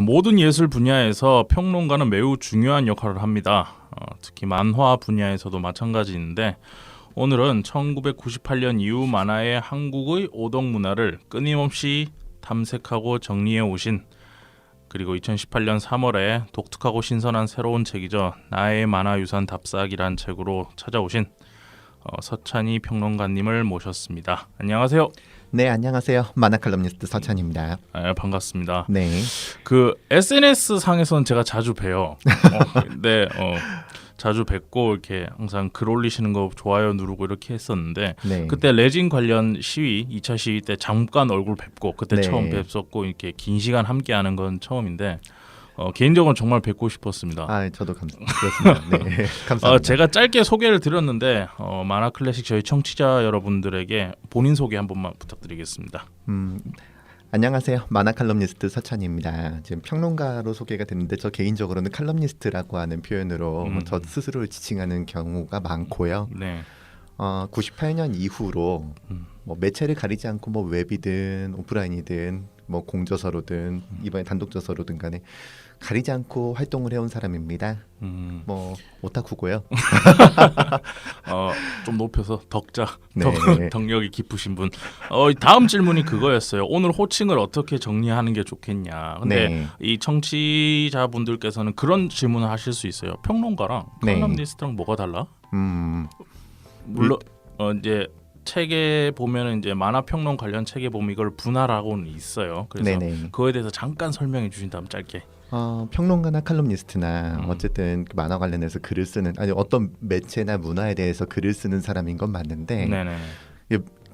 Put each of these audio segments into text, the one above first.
모든 예술 분야에서 평론가는 매우 중요한 역할을 합니다. 특히 만화 분야에서도 마찬가지인데 오늘은 1998년 이후 만화의 한국의 오덕 문화를 끊임없이 탐색하고 정리해 오신, 그리고 2018년 3월에 독특하고 신선한 새로운 책이죠. 나의 만화유산 답사기란 책으로 찾아오신 서찬희 평론가님을 모셨습니다. 안녕하세요. 네, 안녕하세요. 만화 칼럼니스트 서찬입니다. 반갑습니다. 네. 그 SNS 상에서는 제가 자주 봬요. 네, 자주 뵙고 이렇게 항상 글 올리시는 거 좋아요 누르고 이렇게 했었는데 네. 그때 레진 관련 시위, 2차 시위 때 잠깐 얼굴 뵙고 그때 네. 처음 뵙었고 이렇게 긴 시간 함께하는 건 처음인데 개인적으로 정말 뵙고 싶었습니다. 저도 그렇습니다. 네, 감사합니다. 제가 짧게 소개를 드렸는데 만화 클래식 저희 청취자 여러분들에게 본인 소개 한 번만 부탁드리겠습니다. 안녕하세요. 만화 칼럼니스트 서찬입니다. 지금 평론가로 소개가 됐는데 저 개인적으로는 칼럼니스트라고 하는 표현으로 저 스스로를 지칭하는 경우가 많고요. 네. 98년 이후로 뭐 매체를 가리지 않고 뭐 웹이든 오프라인이든 뭐 공저서로든 이번에 단독저서로든 간에 가리지 않고 활동을 해온 사람입니다. 뭐 오타쿠고요. 좀 높여서 덕자, 네. 덕력이 깊으신 분. 다음 질문이 그거였어요. 오늘 호칭을 어떻게 정리하는 게 좋겠냐. 근데 네. 이 청취자분들께서는 그런 질문을 하실 수 있어요. 평론가랑 네. 칼럼니스트랑 뭐가 달라? 물론 이제 책에 보면은 이제 만화 평론 관련 책에 보면 이걸 분할하고는 있어요. 그래서 네네. 그거에 대해서 잠깐 설명해 주신다면 짧게. 평론가나 칼럼니스트나 어쨌든 그 만화 관련해서 글을 쓰는 어떤 매체나 문화에 대해서 글을 쓰는 사람인 건 맞는데 네네.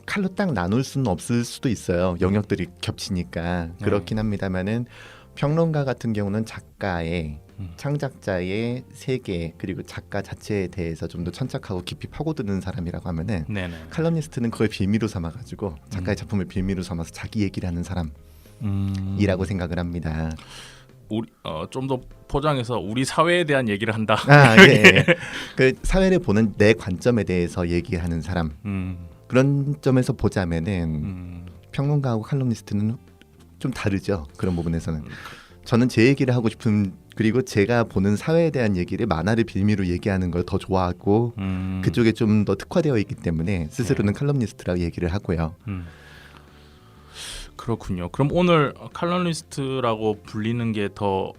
칼로 딱 나눌 수는 없을 수도 있어요. 영역들이 겹치니까. 그렇긴 합니다만은 평론가 같은 경우는 작가의 창작자의 세계 그리고 작가 자체에 대해서 좀 더 천착하고 깊이 파고드는 사람이라고 하면은 네네. 칼럼니스트는 그걸 빌미로 삼아가지고 작가의 작품을 빌미로 삼아서 자기 얘기를 하는 사람이라고 생각을 합니다. 좀 더 포장해서 우리 사회에 대한 얘기를 한다. 예. 그 사회를 보는 내 관점에 대해서 얘기하는 사람. 그런 점에서 보자면은 평론가하고 칼럼니스트는 좀 다르죠. 그런 부분에서는. 저는 제 얘기를 하고 싶은, 그리고 제가 보는 사회에 대한 얘기를 만화를 빌미로 얘기하는 걸 더 좋아하고 그쪽에 좀 더 특화되어 있기 때문에 스스로는 칼럼니스트라고 얘기를 하고요. 그렇군요. 그럼 오늘 칼럼니스트라고 불리는 게 더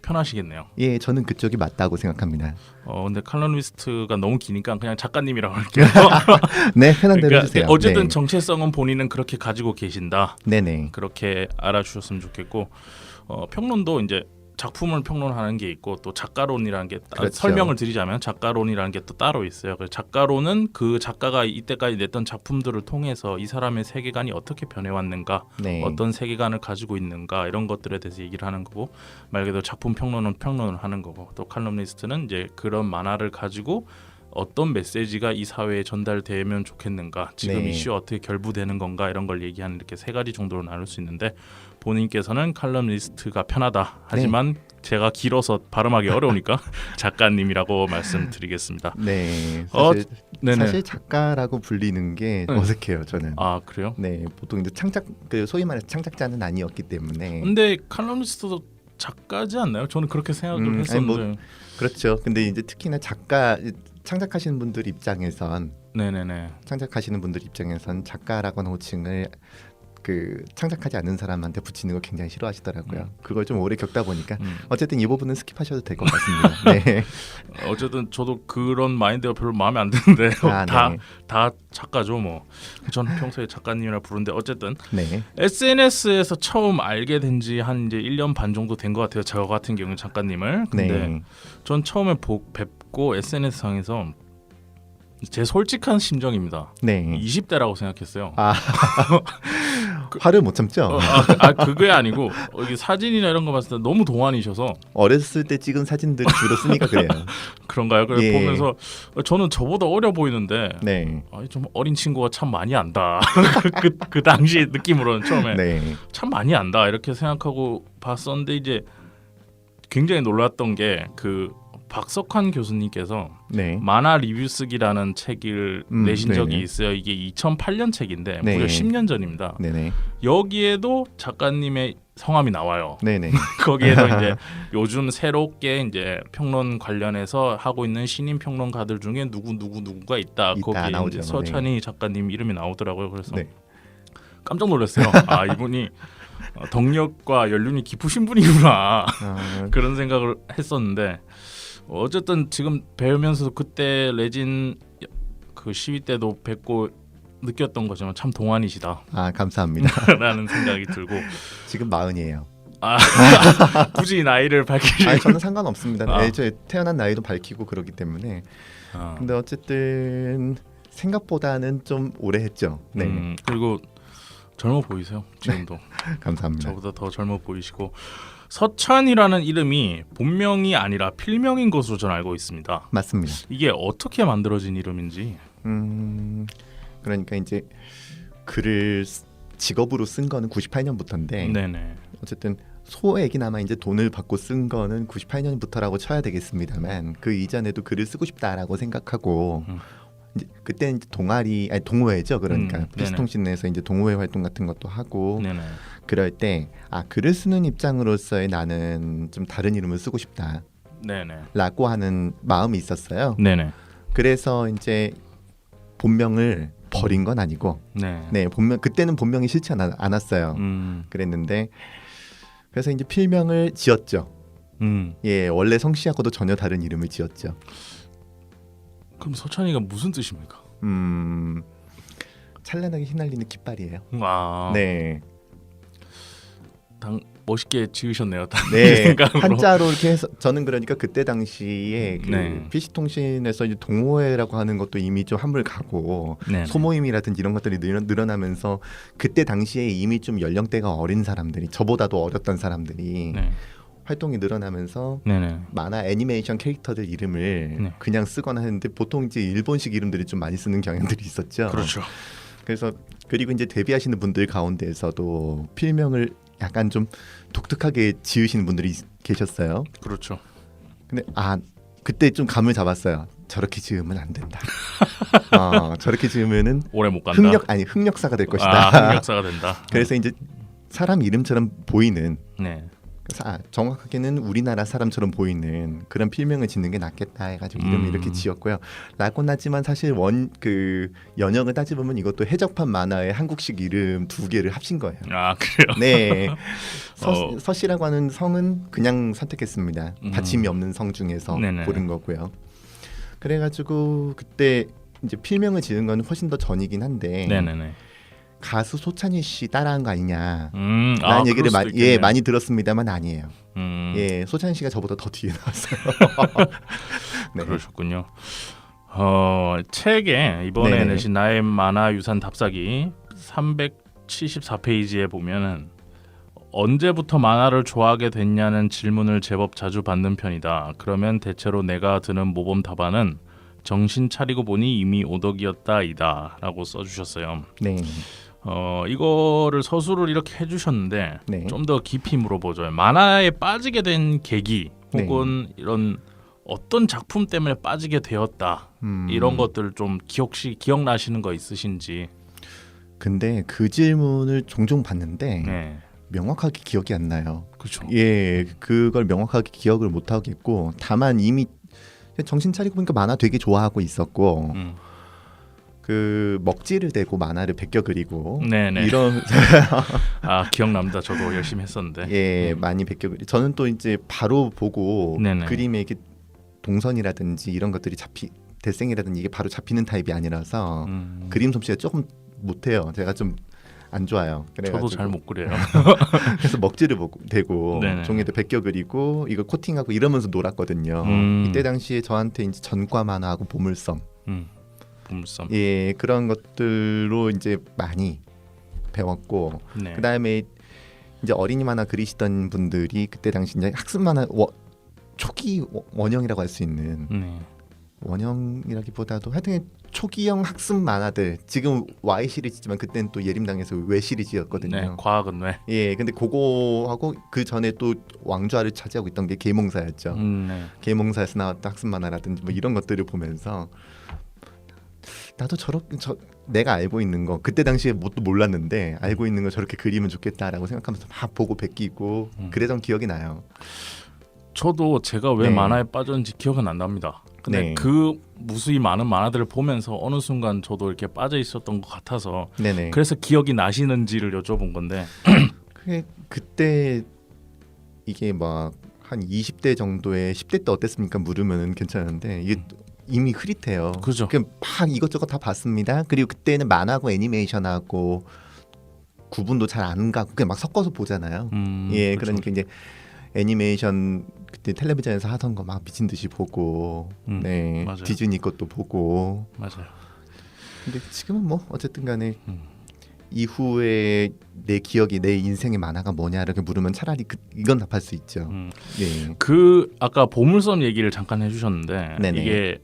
편하시겠네요. 예, 저는 그쪽이 맞다고 생각합니다. 근데 칼럼니스트가 너무 기니까 그냥 작가님이라고 할게요. 네, 편한 대로 그러니까 해주세요. 어쨌든 네. 정체성은 본인은 그렇게 가지고 계신다. 네네. 그렇게 알아주셨으면 좋겠고 평론도 이제 작품을 평론하는 게 있고 또 작가론이라는 게 그렇죠. 설명을 드리자면 작가론이라는 게 또 따로 있어요. 그래서 작가론은 그 작가가 이때까지 냈던 작품들을 통해서 이 사람의 세계관이 어떻게 변해왔는가, 네. 어떤 세계관을 가지고 있는가 이런 것들에 대해서 얘기를 하는 거고, 말 그대로 작품 평론은 평론을 하는 거고, 또 칼럼니스트는 이제 그런 만화를 가지고 어떤 메시지가 이 사회에 전달되면 좋겠는가, 지금 네. 이슈와 어떻게 결부되는 건가 이런 걸 얘기하는 이렇게 세 가지 정도로 나눌 수 있는데 본인께서는 칼럼니스트가 편하다. 하지만 제가 길어서 발음하기 어려우니까 작가님이라고 말씀드리겠습니다. 네. 사실 작가라고 불리는 게 어색해요. 저는. 그래요? 네, 보통 이제 소위 말해서 창작자는 아니었기 때문에. 근데 칼럼니스트도 작가지 않나요? 저는 그렇게 생각을 했었는데. 그렇죠. 근데 이제 특히나 창작하시는 분들 입장에선 작가라고 하는 호칭을 창작하지 않는 사람한테 붙이는 걸 굉장히 싫어하시더라고요. 그걸 좀 오래 겪다 보니까 어쨌든 이 부분은 스킵하셔도 될 것 같습니다. 네. 어쨌든 저도 그런 마인드가 별로 마음에 안 드는데 다 작가죠 뭐. 저는 평소에 작가님이라 부르는데 어쨌든 네. SNS에서 처음 알게 된 지 한 이제 1년 반 정도 된 것 같아요. 저 같은 경우는 작가님을. 근데 전 처음에 뵙고 SNS 상에서 제 솔직한 심정입니다. 네. 20대라고 생각했어요. 화를 못 참죠. 그게 아니고 여기 사진이나 이런 거 봤을 때 너무 동안이셔서 어렸을 때 찍은 사진들 주로 쓰니까 그래요. 그런가요? 그래서 보면서 저는 저보다 어려 보이는데 좀 어린 친구가 참 많이 안다. 그 당시 느낌으로는 처음에 참 많이 안다 이렇게 생각하고 봤었는데 이제 굉장히 놀랐던 게 박석환 교수님께서 네. 만화 리뷰 쓰기라는 책을 내신 적이 네네. 있어요. 이게 2008년 책인데 네. 무려 10년 전입니다. 네네. 여기에도 작가님의 성함이 나와요. 네네. 거기에도 이제 요즘 새롭게 이제 평론 관련해서 하고 있는 신인 평론가들 중에 누구가 있다. 거기에 나오죠. 이제 서찬희 작가님 이름이 나오더라고요. 그래서 네. 깜짝 놀랐어요. 아, 이분이 덕력과 연륜이 깊으신 분이구나. 그런 생각을 했었는데 어쨌든 지금 배우면서 그때 레진 그 시위 때도 뵙고 느꼈던 거지만 참 동안이시다. 아, 감사합니다. 라는 생각이 들고 지금 40이에요. 아, 굳이 나이를 밝히지. 아니, 저는 상관없습니다. 아. 제 태어난 나이도 밝히고 그러기 때문에. 근데 어쨌든 생각보다는 좀 오래 했죠. 네. 그리고 젊어 보이세요. 지금도. 감사합니다. 저보다 더 젊어 보이시고 서찬이라는 이름이 본명이 아니라 필명인 것으로 저는 알고 있습니다. 맞습니다. 이게 어떻게 만들어진 이름인지. 그러니까 이제 글을 직업으로 쓴 거는 98년부터인데 네네. 어쨌든 소액이나마 이제 돈을 받고 쓴 거는 98년부터라고 쳐야 되겠습니다만 그 이전에도 글을 쓰고 싶다라고 생각하고 이제 그때는 이제 동호회죠. 그러니까 피스통신 내에서 이제 동호회 활동 같은 것도 하고 네네. 그럴 때 글을 쓰는 입장으로서의 나는 좀 다른 이름을 쓰고 싶다라고 네네. 하는 마음이 있었어요. 네네. 그래서 이제 본명을 버린 건 아니고 네. 그때는 본명이 싫지 않았어요. 그랬는데 그래서 이제 필명을 지었죠. 예, 원래 성씨하고도 전혀 다른 이름을 지었죠. 그럼 서찬이가 무슨 뜻입니까? 찬란하게 휘날리는 깃발이에요. 와. 네. 멋있게 지으셨네요. 네. 생각으로. 한자로 이렇게 해서 저는 그러니까 그때 당시에 그 네. PC통신에서 이제 동호회라고 하는 것도 이미 좀 한물 가고 네네. 소모임이라든지 이런 것들이 늘어나면서 그때 당시에 이미 좀 연령대가 어린 사람들이 저보다도 어렸던 사람들이 네. 활동이 늘어나면서 네네. 만화 애니메이션 캐릭터들 이름을 네. 그냥 쓰거나 했는데 보통 이제 일본식 이름들이 좀 많이 쓰는 경향들이 있었죠. 그렇죠. 그래서 그리고 이제 데뷔하시는 분들 가운데에서도 필명을 약간 좀 독특하게 지으시는 분들이 계셨어요. 그렇죠. 근데 그때 좀 감을 잡았어요. 저렇게 지으면 안 된다. 저렇게 지으면은 오래 못 간다. 흑역사가 될 것이다. 흑역사가 된다. 그래서 이제 사람 이름처럼 보이는 네. 정확하게는 우리나라 사람처럼 보이는 그런 필명을 짓는 게 낫겠다 해가지고 이름을 이렇게 지었고요. 라곤 하지만 사실 연역을 따지보면 이것도 해적판 만화의 한국식 이름 2개를 합친 거예요. 아, 그래요? 네. 서씨라고 하는 성은 그냥 선택했습니다. 받침이 없는 성 중에서 네네. 고른 거고요. 그래가지고 그때 이제 필명을 지은 건 훨씬 더 전이긴 한데 네네네. 가수 소찬희 씨 따라한 거 아니냐 라는 얘기를 많이 들었습니다만 아니에요. 예, 소찬희 씨가 저보다 더 뒤에 나왔어요. 네. 그러셨군요. 책에 이번에 네네. 내신 나의 만화 유산 답사기 374페이지에 보면은 언제부터 만화를 좋아하게 됐냐는 질문을 제법 자주 받는 편이다. 그러면 대체로 내가 드는 모범 답안은 정신 차리고 보니 이미 오덕이었다이다 라고 써주셨어요. 네. 이거를 서술을 이렇게 해주셨는데 네. 좀 더 깊이 물어보죠. 만화에 빠지게 된 계기 혹은 네. 이런 어떤 작품 때문에 빠지게 되었다 이런 것들 좀 기억나시는 거 있으신지. 근데 그 질문을 종종 받는데 네. 명확하게 기억이 안 나요. 그렇죠. 예, 그걸 명확하게 기억을 못 하겠고 다만 이미 정신 차리고 보니까 만화 되게 좋아하고 있었고 그 먹지를 대고 만화를 베껴 그리고 네네. 이런 기억납니다. 저도 열심히 했었는데. 예, 많이 베껴 그리. 저는 또 이제 바로 보고 네네. 그림에 이렇게 동선이라든지 이런 것들이 대생이라든지 이게 바로 잡히는 타입이 아니라서 그림 솜씨가 조금 못해요. 제가 좀 안 좋아요. 저도 잘 못 그려요. 그래서 먹지를 대고 네네. 종이에도 베껴 그리고 이거 코팅하고 이러면서 놀았거든요. 이때 당시에 저한테 이제 전과 만화하고 보물섬, 보물섬. 예, 그런 것들로 이제 많이 배웠고 네. 그 다음에 이제 어린이 만화 그리시던 분들이 그때 당시 이제 학습 만화 초기 원형이라고 할 수 있는 네. 원형이라기보다도 하여튼 초기형 학습 만화들 지금 Y 시리즈지만 그때는 또 예림당에서 외 시리즈였거든요. 네, 과학은 왜? 예, 근데 그거하고 그 전에 또 왕좌를 차지하고 있던 게 계몽사였죠. 네. 계몽사에서 나왔던 학습 만화라든지 뭐 이런 것들을 보면서 나도 내가 알고 있는 거 그때 당시에 뭣도 몰랐는데 알고 있는 거 저렇게 그리면 좋겠다라고 생각하면서 막 보고 베끼고 그래던 기억이 나요. 저도 제가 왜 네. 만화에 빠졌는지 기억은 안 납니다. 근데 네. 그 무수히 많은 만화들을 보면서 어느 순간 저도 이렇게 빠져 있었던 것 같아서 네네. 그래서 기억이 나시는지를 여쭤본 건데 그때 이게 막 한 20대 정도에 10대 때 어땠습니까? 물으면은 괜찮은데 이게 이미 흐릿해요. 그죠. 막 이것저것 다 봤습니다. 그리고 그때는 만화하고 애니메이션하고 구분도 잘 안 가고 그냥 막 섞어서 보잖아요. 예, 그렇죠. 그러니까 이제 애니메이션 그때 텔레비전에서 하던 거 막 미친 듯이 보고, 네, 맞아요. 디즈니 것도 보고. 맞아요. 근데 지금은 뭐 어쨌든간에 이후에 내 기억이 내 인생의 만화가 뭐냐 이렇게 물으면 차라리 이건 답할 수 있죠. 네, 그 아까 보물섬 얘기를 잠깐 해주셨는데 네네. 이게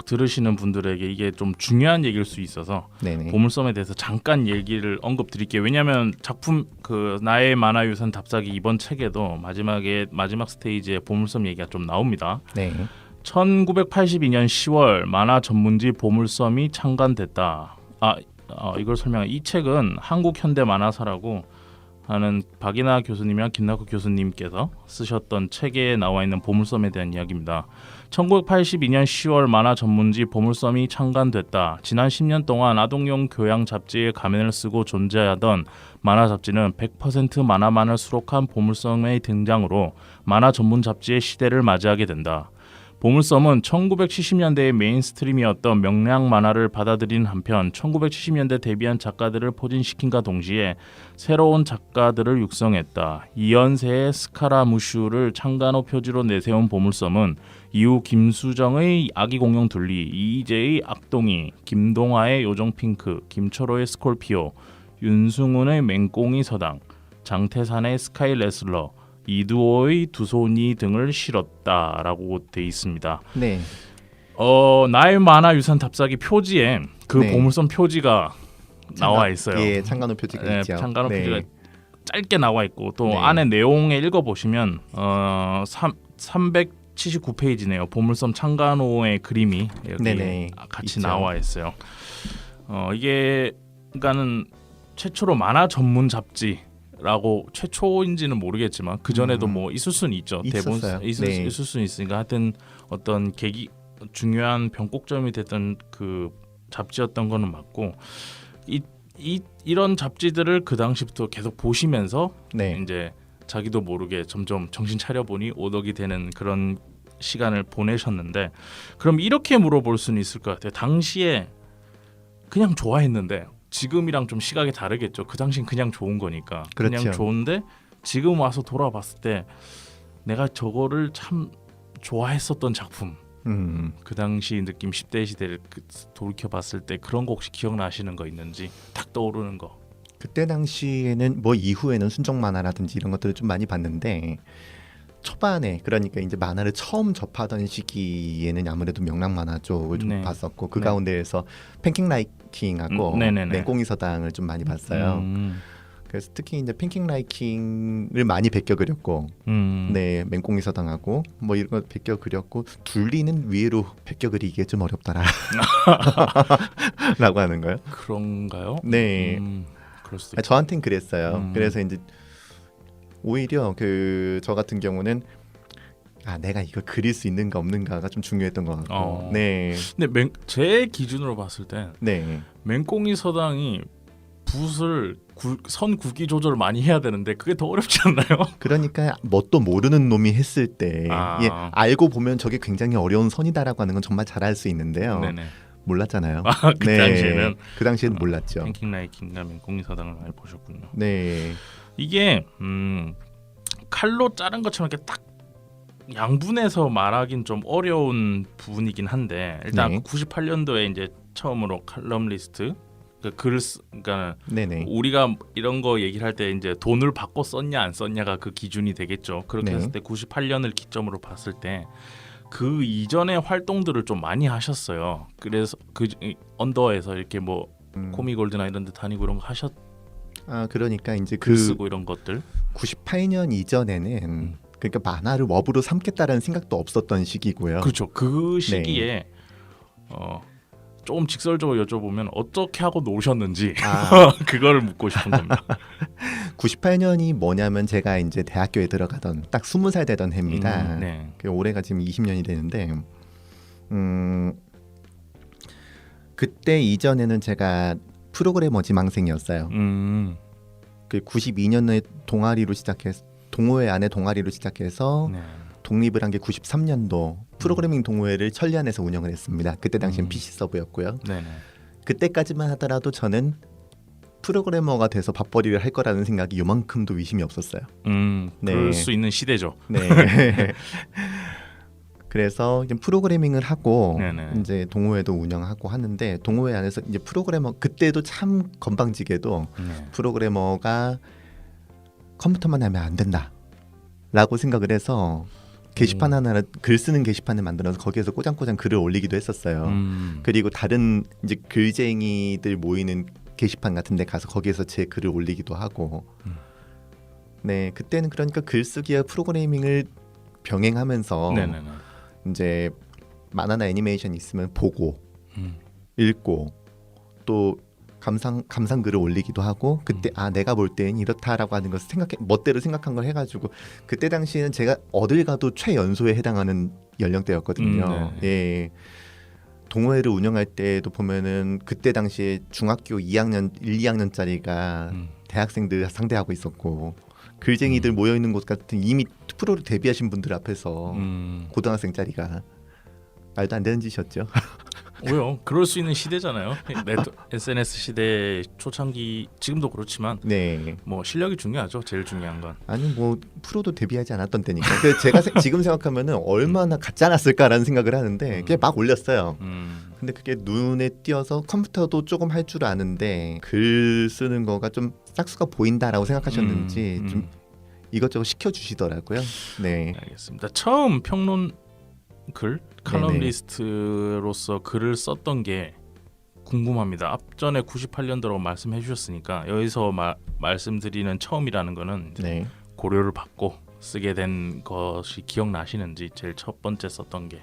들으시는 분들에게 이게 좀 중요한 얘기일 수 있어서 네네. 보물섬에 대해서 잠깐 얘기를 언급드릴게요. 왜냐하면 작품 그 나의 만화유산 답사기 이번 책에도 마지막 스테이지에 보물섬 얘기가 좀 나옵니다. 네, 1982년 10월 만화 전문지 보물섬이 창간됐다. 이걸 설명해. 이 책은 한국 현대 만화사라고 하는 박이나 교수님이랑 김나국 교수님께서 쓰셨던 책에 나와 있는 보물섬에 대한 이야기입니다. 1982년 10월 만화 전문지 보물섬이 창간됐다. 지난 10년 동안 아동용 교양 잡지의 가면을 쓰고 존재하던 만화 잡지는 100% 만화만을 수록한 보물섬의 등장으로 만화 전문 잡지의 시대를 맞이하게 된다. 보물섬은 1970년대의 메인스트림이었던 명량 만화를 받아들인 한편 1970년대 데뷔한 작가들을 포진시킨과 동시에 새로운 작가들을 육성했다. 이연세의 스카라무슈를 창간호 표지로 내세운 보물섬은 이후 김수정의 아기공룡 둘리, 이희재의 악동이, 김동화의 요정핑크, 김철호의 스콜피오, 윤승훈의 맹꽁이 서당, 장태산의 스카이 레슬러, 이두호의 두손이 등을 실었다라고 돼 있습니다. 네, 나의 만화 유산 답사기 표지에 그 네. 보물섬 표지가 나와 있어요. 예, 창간호 표지가 네, 있죠. 창간호 네. 표지가 짧게 나와 있고 또 네. 안에 내용에 읽어보시면 379페이지네요. 보물섬 창간호의 그림이 여기 네네, 같이 있죠. 나와 있어요. 이게 그러니까는 최초로 만화 전문 잡지라고 최초인지는 모르겠지만 그 전에도 뭐 있을 수는 있죠. 대부분 있었어요. 있을 네. 수는 있으니까 하여튼 어떤 중요한 변곡점이 됐던 그 잡지였던 거는 맞고 이런 잡지들을 그 당시부터 계속 보시면서 네, 이제 자기도 모르게 점점 정신 차려보니 오덕이 되는 그런 시간을 보내셨는데 그럼 이렇게 물어볼 수는 있을 것 같아요. 당시에 그냥 좋아했는데 지금이랑 좀 시각이 다르겠죠. 그 당시엔 그냥 좋은 거니까 그냥 그렇죠. 좋은데 지금 와서 돌아봤을 때 내가 저거를 참 좋아했었던 작품 그 당시 느낌 10대 시대를 돌이켜봤을 때 그런 거 혹시 기억나시는 거 있는지 딱 떠오르는 거. 그때 당시에는 뭐 이후에는 순정 만화라든지 이런 것들을 좀 많이 봤는데 초반에 그러니까 이제 만화를 처음 접하던 시기에는 아무래도 명랑 만화 쪽을 좀 네. 봤었고 그 네. 가운데에서 팬킹 라이킹하고 네네네. 맹꽁이 서당을 좀 많이 봤어요. 그래서 특히 이제 팬킹 라이킹을 많이 베껴 그렸고, 네, 맹꽁이 서당하고 뭐 이런 거 베껴 그렸고 둘리는 위로 베껴 그리기가 좀 어렵더라라고 하는 거예요. 그런가요? 네. 그럴 수도 있 저한텐 그랬어요. 그래서 이제 오히려 저 같은 경우는 내가 이걸 그릴 수 있는가 없는가가 좀 중요했던 것 같고, 네, 근데 제 기준으로 봤을 때 네, 맹꽁이 서당이 붓을 선 굵기 조절을 많이 해야 되는데 그게 더 어렵지 않나요? 그러니까 뭣도 모르는 놈이 했을 때 예, 알고 보면 저게 굉장히 어려운 선이다라고 하는 건 정말 잘 알 수 있는데요. 네네. 몰랐잖아요. 그 당시에는 그 당시에는 몰랐죠. 팬킹 라이킹과 맹꽁이 서당을 많이 보셨군요. 네, 이게 칼로 자른 것처럼 이렇게 딱 양분해서 말하긴 좀 어려운 부분이긴 한데 일단 네. 98년도에 이제 처음으로 칼럼리스트 그러니까 네네, 우리가 이런 거 얘기를 할 때 이제 돈을 받고 썼냐 안 썼냐가 그 기준이 되겠죠. 그렇게 네. 했을 때 98년을 기점으로 봤을 때 그 이전의 활동들을 좀 많이 하셨어요. 그래서 그 언더에서 이렇게 뭐 코미골드나 이런 데 다니고 이런 거 하셨. 그러니까 이제 글 쓰고 이런 것들. 98년 이전에는 그러니까 만화를 워브로 삼겠다라는 생각도 없었던 시기고요. 그렇죠. 그 시기에 조금 직설적으로 여쭤보면 어떻게 하고 노셨는지 그거를 묻고 싶은 겁니다. 98년이 뭐냐면 제가 이제 대학교에 들어가던 딱 20살 되던 해입니다. 네. 그 올해가 지금 20년이 되는데 그때 이전에는 제가 프로그래머 지망생이었어요. 그 92년에 동아리로 시작해서 동호회 안에 동아리로 시작해서 네. 독립을 한 게 93년도 프로그래밍 동호회를 천리안에서 운영을 했습니다. 그때 당시엔 PC 서브였고요. 네네. 그때까지만 하더라도 저는 프로그래머가 돼서 밥벌이를 할 거라는 생각이 요만큼도 의심이 없었어요. 그럴 수 있는 시대죠. 네. 그래서 이제 프로그래밍을 하고 네네. 이제 동호회도 운영하고 하는데 동호회 안에서 이제 프로그래머 그때도 참 건방지게도 프로그래머가 컴퓨터만 하면 안 된다라고 생각을 해서 게시판 하나 글 쓰는 게시판을 만들어서 거기에서 꼬장꼬장 글을 올리기도 했었어요. 그리고 다른 이제 글쟁이들 모이는 게시판 같은 데 가서 거기에서 제 글을 올리기도 하고 네 그때는 그러니까 글쓰기와 프로그래밍을 병행하면서 네네네. 이제 만화나 애니메이션 있으면 보고 읽고 또 감상 글을 올리기도 하고 그때 내가 볼 땐 이렇다라고 하는 것을 멋대로 생각한 걸 해가지고 그때 당시에는 제가 어딜 가도 최연소에 해당하는 연령대였거든요. 예. 동호회를 운영할 때도 보면은 그때 당시에 중학교 2학년 1, 2학년짜리가 대학생들 상대하고 있었고 글쟁이들 모여 있는 곳 같은 이미 프로로 데뷔하신 분들 앞에서 고등학생짜리가 말도 안 되는 짓이었죠. 왜요? 그럴 수 있는 시대잖아요. SNS 시대 초창기 지금도 그렇지만 네. 뭐 실력이 중요하죠. 제일 중요한 건. 아니 뭐 프로도 데뷔하지 않았던 때니까. 제가 지금 생각하면은 얼마나 갖지 않았을까라는 생각을 하는데 그게 막 올렸어요. 근데 그게 눈에 띄어서 컴퓨터도 조금 할 줄 아는데 글 쓰는 거가 좀 싹수가 보인다라고 생각하셨는지 좀 이것저것 시켜주시더라고요. 네. 알겠습니다. 처음 평론 글 칼럼니스트로서 글을 썼던 게 궁금합니다. 앞전에 98년도라고 말씀해 주셨으니까 여기서 말씀드리는 처음이라는 거는 네. 고려를 받고 쓰게 된 것이 기억나시는지 제일 첫 번째 썼던 게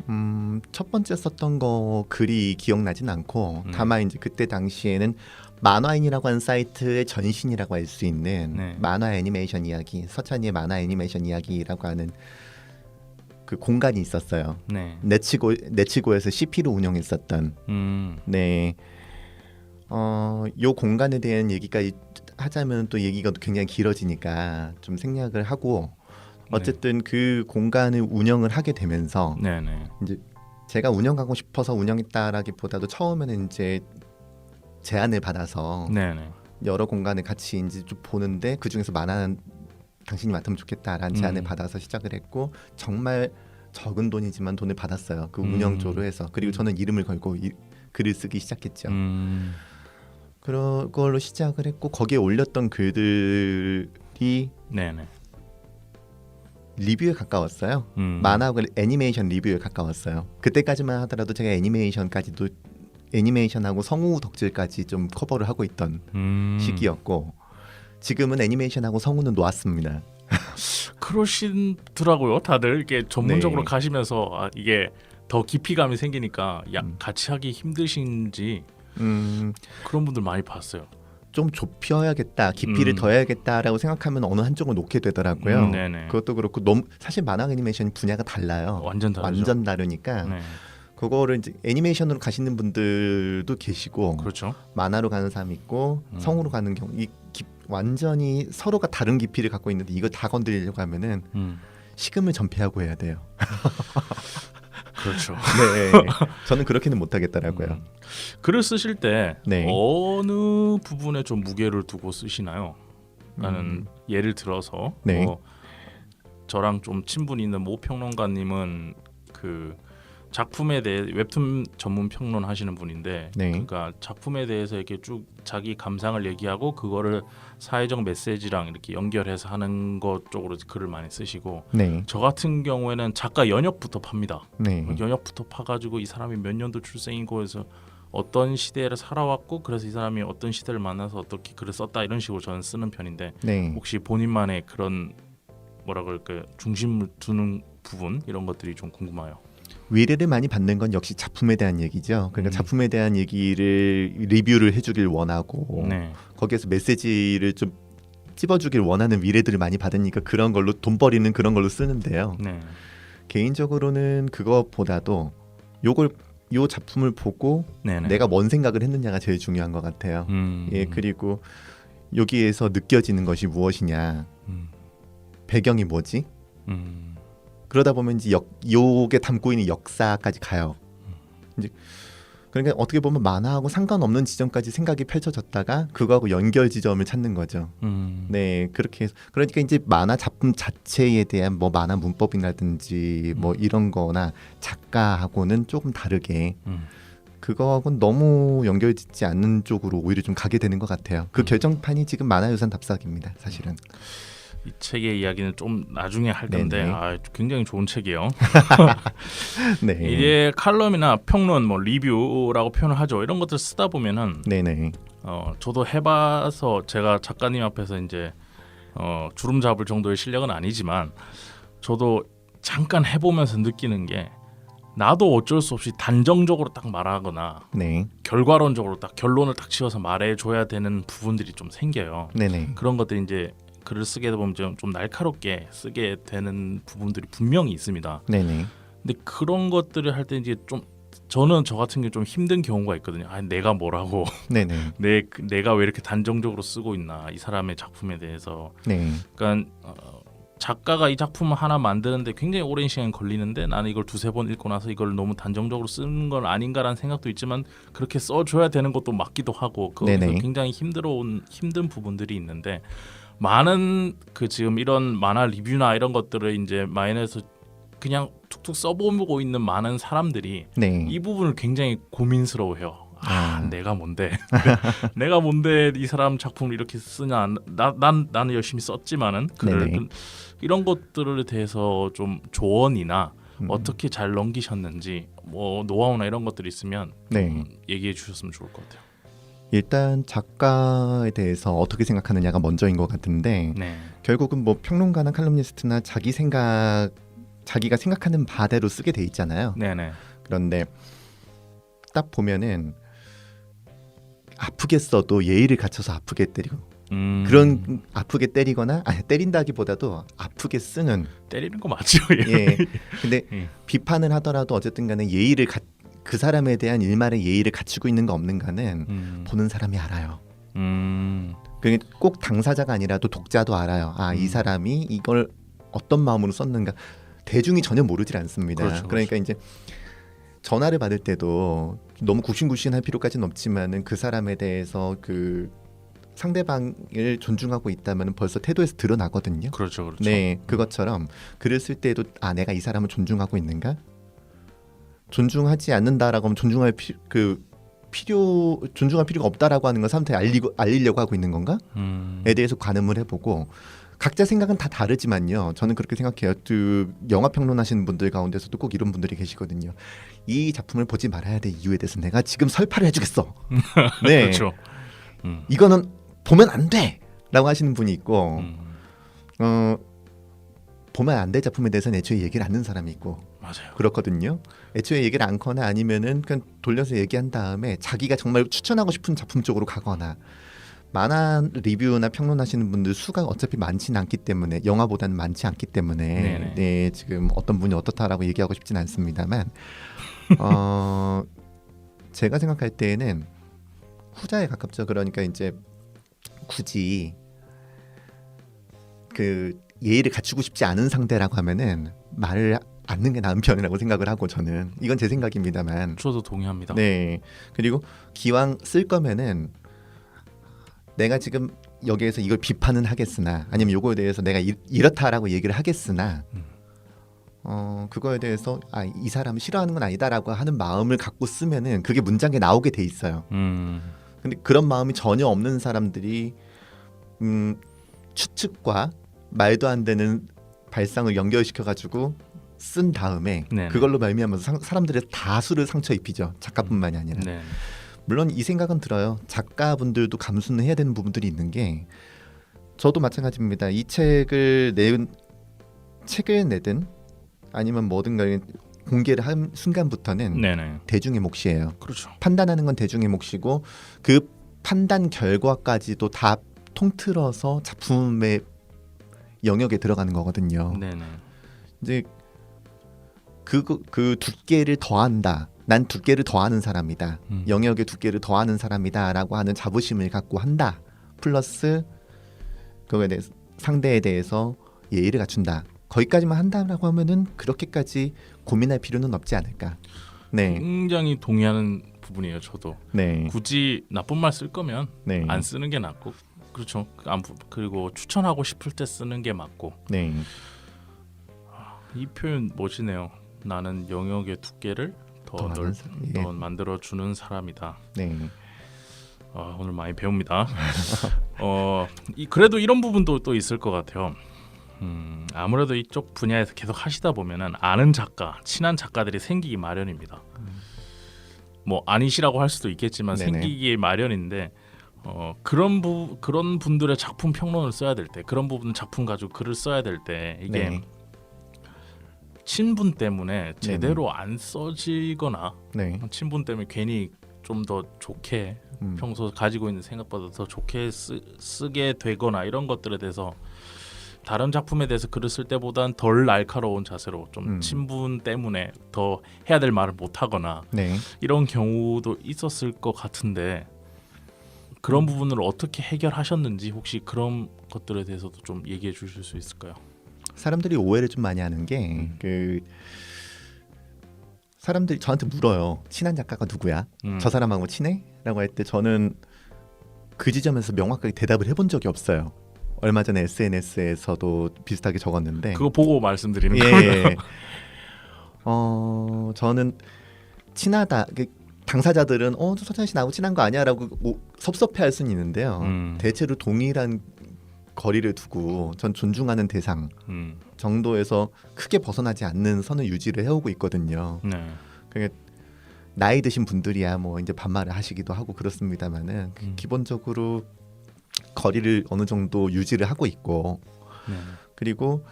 첫 번째 썼던 거 글이 기억나진 않고 다만 이제 그때 당시에는 만화인이라고 하는 사이트의 전신이라고 할 수 있는 만화 애니메이션 이야기 서찬이의 만화 애니메이션 이야기라고 하는 그 공간이 있었어요. 네. 네치고에서 CP로 운영했었던. 네. 요 공간에 대한 얘기가 하자면 또 얘기가 굉장히 길어지니까 좀 생략을 하고 어쨌든 그 공간을 운영을 하게 되면서 이제 제가 운영하고 싶어서 운영했다라기보다도 처음에는 이제 제안을 받아서 여러 공간을 같이 이제 좀 보는데 그 중에서 만화는 당신이 맡으면 좋겠다라는 제안을 받아서 시작을 했고 정말 적은 돈이지만 돈을 받았어요. 그 운영조로 해서. 그리고 저는 이름을 걸고 글을 쓰기 시작했죠. 그걸로 시작을 했고 거기에 올렸던 글들이 리뷰에 가까웠어요. 만화하고 애니메이션 리뷰에 가까웠어요. 그때까지만 하더라도 제가 애니메이션하고 성우 덕질까지 좀 커버를 하고 있던 시기였고 지금은 애니메이션하고 성우는 놓았습니다. 그러시더라고요. 다들 이렇게 전문적으로 가시면서 이게 더 깊이감이 생기니까 같이 하기 힘드신지 그런 분들 많이 봤어요. 좀 좁혀야겠다, 깊이를 더해야겠다라고 생각하면 어느 한쪽을 놓게 되더라고요. 그것도 그렇고 사실 만화 애니메이션 분야가 달라요. 완전 다르죠. 완전 다르니까 그거를 이제 애니메이션으로 가시는 분들도 계시고 그렇죠. 만화로 가는 사람이 있고 성우로 가는 경우 완전히 서로가 다른 깊이를 갖고 있는데 이걸 다 건드리려고 하면은 식음을 전폐하고 해야 돼요. 그렇죠. 네, 저는 그렇게는 못하겠더라고요. 글을 쓰실 때 어느 부분에 좀 무게를 두고 쓰시나요? 나는 예를 들어서 저랑 좀 친분이 있는 모 평론가님은 그 작품에 대해 웹툰 전문 평론 하시는 분인데 네. 그러니까 작품에 대해서 이렇게 쭉 자기 감상을 얘기하고 그거를 사회적 메시지랑 이렇게 연결해서 하는 것 쪽으로 글을 많이 쓰시고 네. 저 같은 경우에는 작가 연역부터 팝니다. 네. 연역부터 파가지고 이 사람이 몇 년도 출생이고 해서 어떤 시대를 살아왔고 그래서 이 사람이 어떤 시대를 만나서 어떻게 글을 썼다 이런 식으로 저는 쓰는 편인데 네. 혹시 본인만의 그런 뭐라 그럴까요? 중심을 두는 부분 이런 것들이 좀 궁금해요. 위례를 많이 받는 건 역시 작품에 대한 얘기죠. 그러니까 작품에 대한 얘기를 리뷰를 해주길 원하고 네. 거기에서 메시지를 좀 찝어주길 원하는 위례들을 많이 받으니까 그런 걸로 돈 버리는 그런 걸로 쓰는데요. 네. 개인적으로는 그것보다도 요 작품을 보고 네네. 내가 뭔 생각을 했느냐가 제일 중요한 것 같아요. 예, 그리고 여기에서 느껴지는 것이 무엇이냐, 배경이 뭐지? 그러다 보면 이제 요게 담고 있는 역사까지 가요. 이제 그러니까 어떻게 보면 만화하고 상관없는 지점까지 생각이 펼쳐졌다가 그거하고 연결 지점을 찾는 거죠. 네, 그렇게 해서 그러니까 이제 만화 작품 자체에 대한 뭐 만화 문법이라든지 뭐 이런거나 작가하고는 조금 다르게 그거하고는 너무 연결짓지 않는 쪽으로 오히려 좀 가게 되는 것 같아요. 그 결정판이 지금 만화유산 답사기입니다, 사실은. 이 책의 이야기는 좀 나중에 할 건데 굉장히 좋은 책이에요. 네. 이게 칼럼이나 평론, 뭐 리뷰라고 표현을 하죠. 이런 것들 쓰다 보면은 네네. 저도 해봐서 제가 작가님 앞에서 이제 주름 잡을 정도의 실력은 아니지만 저도 잠깐 해보면서 느끼는 게 나도 어쩔 수 없이 단정적으로 딱 말하거나 네. 결과론적으로 딱 결론을 딱 지어서 말해줘야 되는 부분들이 좀 생겨요. 네네. 그런 것들이 이제 글을 쓰게 되면 좀 날카롭게 쓰게 되는 부분들이 분명히 있습니다. 네네. 근데 그런 것들을 할 때 이제 좀 저는 저 같은 게 좀 힘든 경우가 있거든요. 아, 내가 뭐라고 네네. 내가 왜 이렇게 단정적으로 쓰고 있나 이 사람의 작품에 대해서. 네. 그러니까 작가가 이 작품을 하나 만드는데 굉장히 오랜 시간이 걸리는데 나는 이걸 두세 번 읽고 나서 이걸 너무 단정적으로 쓰는 건 아닌가라는 생각도 있지만 그렇게 써줘야 되는 것도 맞기도 하고 거기서 굉장히 힘든 부분들이 있는데 많은 그 지금 이런 만화 리뷰나 이런 것들을 이제 마인에서 그냥 툭툭 써보고 있는 많은 사람들이 네. 이 부분을 굉장히 고민스러워해요. 내가 뭔데 내가 뭔데 이 사람 작품을 이렇게 쓰냐. 나는 열심히 썼지만은 글을 이런 것들에 대해서 좀 조언이나 어떻게 잘 넘기셨는지 뭐 노하우나 이런 것들이 있으면 얘기해 주셨으면 좋을 것 같아요. 일단 작가에 대해서 어떻게 생각하느냐가 먼저인 것 같은데 결국은 뭐 평론가나 칼럼니스트나 자기가 생각하는 바대로 쓰게 돼 있잖아요. 그런데 딱 보면은 아프게 써도 예의를 갖춰서 아프게 때리고 그런 아프게 때리거나 때린다기보다도 아프게 쓰는 때리는 거 맞죠? 예. 근데 비판을 하더라도 어쨌든 간에 그 사람에 대한 일말의 예의를 갖추고 있는가 없는가는 보는 사람이 알아요. 그게 꼭 당사자가 아니라도 독자도 알아요. 이 사람이 이걸 어떤 마음으로 썼는가. 대중이 전혀 모르질 않습니다. 그러니까 이제 전화를 받을 때도 너무 굽신굽신할 필요까지는 없지만은 그 사람에 대해서 그 상대방을 존중하고 있다면 벌써 태도에서 드러나거든요. 그렇죠. 네, 그것처럼 글을 쓸 때도 내가 이 사람을 존중하고 있는가? 존중하지 않는다라고 하면 존중할 필요가 없다라고 하는 건 사람한테 알리려고 하고 있는 건가?에 대해서 관음을 해보고 각자 생각은 다 다르지만요. 저는 그렇게 생각해요. 영화 평론하시는 분들 가운데서도 꼭 이런 분들이 계시거든요. 이 작품을 보지 말아야 될 이유에 대해서 내가 지금 설파를 해주겠어. 네, 그렇죠. 이거는 보면 안 돼라고 하시는 분이 있고, 보면 안 될 작품에 대해서는 애초에 얘기를 안 하는 사람이 있고, 맞아요. 그렇거든요. 애초에 얘기를 않거나 아니면은 그냥 돌려서 얘기한 다음에 자기가 정말 추천하고 싶은 작품 쪽으로 가거나. 만화 리뷰나 평론하시는 분들 수가 어차피 많지는 않기 때문에 영화보다는 많지 않기 때문에 지금 어떤 분이 어떻다라고 얘기하고 싶진 않습니다만 제가 생각할 때에는 후자에 가깝죠. 그러니까 이제 굳이 그 예의를 갖추고 싶지 않은 상대라고 하면은 말을 않는 게 나은 편이라고 생각을 하고 저는 이건 제 생각입니다만 저도 동의합니다. 네. 그리고 기왕 쓸 거면은 내가 지금 여기에서 이걸 비판은 하겠으나 아니면 요거에 대해서 내가 이렇다라고 얘기를 하겠으나 그거에 대해서 이 사람을 싫어하는 건 아니다라고 하는 마음을 갖고 쓰면은 그게 문장에 나오게 돼 있어요. 근데 그런 마음이 전혀 없는 사람들이 추측과 말도 안 되는 발상을 연결시켜 가지고 쓴 다음에 네네. 그걸로 말미암아서 사람들의 다수를 상처 입히죠. 작가뿐만이 아니라. 네. 물론 이 생각은 들어요. 작가분들도 감수는 해야 되는 부분들이 있는 게 저도 마찬가지입니다. 이 책을 내든 아니면 뭐든 간에 공개를 한 순간부터는 네네. 대중의 몫이에요. 그렇죠. 판단하는 건 대중의 몫이고 그 판단 결과까지도 다 통틀어서 작품의 영역에 들어가는 거거든요. 네네. 이제 그 두께를 더한다. 난 두께를 더하는 사람이다. 영역의 두께를 더하는 사람이다라고 하는 자부심을 갖고 한다. 플러스 그거에 대해서 상대에 대해서 예의를 갖춘다. 거기까지만 한다라고 하면은 그렇게까지 고민할 필요는 없지 않을까. 네, 굉장히 동의하는 부분이에요. 저도 네, 굳이 나쁜 말 쓸 거면 네, 안 쓰는 게 낫고, 그렇죠. 그리고 추천하고 싶을 때 쓰는 게 맞고. 네, 이 표현 멋이네요. 나는 영역의 두께를 더 많은 사람, 예. 더 만들어 주는 사람이다. 네, 오늘 많이 배웁니다. 그래도 이런 부분도 또 있을 것 같아요. 아무래도 이쪽 분야에서 계속 하시다 보면은 아는 작가, 친한 작가들이 생기기 마련입니다. 뭐 아니시라고 할 수도 있겠지만 네네. 생기기 마련인데 그런 분들의 작품 평론을 써야 될 때, 그런 부분 작품 가지고 글을 써야 될 때 이게 네. 친분 때문에 제대로 안 써지거나 네, 친분 때문에 괜히 좀 더 좋게 평소 가지고 있는 생각보다 더 좋게 쓰게 되거나 이런 것들에 대해서 다른 작품에 대해서 글을 쓸 때보단 덜 날카로운 자세로 좀 친분 때문에 더 해야 될 말을 못 하거나 네. 이런 경우도 있었을 것 같은데 그런 부분을 어떻게 해결하셨는지 혹시 그런 것들에 대해서도 좀 얘기해 주실 수 있을까요? 사람들이 오해를 좀 많이 하는 게 사람들이 저한테 물어요. 친한 작가가 누구야? 저 사람하고 친해? 라고 할 때 저는 그 지점에서 명확하게 대답을 해본 적이 없어요. 얼마 전에 SNS에서도 비슷하게 적었는데 그거 보고 말씀드리는 거예요. 예. 저는 친하다. 당사자들은 서찬 씨 나하고 친한 거 아니야라고 섭섭해할 수는 있는데요. 대체로 동일한 거리를 두고 전 존중하는 대상 정도에서 크게 벗어나지 않는 선을 유지를 해오고 있거든요. 네. 그러니까 나이 드신 분들이야 뭐 이제 반말을 하시기도 하고 그렇습니다만은 기본적으로 거리를 어느 정도 유지를 하고 있고 네. 그리고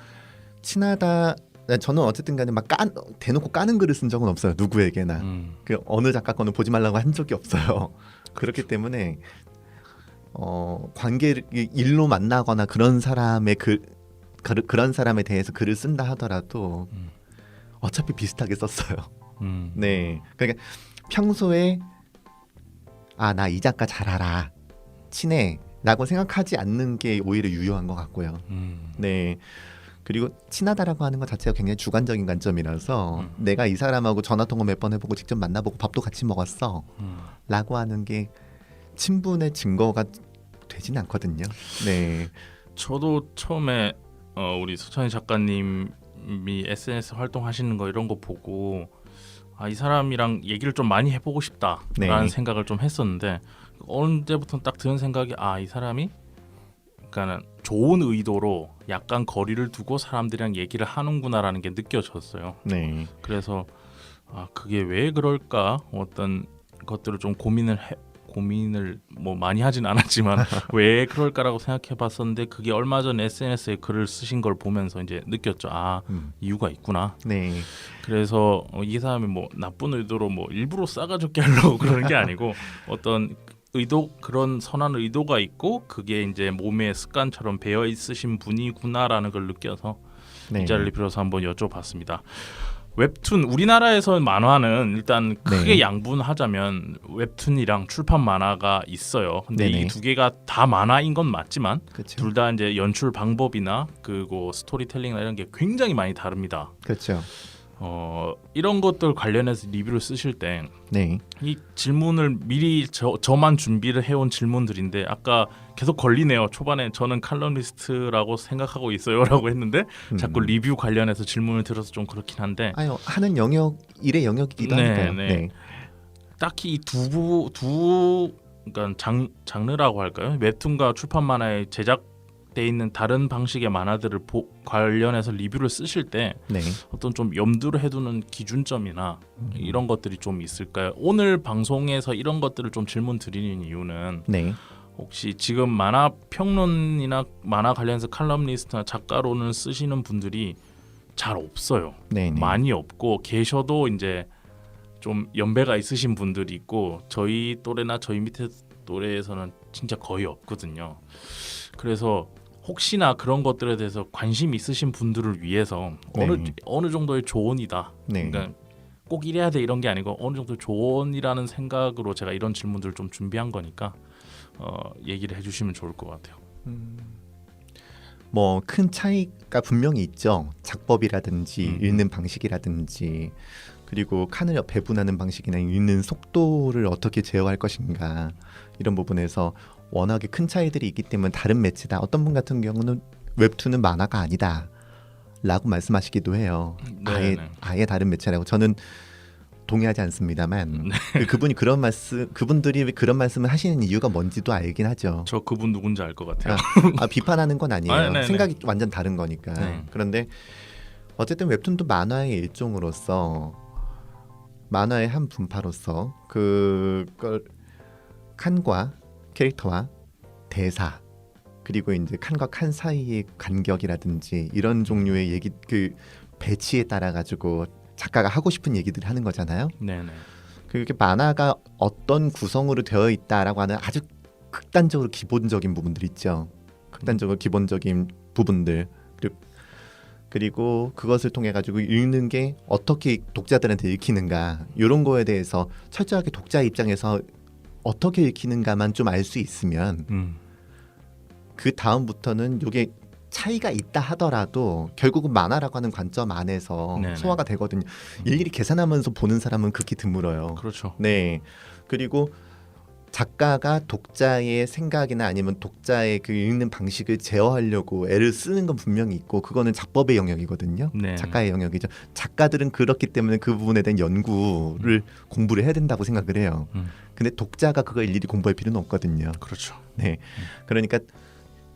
친하다. 저는 어쨌든 간에 막 대놓고 까는 글을 쓴 적은 없어요. 누구에게나. 그 어느 작가 거는 보지 말라고 한 적이 없어요. 그렇기 때문에 관계를 일로 만나거나 그런 사람의 그런 사람에 대해서 글을 쓴다 하더라도 어차피 비슷하게 썼어요. 네, 그러니까 평소에 나 이 작가 잘 알아, 친해라고 생각하지 않는 게 오히려 유효한 것 같고요. 네. 그리고 친하다라고 하는 것 자체가 굉장히 주관적인 관점이라서 내가 이 사람하고 전화통화 몇 번 해보고 직접 만나보고 밥도 같이 먹었어 라고 하는 게 친분의 증거가 되진 않거든요. 네, 저도 처음에 우리 서찬희 작가님이 SNS 활동하시는 거 이런 거 보고 이 사람이랑 얘기를 좀 많이 해보고 싶다라는 네. 생각을 좀 했었는데 언제부터 딱 드는 생각이 이 사람이 그러니까는 좋은 의도로 약간 거리를 두고 사람들이랑 얘기를 하는구나라는 게 느껴졌어요. 네, 그래서 그게 왜 그럴까 어떤 것들을 좀 고민을 뭐 많이 하진 않았지만 왜 그럴까라고 생각해봤었는데 그게 얼마 전 SNS에 글을 쓰신 걸 보면서 이제 느꼈죠. 이유가 있구나. 네, 그래서 이 사람이 뭐 나쁜 의도로 뭐 일부러 싸가지게 하려고 그러는 게 아니고 어떤 그런 선한 의도가 있고 그게 이제 몸의 습관처럼 배어 있으신 분이구나라는 걸 느껴서 네. 이 자리를 빌어서 한번 여쭤봤습니다. 웹툰 우리나라에서 만화는 일단 크게 네. 양분하자면 웹툰이랑 출판 만화가 있어요. 근데 네네. 이 두 개가 다 만화인 건 맞지만 그렇죠. 둘 다 이제 연출 방법이나 그리고 스토리텔링이나 이런 게 굉장히 많이 다릅니다. 그렇죠. 이런 것들 관련해서 리뷰를 쓰실 때 네. 이 질문을 미리 저만 준비를 해온 질문들인데 아까 계속 걸리네요. 초반에 저는 칼럼니스트라고 생각하고 있어요라고 했는데 자꾸 리뷰 관련해서 질문을 들어서 좀 그렇긴 한데 아유, 하는 영역 일의 영역이기도 네, 하니까요. 네. 네. 딱히 이 그러니까 장르라고 할까요? 웹툰과 출판 만화에 제작돼 있는 다른 방식의 만화들을 관련해서 리뷰를 쓰실 때 네. 어떤 좀 염두를 해두는 기준점이나 이런 것들이 좀 있을까요? 오늘 방송에서 이런 것들을 좀 질문 드리는 이유는 네. 혹시 지금 만화 평론이나 만화 관련해서 칼럼니스트나 작가론을 쓰시는 분들이 잘 없어요. 네. 네. 많이 없고 계셔도 이제 좀 연배가 있으신 분들이 있고 저희 또래나 저희 밑에 또래에서는 진짜 거의 없거든요. 그래서 혹시나 그런 것들에 대해서 관심 있으신 분들을 위해서 네. 어느 정도의 조언이다. 네. 그러니까 꼭 이래야 돼 이런 게 아니고 어느 정도 조언이라는 생각으로 제가 이런 질문들을 좀 준비한 거니까 얘기를 해주시면 좋을 것 같아요. 뭐 큰 차이가 분명히 있죠. 작법이라든지 읽는 방식이라든지 그리고 칸을 배분하는 방식이나 읽는 속도를 어떻게 제어할 것인가 이런 부분에서 워낙에 큰 차이들이 있기 때문에 다른 매체다. 어떤 분 같은 경우는 웹툰은 만화가 아니다 라고 말씀하시기도 해요. 아예 다른 매체라고. 저는 동의하지 않습니다만 그분이 그분들이 그런 말씀을 하시는 이유가 뭔지도 알긴 하죠. 저 그분 누군지 알 것 같아요. 비판하는 건 아니에요. 네네. 생각이 완전 다른 거니까. 네. 그런데 어쨌든 웹툰도 만화의 일종으로서 만화의 한 분파로서 그걸 칸과 캐릭터와 대사 그리고 이제 칸과 칸 사이의 간격이라든지 이런 종류의 얘기 그 배치에 따라 가지고 작가가 하고 싶은 얘기들을 하는 거잖아요. 네네. 그게 만화가 어떤 구성으로 되어 있다라고 하는 아주 극단적으로 기본적인 부분들 있죠. 극단적으로 기본적인 부분들 그리고 그것을 통해 가지고 읽는 게 어떻게 독자들한테 읽히는가 이런 거에 대해서 철저하게 독자 입장에서 어떻게 읽히는가만 좀 알 수 있으면 그 다음부터는 이게 차이가 있다 하더라도 결국은 만화라고 하는 관점 안에서 네네. 소화가 되거든요. 일일이 계산하면서 보는 사람은 극히 드물어요. 그렇죠. 네. 그리고 작가가 독자의 생각이나 아니면 독자의 그 읽는 방식을 제어하려고 애를 쓰는 건 분명히 있고 그거는 작법의 영역이거든요. 네. 작가의 영역이죠. 작가들은 그렇기 때문에 그 부분에 대한 연구를 공부를 해야 된다고 생각을 해요. 근데 독자가 그걸 일일이 공부할 필요는 없거든요. 그렇죠. 네. 그러니까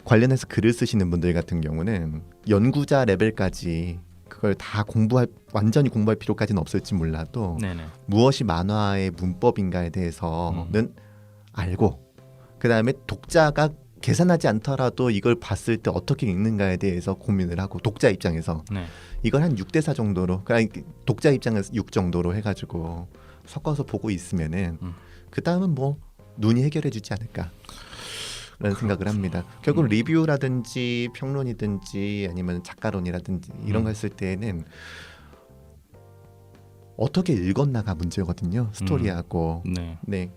관련해서 글을 쓰시는 분들 같은 경우는 연구자 레벨까지 그걸 다 완전히 공부할 필요까지는 없을지 몰라도 네네. 무엇이 만화의 문법인가에 대해서는 알고 그 다음에 독자가 계산하지 않더라도 이걸 봤을 때 어떻게 읽는가에 대해서 고민을 하고 독자 입장에서 네. 이걸 한 6대4 정도로 그러니까 독자 입장에서 6 정도로 해가지고 섞어서 보고 있으면은 그 다음은 뭐 눈이 해결해주지 않을까 라는 생각을 합니다. 결국 리뷰라든지 평론이든지 아니면 작가론이라든지 이런 거 했을 때는 어떻게 읽었나가 문제거든요. 스토리하고 네.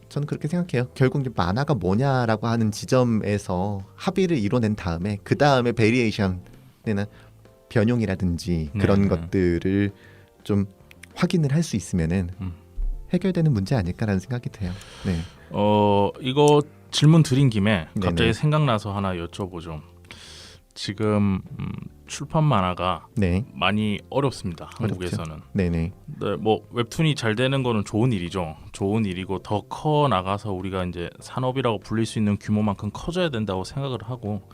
저는 그렇게 생각해요. 결국 이제 만화가 뭐냐라고 하는 지점에서 합의를 이뤄낸 다음에 그 다음에 베리에이션이나 변용이라든지 그런 것들을 좀 확인을 할 수 있으면은 해결되는 문제 아닐까라는 생각이 돼요. 네. 이거 질문 드린 김에 갑자기 네네. 생각나서 하나 여쭤보죠. 지금 출판 만화가 네. 많이 어렵습니다. 한국에서는. 네네. 네, 뭐 웹툰이 잘 되는 거는 좋은 일이죠. 좋은 일이고 더 커 나가서 우리가 이제 산업이라고 불릴 수 있는 규모만큼 커져야 된다고 생각을 하고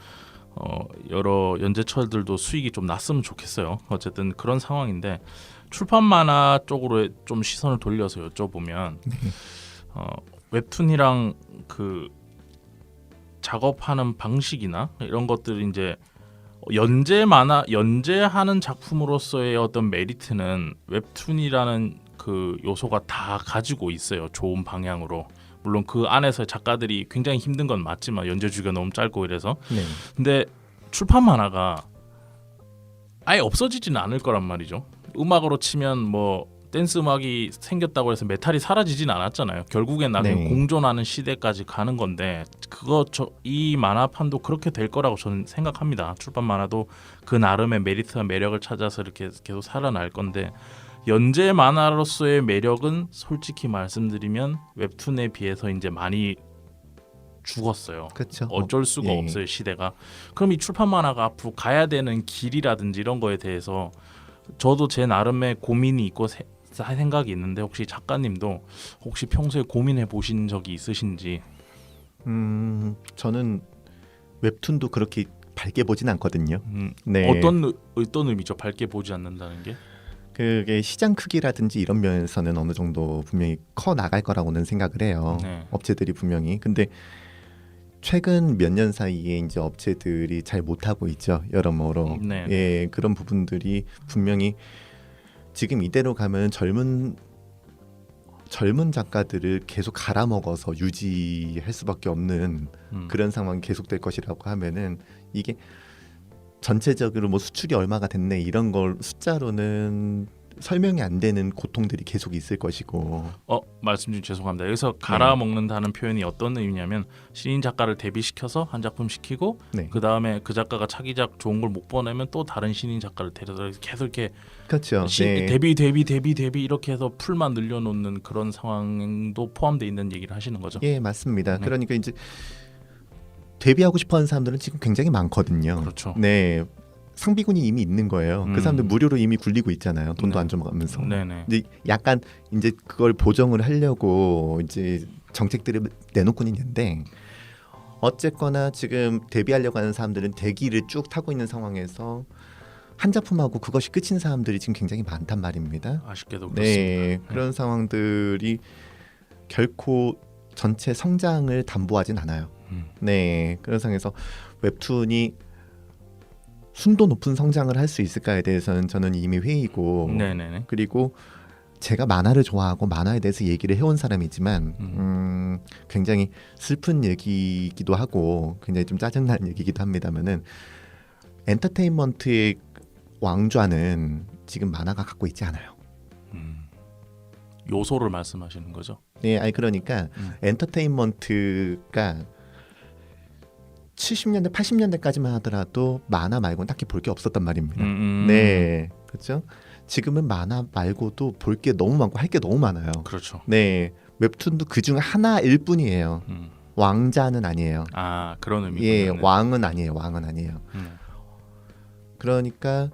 여러 연재처들도 수익이 좀 났으면 좋겠어요. 어쨌든 그런 상황인데 출판 만화 쪽으로 좀 시선을 돌려서 여쭤보면 웹툰이랑 그 작업하는 방식이나 이런 것들이 이제 연재하는 작품으로서의 어떤 메리트는 웹툰이라는 그 요소가 다 가지고 있어요. 좋은 방향으로. 물론 그 안에서 작가들이 굉장히 힘든 건 맞지만 연재 주기가 너무 짧고 이래서. 네. 근데 출판 만화가 아예 없어지지는 않을 거란 말이죠. 음악으로 치면 뭐 댄스 음악이 생겼다고 해서 메탈이 사라지진 않았잖아요. 결국엔 나중에 네. 공존하는 시대까지 가는 건데 이 만화판도 그렇게 될 거라고 저는 생각합니다. 출판 만화도 그 나름의 메리트와 매력을 찾아서 이렇게 계속 살아날 건데 연재 만화로서의 매력은 솔직히 말씀드리면 웹툰에 비해서 이제 많이 죽었어요. 그렇죠. 어쩔 수가 예. 없어요, 시대가. 그럼 이 출판 만화가 앞으로 가야 되는 길이라든지 이런 거에 대해서 저도 제 나름의 고민이 있고 생각이 있는데 혹시 작가님도 혹시 평소에 고민해 보신 적이 있으신지? 저는 웹툰도 그렇게 밝게 보진 않거든요. 네. 어떤 의미죠? 밝게 보지 않는다는 게? 그게 시장 크기라든지 이런 면에서는 어느 정도 분명히 커 나갈 거라고는 생각을 해요. 네. 업체들이 분명히. 근데 최근 몇 년 사이에 이제 업체들이 잘 못하고 있죠. 여러모로. 네. 예, 그런 부분들이 분명히 지금 이대로 가면 젊은 작가들을 계속 갈아먹어서 유지할 수밖에 없는 그런 상황이 계속될 것이라고 하면은 이게 전체적으로 뭐 수출이 얼마가 됐네 이런 걸 숫자로는 설명이 안 되는 고통들이 계속 있을 것이고. 말씀 중 죄송합니다. 여기서 갈아먹는다는 표현이 어떤 의미냐면 신인 작가를 데뷔시켜서 한 작품 시키고 네. 그 다음에 그 작가가 차기작 좋은 걸 못 보내면 또 다른 신인 작가를 데려다 계속 이렇게 그렇죠. 네. 데뷔 이렇게 해서 풀만 늘려놓는 그런 상황도 포함되어 있는 얘기를 하시는 거죠. 예, 맞습니다. 네. 그러니까 이제 데뷔하고 싶어하는 사람들은 지금 굉장히 많거든요. 그렇죠. 네, 상비군이 이미 있는 거예요. 그 사람들 무료로 이미 굴리고 있잖아요. 돈도 네. 안 줘가면서. 네네. 이제 약간 이제 그걸 보정을 하려고 이제 정책들을 내놓고는 있는데 어쨌거나 지금 데뷔하려고 하는 사람들은 대기를 쭉 타고 있는 상황에서 한 작품하고 그것이 끝인 사람들이 지금 굉장히 많단 말입니다. 아쉽게도 그렇습니다. 네, 그런 상황들이 결코 전체 성장을 담보하진 않아요. 네, 그런 상황에서 웹툰이 순도 높은 성장을 할 수 있을까에 대해서는 저는 이미 회의고, 네네네. 그리고 제가 만화를 좋아하고 만화에 대해서 얘기를 해온 사람이지만 굉장히 슬픈 얘기이기도 하고 굉장히 좀 짜증나는 얘기이기도 합니다만은 엔터테인먼트의 왕좌는 지금 만화가 갖고 있지 않아요. 요소를 말씀하시는 거죠? 네, 아니 그러니까 엔터테인먼트가 70년대, 80년대까지만 하더라도 만화 말고는 딱히 볼 게 없었단 말입니다. 네, 그렇죠. 지금은 만화 말고도 볼 게 너무 많고 할 게 너무 많아요. 그렇죠. 네, 웹툰도 그 중 하나일 뿐이에요. 왕자는 아니에요. 아, 그런 의미군요. 예, 네. 왕은 아니에요. 왕은 아니에요. 그러니까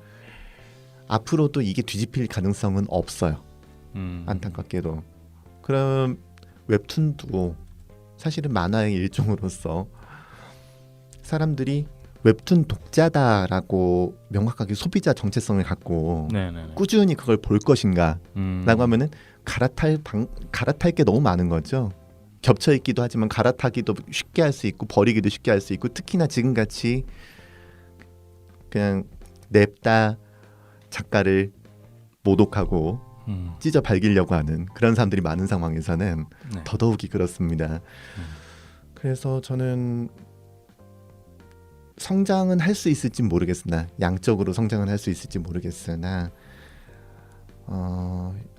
앞으로도 이게 뒤집힐 가능성은 없어요. 안타깝게도. 그럼 웹툰도 사실은 만화의 일종으로서 사람들이 웹툰 독자다라고 명확하게 소비자 정체성을 갖고 네네네. 꾸준히 그걸 볼 것인가 라고 하면은 갈아탈 게 너무 많은 거죠. 겹쳐 있기도 하지만 갈아타기도 쉽게 할 수 있고 버리기도 쉽게 할 수 있고 특히나 지금같이 그냥 냅다 작가를 모독하고 찢어 발기려고 하는 그런 사람들이 많은 상황에서는 네. 더더욱이 그렇습니다. 그래서 저는 성장은 할 수 있을지 모르겠으나 양적으로 성장은 할 수 있을지 모르겠으나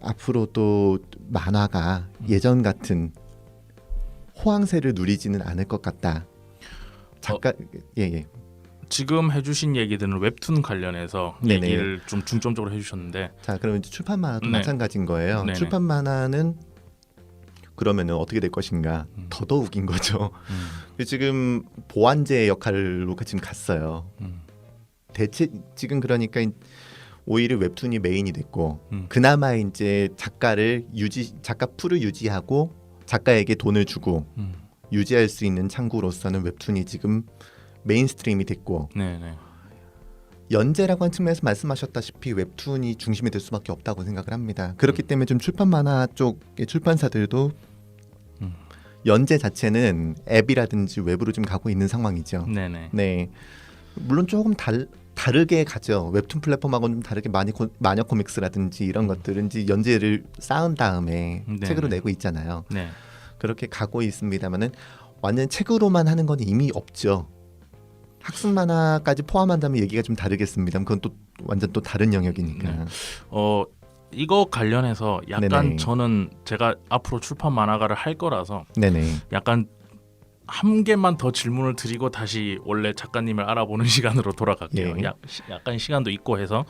앞으로도 만화가 예전 같은 호황세를 누리지는 않을 것 같다. 작가 예. 지금 해주신 얘기들은 웹툰 관련해서 네네. 얘기를 좀 중점적으로 해주셨는데 자, 그럼 이제 출판 만화도 네. 마찬가지인 거예요. 네네. 출판 만화는 그러면은 어떻게 될 것인가? 더더욱인 거죠. 지금 보완제 역할로 지금 갔어요. 대체 지금 그러니까 오히려 웹툰이 메인이 됐고 그나마 이제 작가 풀을 유지하고 작가에게 돈을 주고 유지할 수 있는 창구로서는 웹툰이 지금 메인스트림이 됐고 네네. 연재라고 하는 측면에서 말씀하셨다시피 웹툰이 중심이 될 수밖에 없다고 생각을 합니다. 그렇기 때문에 좀 출판 만화 쪽의 출판사들도 연재 자체는 앱이라든지 웹으로 좀 가고 있는 상황이죠. 네네. 네, 물론 조금 다르게 가죠. 웹툰 플랫폼하고는 좀 다르게 마녀 코믹스라든지 이런 것들은 이제 연재를 쌓은 다음에 네네. 책으로 내고 있잖아요. 네. 그렇게 가고 있습니다만은 완전 책으로만 하는 건 이미 없죠. 학습 만화까지 포함한다면 얘기가 좀 다르겠습니다. 그건 또 완전 또 다른 영역이니까. 네. 이거 관련해서 약간 네네. 저는 제가 앞으로 출판 만화가를 할 거라서 네네. 약간 한 개만 더 질문을 드리고 다시 원래 작가님을 알아보는 시간으로 돌아갈게요. 예. 약간 시간도 있고 해서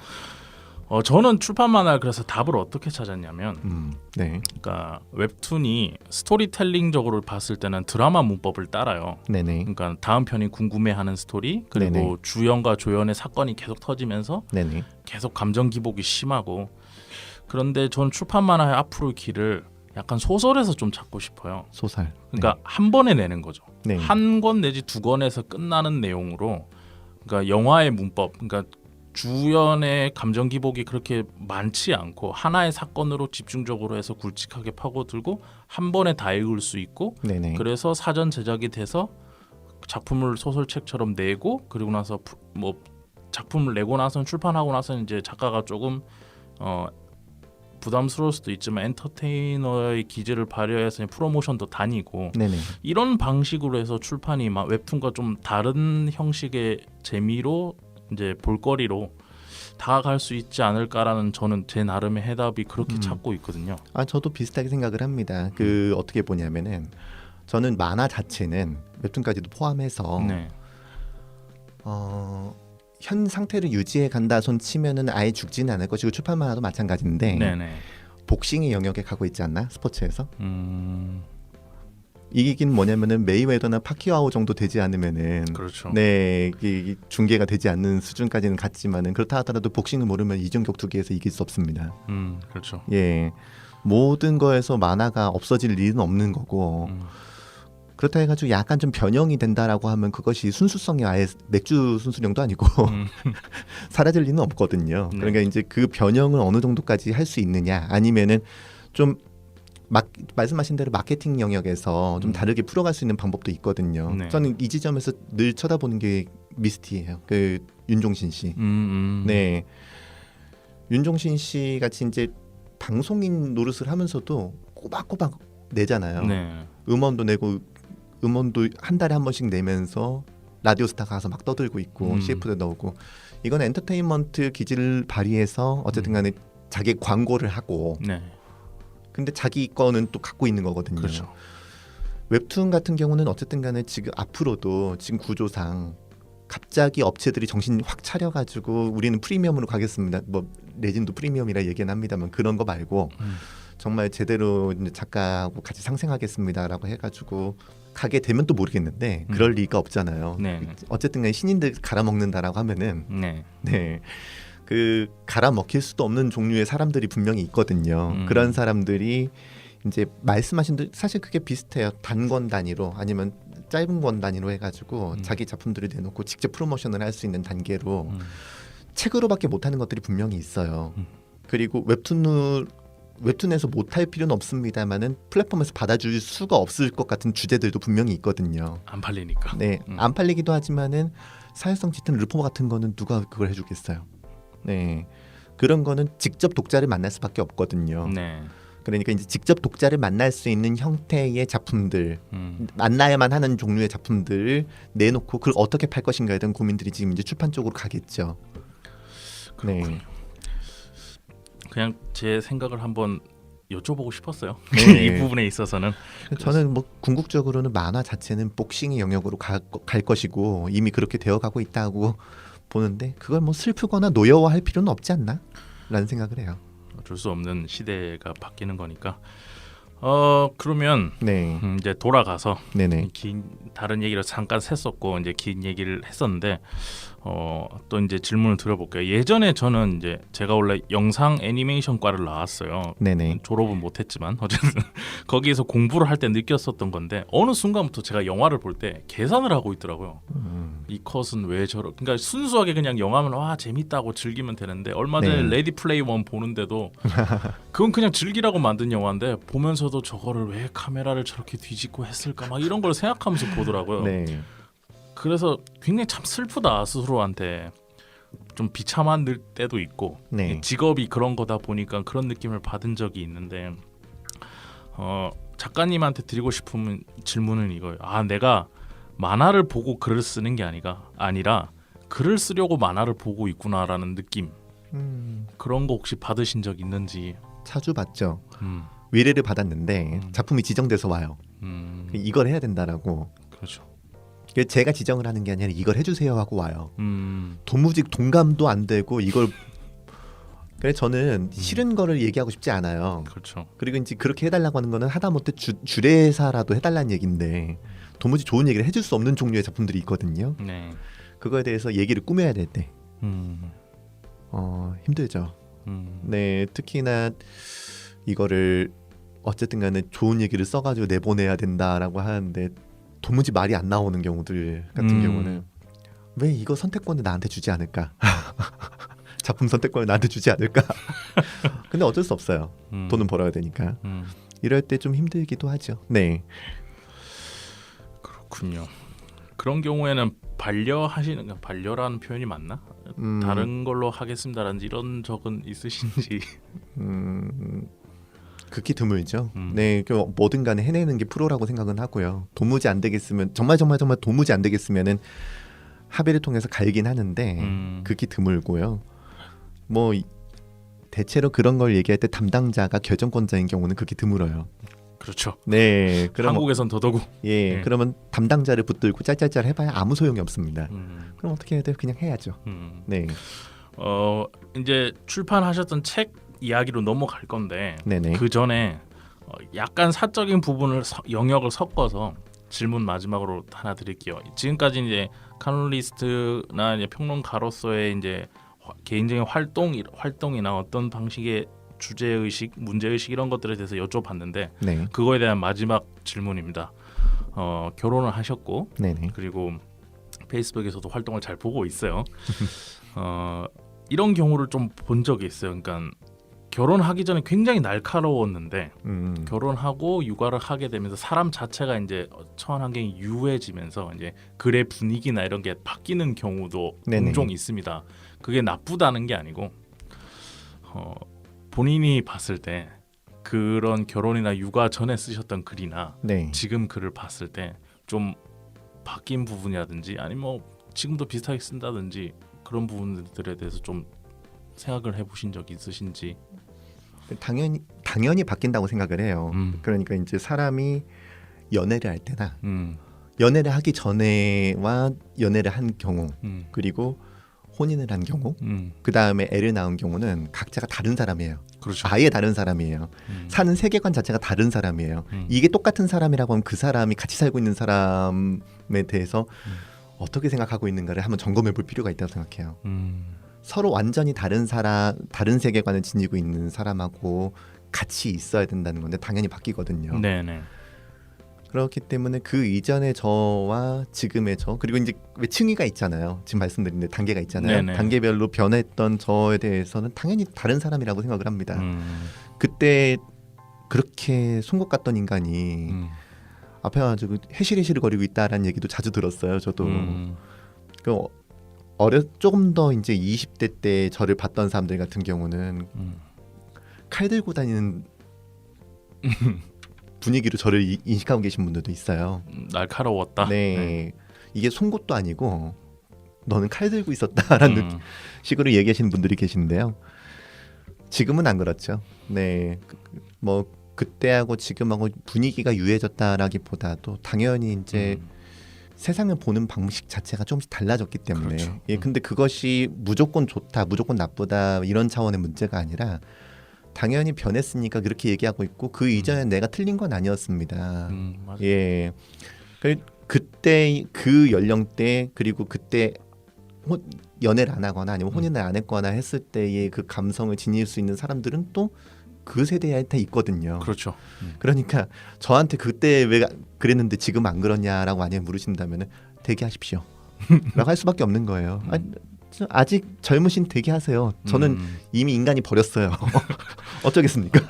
저는 출판 만화를 그래서 답을 어떻게 찾았냐면 네. 그러니까 웹툰이 스토리텔링적으로 봤을 때는 드라마 문법을 따라요. 네네. 그러니까 다음 편이 궁금해하는 스토리 그리고 네네. 주연과 조연의 사건이 계속 터지면서 네네. 계속 감정 기복이 심하고 그런데 저는 출판 만화의 앞으로의 길을 약간 소설에서 좀 찾고 싶어요. 소설. 그러니까 한 번에 내는 거죠. 네. 한 권 내지 두 권에서 끝나는 내용으로 그러니까 영화의 문법 그러니까 주연의 감정 기복이 그렇게 많지 않고 하나의 사건으로 집중적으로 해서 굵직하게 파고들고 한 번에 다 읽을 수 있고 네네. 그래서 사전 제작이 돼서 작품을 소설책처럼 내고 그리고 나서 뭐 작품을 내고 나서는 출판하고 나서는 이제 작가가 조금 부담스러울 수도 있지만 엔터테이너의 기질을 발휘해서 프로모션도 다니고 네네. 이런 방식으로 해서 출판이 막 웹툰과 좀 다른 형식의 재미로 이제 볼거리로 다가갈 수 있지 않을까라는 저는 제 나름의 해답이 그렇게 찾고 있거든요. 저도 비슷하게 생각을 합니다. 어떻게 보냐면은 저는 만화 자체는 웹툰까지도 포함해서 네. 현 상태를 유지해 간다 손 치면은 아예 죽지는 않을 것이고 출판 만화도 마찬가지인데 네네. 복싱의 영역에 가고 있지 않나 스포츠에서? 이긴 뭐냐면은 메이웨더나 파키아오 정도 되지 않으면은 그렇죠. 네 이게 중계가 되지 않는 수준까지는 갔지만은 그렇다 하더라도 복싱을 모르면 이중 격투기에서 이길 수 없습니다. 그렇죠. 예, 모든 거에서 만화가 없어질 일은 없는 거고 그렇다 해가지고 약간 좀 변형이 된다라고 하면 그것이 순수성이 아예 맥주 순수령도 아니고 사라질 리는 없거든요. 네. 그러니까 이제 그 변형을 어느 정도까지 할 수 있느냐 아니면은 좀 말씀하신 대로 마케팅 영역에서 좀 다르게 풀어갈 수 있는 방법도 있거든요. 네. 저는 이 지점에서 늘 쳐다보는 게 미스티예요. 그 윤종신 씨. 네, 윤종신 씨 같이 이제 방송인 노릇을 하면서도 꼬박꼬박 내잖아요. 네. 음원도 내고 음원도 한 달에 한 번씩 내면서 라디오스타 가서 막 떠들고 있고 CF도 넣고 이건 엔터테인먼트 기질을 발휘해서 어쨌든 간에 자기 광고를 하고 네. 근데 자기 거는 또 갖고 있는 거거든요. 그렇죠. 웹툰 같은 경우는 어쨌든 간에 지금 앞으로도 지금 구조상 갑자기 업체들이 정신 확 차려가지고 우리는 프리미엄으로 가겠습니다. 뭐 레진도 프리미엄이라 얘기는 합니다만 그런 거 말고 정말 제대로 이제 작가하고 같이 상생하겠습니다라고 해가지고 가게 되면 또 모르겠는데 그럴 리가 없잖아요. 네. 어쨌든 간에 신인들 갈아먹는다라고 하면은 네. 네. 그 갈아먹힐 수도 없는 종류의 사람들이 분명히 있거든요. 그런 사람들이 이제 말씀하신 대로 사실 그게 비슷해요. 단권 단위로 아니면 짧은 권 단위로 해가지고 자기 작품들을 내놓고 직접 프로모션을 할 수 있는 단계로 책으로밖에 못하는 것들이 분명히 있어요. 그리고 웹툰에서 못할 필요는 없습니다만은 플랫폼에서 받아줄 수가 없을 것 같은 주제들도 분명히 있거든요. 안 팔리니까. 네, 안 팔리기도 하지만은 사회성 짙은 르포 같은 거는 누가 그걸 해주겠어요. 네, 그런 거는 직접 독자를 만날 수밖에 없거든요. 네. 그러니까 이제 직접 독자를 만날 수 있는 형태의 작품들, 만나야만 하는 종류의 작품들을 내놓고 그걸 어떻게 팔 것인가에 대한 고민들이 지금 이제 출판 쪽으로 가겠죠. 그렇군요. 네. 그냥 제 생각을 한번 여쭤보고 싶었어요. 네. 이 부분에 있어서는 저는 뭐 궁극적으로는 만화 자체는 복싱의 영역으로 갈 것이고 이미 그렇게 되어가고 있다고 보는데 그걸 뭐 슬프거나 노여워할 필요는 없지 않나? 라는 생각을 해요. 어쩔 수 없는 시대가 바뀌는 거니까. 그러면 네. 이제 돌아가서 네네. 긴 다른 얘기를 잠깐 했었고 이제 긴 얘기를 했었는데 또 이제 질문을 드려볼게요. 예전에 저는 이제 제가 원래 영상 애니메이션과를 나왔어요. 네네. 졸업은 못했지만 어쨌든 거기에서 공부를 할 때 느꼈었던 건데 어느 순간부터 제가 영화를 볼 때 계산을 하고 있더라고요. 이 컷은 왜 저러? 그러니까 순수하게 그냥 영화면 와 재밌다고 즐기면 되는데 얼마 전에 네. 레디 플레이 원 보는데도 그건 그냥 즐기라고 만든 영화인데 보면서도 저거를 왜 카메라를 저렇게 뒤집고 했을까 막 이런 걸 생각하면서 보더라고요. 네. 그래서 굉장히 참 슬프다 스스로한테 좀 비참한 때도 있고 네. 직업이 그런 거다 보니까 그런 느낌을 받은 적이 있는데 작가님한테 드리고 싶은 질문은 이거예요. 내가 만화를 보고 글을 쓰는 게 아니라 글을 쓰려고 만화를 보고 있구나라는 느낌. 그런 거 혹시 받으신 적 있는지? 자주 받죠. 음, 의뢰를 받았는데 작품이 지정돼서 와요. 이걸 해야 된다라고. 그렇죠. 제가 지정을 하는 게 아니라 이걸 해주세요 하고 와요. 음, 도무지 동감도 안 되고 이걸 그래서 저는 싫은 거를 얘기하고 싶지 않아요. 그렇죠. 그리고 이제 그렇게 해달라고 하는 거는 하다못해 주례사라도 해달라는 얘기인데 도무지 좋은 얘기를 해줄 수 없는 종류의 작품들이 있거든요. 네. 그거에 대해서 얘기를 꾸며야 될 때 음, 힘들죠. 네, 특히나 이거를 어쨌든 간에 좋은 얘기를 써가지고 내보내야 된다라고 하는데 도무지 말이 안 나오는 경우들 같은 경우는 왜 이거 선택권을 나한테 주지 않을까? 작품 선택권을 나한테 주지 않을까? 근데 어쩔 수 없어요. 돈은 벌어야 되니까. 이럴 때 좀 힘들기도 하죠. 네. 그렇군요. 그런 경우에는 반려하시는 반려라는 표현이 맞나? 다른 걸로 하겠습니다라든지 이런 적은 있으신지? 극히 드물죠. 네, 뭐든 간에 해내는 게 프로라고 생각은 하고요. 도무지 안 되겠으면 정말 도무지 안 되겠으면은 합의를 통해서 갈긴 하는데 극히 드물고요. 뭐 대체로 그런 걸 얘기할 때 담당자가 결정권자인 경우는 극히 드물어요. 그렇죠. 네, 그럼 한국에선 더더욱. 예, 네. 그러면 담당자를 붙들고 짤짤짤 해봐야 아무 소용이 없습니다. 그럼 어떻게 해야 돼요? 그냥 해야죠. 네, 이제 출판하셨던 책 이야기로 넘어갈 건데 네네. 그 전에 약간 사적인 부분을 영역을 섞어서 질문 마지막으로 하나 드릴게요. 지금까지 이제 칼럼니스트나 이제 평론가로서의 이제 개인적인 활동이나 어떤 방식의 주제 의식, 문제 의식 이런 것들에 대해서 여쭤봤는데 네, 그거에 대한 마지막 질문입니다. 결혼을 하셨고 네네. 그리고 페이스북에서도 활동을 잘 보고 있어요. 이런 경우를 좀 본 적이 있어요. 그러니까 결혼하기 전에 굉장히 날카로웠는데 결혼하고 육아를 하게 되면서 사람 자체가 이제 처한 환경이 유해지면서 이제 글의 분위기나 이런 게 바뀌는 경우도 네네. 종종 있습니다. 그게 나쁘다는 게 아니고 본인이 봤을 때 그런 결혼이나 육아 전에 쓰셨던 글이나 네. 지금 글을 봤을 때 좀 바뀐 부분이라든지 아니면 뭐 지금도 비슷하게 쓴다든지 그런 부분들에 대해서 좀 생각을 해보신 적 있으신지? 당연히 바뀐다고 생각을 해요. 그러니까 이제 사람이 연애를 할 때나 연애를 하기 전에와 연애를 한 경우 그리고 혼인을 한 경우 그 다음에 애를 낳은 경우는 각자가 다른 사람이에요. 그렇죠. 아예 다른 사람이에요. 사는 세계관 자체가 다른 사람이에요. 이게 똑같은 사람이라고 하면 그 사람이 같이 살고 있는 사람에 대해서 어떻게 생각하고 있는가를 한번 점검해 볼 필요가 있다고 생각해요. 서로 완전히 다른 세계관을 지니고 있는 사람하고 같이 있어야 된다는 건데 당연히 바뀌거든요. 네네. 그렇기 때문에 그 이전의 저와 지금의 저 그리고 이제 왜 층위가 있잖아요. 지금 말씀드린 데 단계가 있잖아요. 네네. 단계별로 변했던 저에 대해서는 당연히 다른 사람이라고 생각을 합니다. 그때 그렇게 송곳 같던 인간이 앞에 가지고 해시리시를 거리고 있다라는 얘기도 자주 들었어요. 저도 조금 더 이제 20대 때 저를 봤던 사람들 같은 경우는 칼 들고 다니는 분위기로 저를 인식하고 계신 분들도 있어요. 날카로웠다. 네, 이게 송곳도 아니고 너는 칼 들고 있었다라는 식으로 얘기하시는 분들이 계신데요. 지금은 안 그렇죠. 네, 뭐 그때하고 지금하고 분위기가 유해졌다라기보다도 당연히 이제 세상을 보는 방식 자체가 조금씩 달라졌기 때문에 그렇죠. 예, 근데 그것이 무조건 좋다, 무조건 나쁘다 이런 차원의 문제가 아니라 당연히 변했으니까 그렇게 얘기하고 있고 그 이전에 내가 틀린 건 아니었습니다. 맞아요. 예, 그때 그 연령대 그리고 그때 연애를 안 하거나 아니면 혼인을 안 했거나 했을 때의 그 감성을 지닐 수 있는 사람들은 또 그 세대에 다 있거든요. 그렇죠. 그러니까 저한테 그때 왜 그랬는데 지금 안 그러냐라고 만약에 물으신다면 대기하십시오 라고 할 수밖에 없는 거예요. 아직 젊으신 대기하세요. 저는 이미 인간이 버렸어요. 어쩌겠습니까?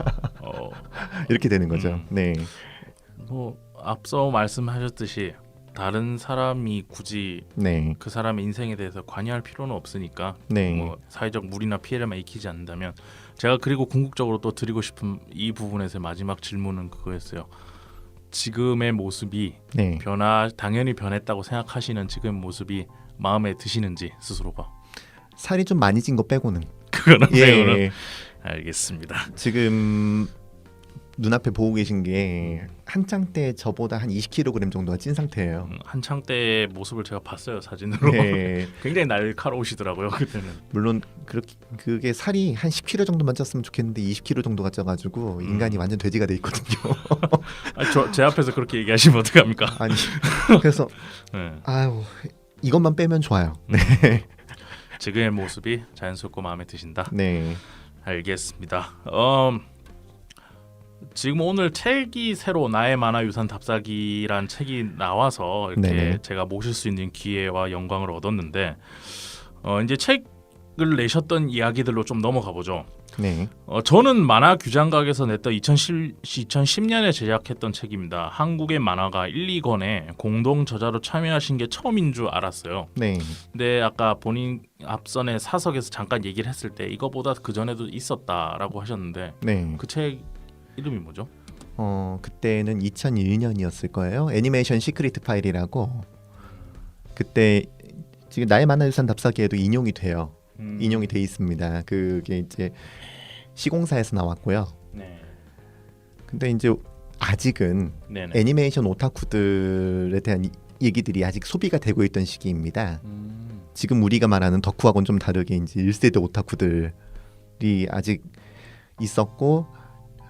이렇게 되는 거죠. 네. 뭐 앞서 말씀하셨듯이 다른 사람이 굳이 네. 그 사람의 인생에 대해서 관여할 필요는 없으니까 네. 뭐 사회적 무리나 피해를만 익히지 않는다면 제가 그리고 궁극적으로 또 드리고 싶은 이 부분에서의 마지막 질문은 그거였어요. 지금의 모습이 네. 당연히 변했다고 생각하시는 지금의 모습이 마음에 드시는지 스스로가. 살이 좀 많이 찐 거 빼고는 그거는 새우는. 예. 알겠습니다. 지금 눈앞에 보고 계신 게 한창 때 저보다 한 20kg 정도가 찐 상태예요. 한창 때의 모습을 제가 봤어요 사진으로. 예. 굉장히 날카로우시더라고요 그때는. 물론 그게 살이 한 10kg 정도만 쪘으면 좋겠는데 20kg 정도가 쪄가지고 인간이 완전 돼지가 돼 있거든요. 제 앞에서 그렇게 얘기하시면 어떡합니까? 아니 그래서 네. 아유 이것만 빼면 좋아요. 지금의 모습이 자연스럽고 마음에 드신다. 네. 알겠습니다. 지금 오늘 책이 새로 나의 만화 유산 답사기란 책이 나와서 이렇게 네네. 제가 모실 수 있는 기회와 영광을 얻었는데 이제 책을 내셨던 이야기들로 좀 넘어가 보죠. 네. 저는 만화 규장각에서 냈던 2010년에 제작했던 책입니다. 한국의 만화가 1, 2권에 공동 저자로 참여하신 게 처음인 줄 알았어요. 네. 근데 아까 본인 앞선에 사석에서 잠깐 얘기를 했을 때 이거보다 그 전에도 있었다라고 하셨는데 네. 그 책 이름이 뭐죠? 그때는 2001년이었을 거예요. 애니메이션 시크릿 파일이라고 그때 지금 나의 만화 유산 답사기에도 인용이 돼요. 인용이 돼 있습니다. 그게 이제 시공사에서 나왔고요. 네. 근데 이제 아직은 네네. 애니메이션 오타쿠들에 대한 얘기들이 아직 소비가 되고 있던 시기입니다. 지금 우리가 말하는 덕후하고는 좀 다르게 이제 1세대 오타쿠들이 아직 있었고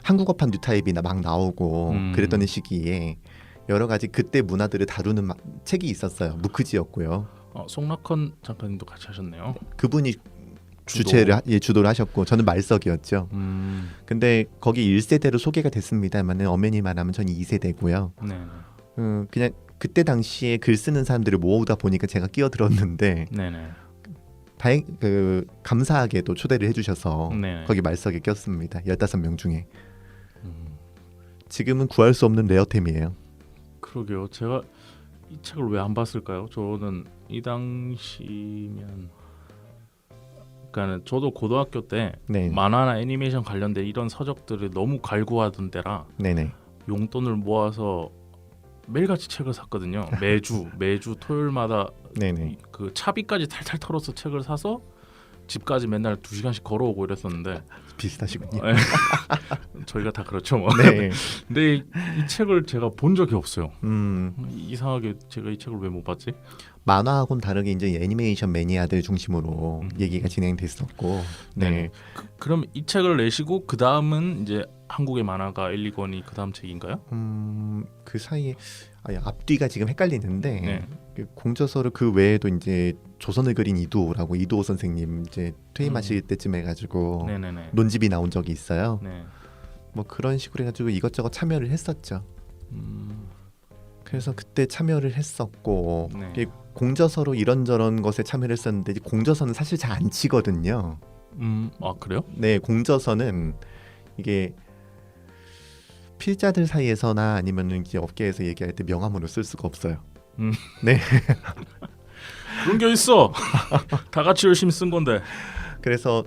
한국어판 뉴타입이나 막 나오고 그랬던 시기에 여러 가지 그때 문화들을 다루는 책이 있었어요. 무크지였고요. 송락헌 작가님도 같이 하셨네요. 그분이 주도를 하셨고 저는 말석이었죠. 근데 거기 1세대로 소개가 됐습니다만 엄연히 말하면 저는 2세대고요. 네. 그냥 그때 당시에 글 쓰는 사람들을 모으다 보니까 제가 끼어들었는데 네네. 감사하게도 초대를 해주셔서 네네. 거기 말석에 꼈습니다. 15명 중에. 지금은 구할 수 없는 레어템이에요. 그러게요. 제가 이 책을 왜 안 봤을까요? 저는 이 당시면 그러니까 저도 고등학교 때 네. 만화나 애니메이션 관련된 이런 서적들을 너무 갈구하던 때라 네네. 용돈을 모아서 매일같이 책을 샀거든요. 매주 토요일마다 네네. 그 차비까지 탈탈 털어서 책을 사서 집까지 맨날 2시간씩 걸어오고 이랬었는데 비슷하시군요. 저희가 다 그렇죠 뭐. 네. 근데 이 책을 제가 본 적이 없어요. 음, 이상하게 제가 이 책을 왜 못 봤지? 만화하고는 다르게 이제 애니메이션 매니아들 중심으로 얘기가 진행됐었고. 네. 그럼 이 책을 내시고 그 다음은 이제 한국의 만화가 1, 2권이 그 다음 책인가요? 그 사이에 앞뒤가 지금 헷갈리는데 네. 그 공저서를 그 외에도 이제 조선을 그린 이두호라고 이두호 선생님 이제 퇴임하실 때쯤 해가지고 네네네. 논집이 나온 적이 있어요. 네. 뭐 그런 식으로 해가지고 이것저것 참여를 했었죠. 그래서 그때 참여를 했었고 네. 이게 공저서로 이런저런 것에 참여를 했었는데 이제 공저서는 사실 잘 안 치거든요. 아 그래요? 네, 공저서는 이게 필자들 사이에서나 아니면 이제 업계에서 얘기할 때 명함으로 쓸 수가 없어요. 네. 그런 게 있어. 다 같이 열심히 쓴 건데. 그래서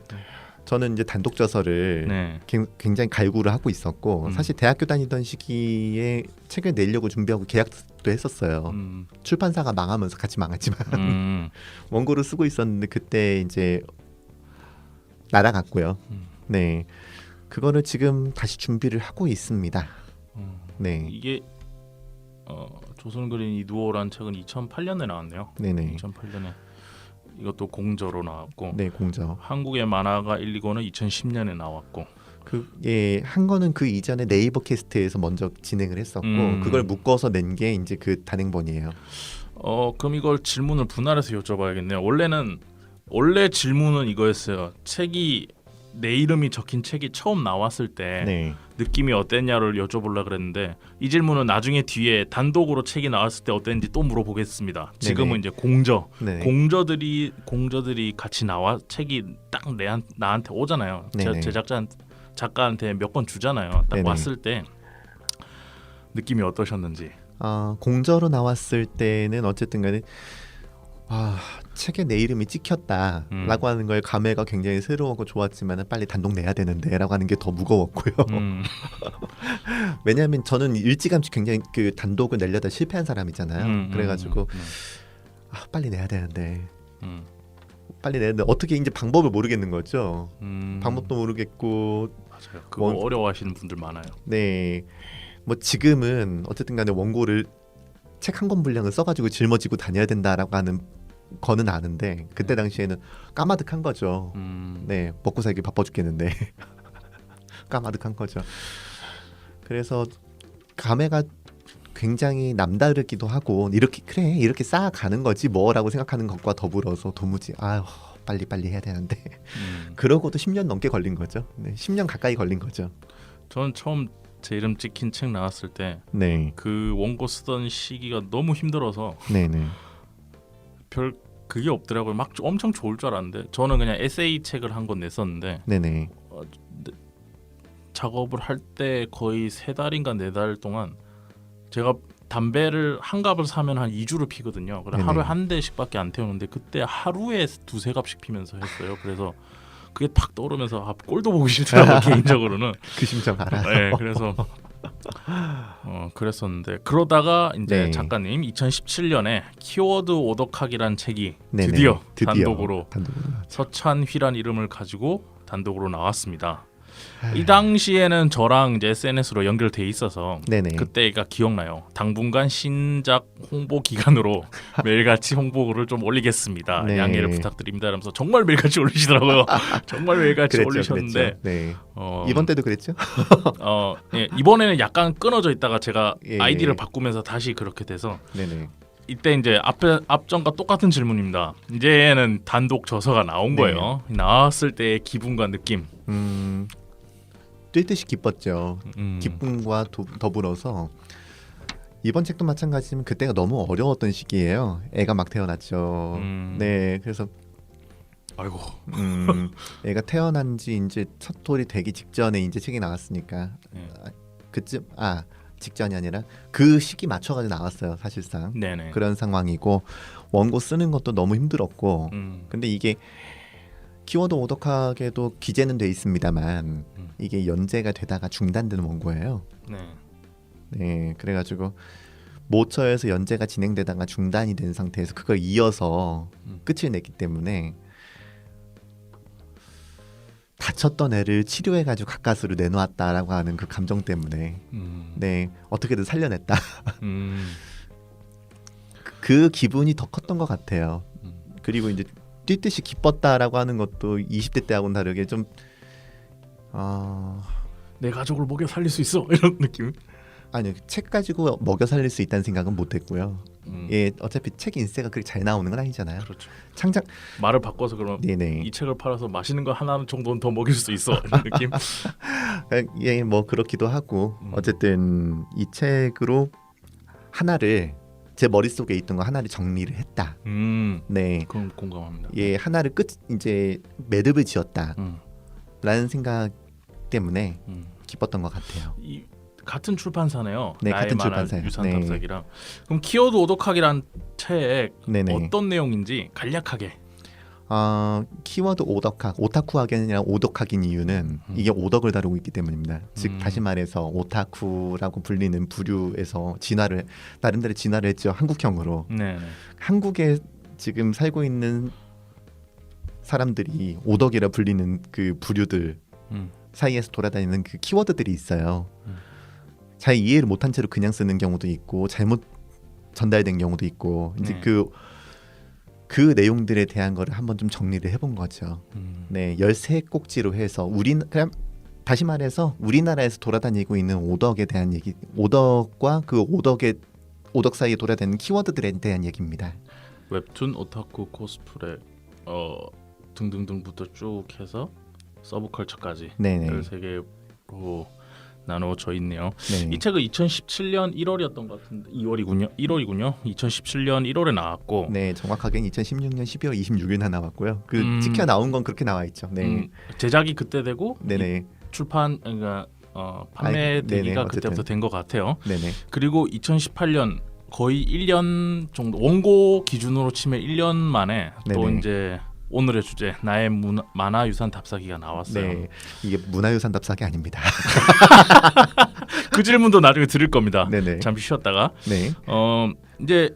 저는 이제 단독 저서를 네. 굉장히 갈구를 하고 있었고 사실 대학교 다니던 시기에 책을 내려고 준비하고 계약도 했었어요. 출판사가 망하면서 같이 망했지만 원고를 쓰고 있었는데 그때 이제 날아갔고요. 네, 그거를 지금 다시 준비를 하고 있습니다. 네, 이게 조선 그린 이두호라는 책은 2008년에 나왔네요. 네네. 2008년에 이것도 공저로 나왔고, 네, 공저. 한국의 만화가 1, 2권은 2010년에 나왔고, 그게 한 거는 그 이전에 네이버 캐스트에서 먼저 진행을 했었고 그걸 묶어서 낸 게 이제 그 단행본이에요. 그럼 이걸 질문을 분할해서 여쭤봐야겠네요. 원래 질문은 이거였어요. 책이 내 이름이 적힌 책이 처음 나왔을 때 네, 느낌이 어땠냐를 여쭤보려고 그랬는데 이 질문은 나중에 뒤에 단독으로 책이 나왔을 때 어땠는지 또 물어보겠습니다. 지금은 네네. 이제 공저, 네, 공저들이 같이 나와 책이 딱 나한테 오잖아요. 네네. 작가한테 몇 권 주잖아요. 딱 네네. 왔을 때 느낌이 어떠셨는지. 공저로 나왔을 때는 어쨌든 간에 책에 내 이름이 찍혔다라고 하는 거에 감회가 굉장히 새로웠고 좋았지만 빨리 단독 내야 되는데라고 하는 게 더 무거웠고요. 왜냐하면 저는 일찌감치 굉장히 그 단독을 내려다 실패한 사람이잖아요. 그래가지고 빨리 내야 되는데 빨리 내는데 어떻게 이제 방법을 모르겠는 거죠. 음. 방법도 모르겠고 맞아요. 그거 어려워하시는 분들 많아요. 네. 뭐 지금은 어쨌든 간에 원고를 책 한 권 분량을 써가지고 짊어지고 다녀야 된다라고 하는 거는 아는데 그때 당시에는 까마득한 거죠. 네, 먹고 살기 바빠 죽겠는데 까마득한 거죠. 그래서 감회가 굉장히 남다르기도 하고 이렇게 그래 이렇게 쌓아가는 거지 뭐라고 생각하는 것과 더불어서 도무지 아유 빨리 해야 되는데 그러고도 10년 넘게 걸린 거죠. 네, 10년 가까이 걸린 거죠. 저는 처음 제 이름 찍힌 책 나왔을 때 네, 그 원고 쓰던 시기가 너무 힘들어서 네네, 별 그게 없더라고요. 막 엄청 좋을 줄 알았는데 저는 그냥 에세이 책을 한 권 냈었는데 네네, 작업을 할 때 거의 3달인가 4달 동안 제가 담배를 한 갑을 사면 한 2주를 피거든요. 그래 네네. 하루에 한 대씩밖에 안 태우는데 그때 하루에 2-3갑씩 피면서 했어요. 그래서 그게 탁 떠오르면서 꼴도 보기 싫더라고요. 개인적으로는. 그 심정 알아요. 네, 그래서 그랬었는데 그러다가 이제 네. 작가님 2017년에 키워드 오덕학이란 책이 네네. 드디어 단독으로 단독으로. 서찬휘란 이름을 가지고 단독으로 나왔습니다. 이 당시에는 저랑 이제 SNS로 연결돼 있어서 네네. 그때가 기억나요. 당분간 신작 홍보 기간으로 매일같이 홍보글을 좀 올리겠습니다. 네. 양해를 부탁드립니다. 이러면서 정말 매일같이 올리시더라고요. 정말 매일같이 그랬죠, 올리셨는데 그랬죠. 네. 이번 때도 그랬죠? 예, 이번에는 약간 끊어져 있다가 제가 예. 아이디를 바꾸면서 다시 그렇게 돼서 네네. 이때 이제 앞전과 똑같은 질문입니다. 이제는 단독 저서가 나온 네. 거예요. 나왔을 때의 기분과 느낌. 뛸 듯이 기뻤죠. 음. 기쁨과 더불어서 이번 책도 마찬가지지만 그때가 너무 어려웠던 시기예요. 애가 막 태어났죠. 네, 그래서 아이고. 애가 태어난 지 이제 첫 돌이 되기 직전에 이제 책이 나왔으니까 네. 그쯤 직전이 아니라 그 시기 맞춰가지고 나왔어요. 사실상 네네. 그런 상황이고 원고 쓰는 것도 너무 힘들었고 근데 이게 키워드 오덕하게도 기재는 돼 있습니다만 이게 연재가 되다가 중단되는 원고예요. 네. 네, 그래가지고 모처에서 연재가 진행되다가 중단이 된 상태에서 그걸 이어서 끝을 냈기 때문에 다쳤던 애를 치료해가지고 가까스로 내놓았다라고 하는 그 감정 때문에 네 어떻게든 살려냈다. 그 기분이 더 컸던 것 같아요. 그리고 이제 뛰듯이 기뻤다라고 하는 것도 20대 때하고는 다르게 좀 내 가족을 먹여 살릴 수 있어 이런 느낌. 아니요 책 가지고 먹여 살릴 수 있다는 생각은 못했고요. 예 어차피 책 인세가 그렇게 잘 나오는 건 아니잖아요. 그렇죠. 창작 말을 바꿔서 그러면 네네 이 책을 팔아서 맛있는 거 하나 정도는 더 먹일 수 있어 이런 느낌. 예 뭐 그렇기도 하고 어쨌든 이 책으로 하나를 제 머릿속에 있던 거 하나를 정리를 했다. 네. 그럼 공감합니다. 예, 하나를 이제 매듭을 지었다라는 생각 때문에 기뻤던 것 같아요. 이 같은 출판사네요. 네, 나의 같은 만화 출판사예요. 유산 네. 답사기랑. 그럼 키워드 오덕학이란 책 네네. 어떤 내용인지 간략하게. 키워드 오덕학, 오타쿠학이 아니라 오덕학인 이유는 이게 오덕을 다루고 있기 때문입니다. 즉 다시 말해서 오타쿠라고 불리는 부류에서 나름대로 진화를 했죠. 한국형으로. 네. 한국에 지금 살고 있는 사람들이 오덕이라 불리는 그 부류들 사이에서 돌아다니는 그 키워드들이 있어요. 잘 이해를 못한 채로 그냥 쓰는 경우도 있고 잘못 전달된 경우도 있고 이제 그 내용들에 대한 거를 한번 좀 정리를 해본 거죠. 네, 13꼭지로 해서 그냥 다시 말해서 우리나라에서 돌아다니고 있는 오덕에 대한 얘기, 오덕과 그 오덕 사이에 돌아다니는 키워드들에 대한 얘기입니다. 웹툰, 오타쿠, 코스프레 등등등부터 쭉 해서 서브컬처까지 네네. 13개로 나누어져 있네요. 네. 이 책은 2017년 1월이었던 것 같은데 1월이군요. 2017년 1월에 나왔고 네, 정확하게는 2016년 12월 26일에 나왔고요. 찍혀 나온 건 그렇게 나와 있죠. 네, 제작이 그때 되고 네네. 출판 그러니까 판매되기가 네네, 그때부터 된 것 같아요. 네네. 그리고 2018년 거의 1년 정도 원고 기준으로 치면 1년 만에 또 네네. 이제 오늘의 주제 나의 만화 유산 답사기가 나왔어요. 네, 이게 문화유산 답사기 아닙니다. 그 질문도 나중에 드릴 겁니다. 네네. 잠시 쉬었다가 네, 이제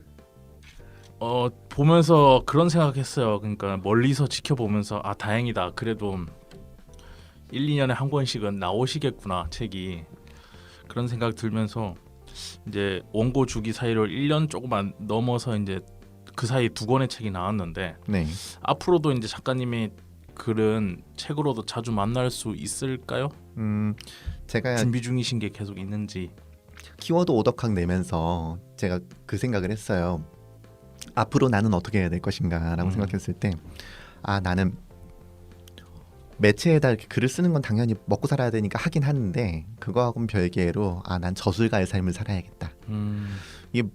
보면서 그런 생각했어요. 그러니까 멀리서 지켜보면서 아 다행이다. 그래도 1, 2년에 한 권씩은 나오시겠구나 책이. 그런 생각 들면서 이제 원고 주기 사이로 1년 조금 넘어서 이제 그 사이 2권의 책이 나왔는데 네. 앞으로도 이제 작가님이 글은 책으로도 자주 만날 수 있을까요? 제가 준비 중이신 게 계속 있는지. 키워드 오덕학 내면서 제가 그 생각을 했어요. 앞으로 나는 어떻게 해야 될 것인가라고 생각했을 때 나는 매체에다 이렇게 글을 쓰는 건 당연히 먹고 살아야 되니까 하긴 하는데 그거하고는 별개로 난 저술가의 삶을 살아야겠다. 이게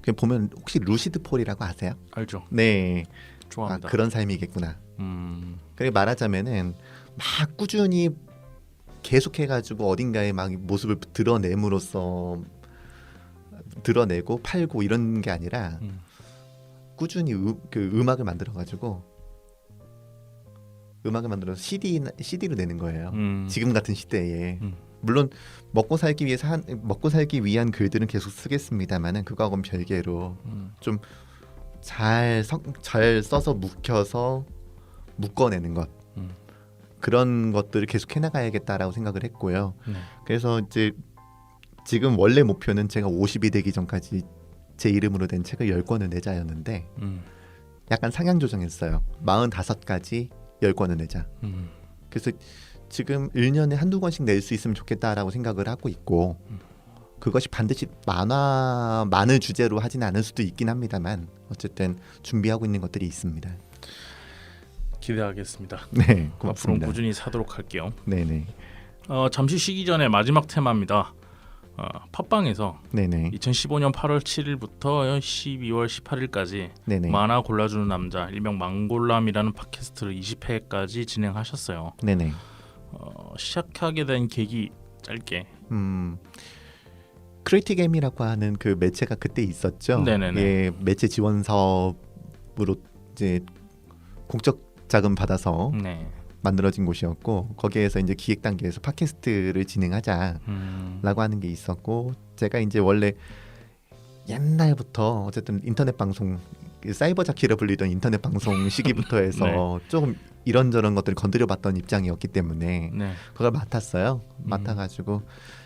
그냥 보면 혹시 루시드 폴이라고 아세요? 알죠. 네. 좋아합니다. 그런 삶이겠구나. 그리고 말하자면은 막 꾸준히 계속해가지고 어딘가에 막 모습을 드러냄으로써 드러내고 팔고 이런 게 아니라 꾸준히 음악을 만들어서 CD로 내는 거예요. 지금 같은 시대에 물론 먹고 살기 위한 글들은 계속 쓰겠습니다만은 그거하고는 별개로 좀 잘 써서 묶어내는 것 그런 것들을 계속 해나가야겠다라고 생각을 했고요. 그래서 이제 지금 원래 목표는 제가 50이 되기 전까지 제 이름으로 된 책을 10권을 내자였는데 약간 상향 조정했어요. 45까지 10권을 내자. 그래서 지금 1년에 한두 권씩 낼 수 있으면 좋겠다라고 생각을 하고 있고 그것이 반드시 만화만을 주제로 하지는 않을 수도 있긴 합니다만 어쨌든 준비하고 있는 것들이 있습니다. 기대하겠습니다. 네, 앞으로 고맙습니다. 꾸준히 사도록 할게요. 네네. 잠시 쉬기 전에 마지막 테마입니다. 팟빵에서 네네. 2015년 8월 7일부터 12월 18일까지 네네. 만화 골라주는 남자 일명 망골람이라는 팟캐스트를 20회까지 진행하셨어요. 네네. 시작하게 된 계기 짧게. 크리틱엠이라고 하는 그 매체가 그때 있었죠. 네네네. 예, 매체 지원 사업으로 이제 공적 자금 받아서 네. 만들어진 곳이었고 거기에서 이제 기획 단계에서 팟캐스트를 진행하자라고 하는 게 있었고 제가 이제 원래 옛날부터 어쨌든 인터넷 방송 사이버 자키라 불리던 인터넷 방송 시기부터 해서 조금 이런저런 것들을 건드려봤던 입장이었기 때문에 네. 그걸 맡았어요. 맡아가지고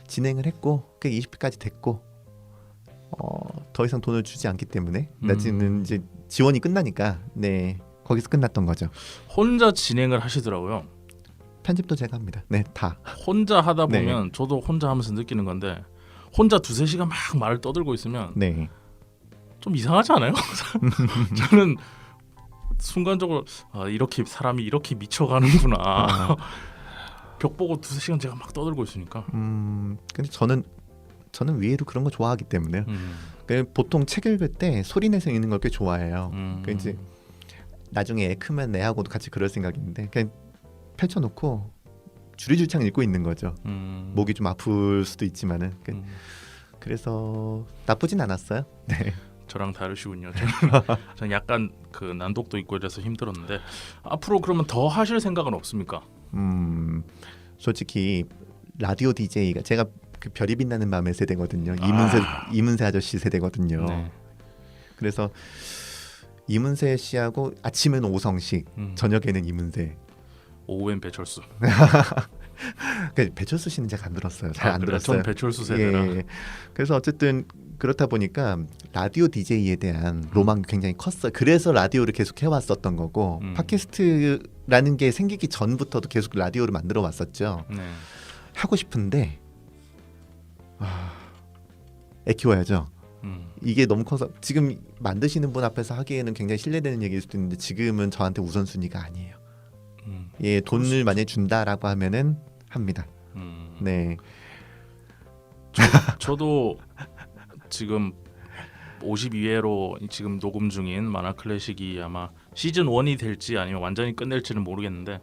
진행을 했고 그 20회까지 됐고 더 이상 돈을 주지 않기 때문에 나중에는 이제 지원이 끝나니까 거기서 끝났던 거죠. 혼자 진행을 하시더라고요. 편집도 제가 합니다. 네, 다. 혼자 하다 보면 저도 혼자 하면서 느끼는 건데 혼자 2-3시간 막 말을 떠들고 있으면 좀 이상하지 않아요? 저는 순간적으로 이렇게 사람이 이렇게 미쳐가는구나. 벽 보고 2-3시간 제가 막 떠들고 있으니까. 근데 저는 위에도 그런 거 좋아하기 때문에 보통 책 읽을 때 소리 내서 읽는 걸 꽤 좋아해요. 그러니까 이제 나중에 애 크면 애하고도 같이 그럴 생각인데 그냥 펼쳐놓고 주리줄창 읽고 있는 거죠. 목이 좀 아플 수도 있지만은 그래서 나쁘진 않았어요. 네. 저랑 다르시군요. 저는 약간 그 난독도 있고 이래서 힘들었는데 앞으로 그러면 더 하실 생각은 없습니까? 솔직히 라디오 DJ가 제가 그 별이 빛나는 밤의 세대거든요. 이문세 아저씨 세대거든요. 네. 그래서 이문세 씨하고 아침에는 오성식, 저녁에는 이문세, 오후엔 배철수. 배철수 씨는 제가 안 들었어요. 잘 안 들었어요. 전 배철수 세대라. 예. 그래서 어쨌든 그렇다 보니까 라디오 DJ에 대한 로망이 굉장히 컸어요. 그래서 라디오를 계속 해왔었던 거고 팟캐스트라는 게 생기기 전부터도 계속 라디오를 만들어 왔었죠. 네. 하고 싶은데 애 키워야죠. 이게 너무 커서 지금 만드시는 분 앞에서 하기에는 굉장히 신뢰되는 얘기일 수도 있는데 지금은 저한테 우선순위가 아니에요. 예, 돈을 많이 준다라고 하면은 합니다. 네. 저도 지금 52회로 지금 녹음 중인 만화 클래식이 아마 시즌 1이 될지 아니면 완전히 끝낼지는 모르겠는데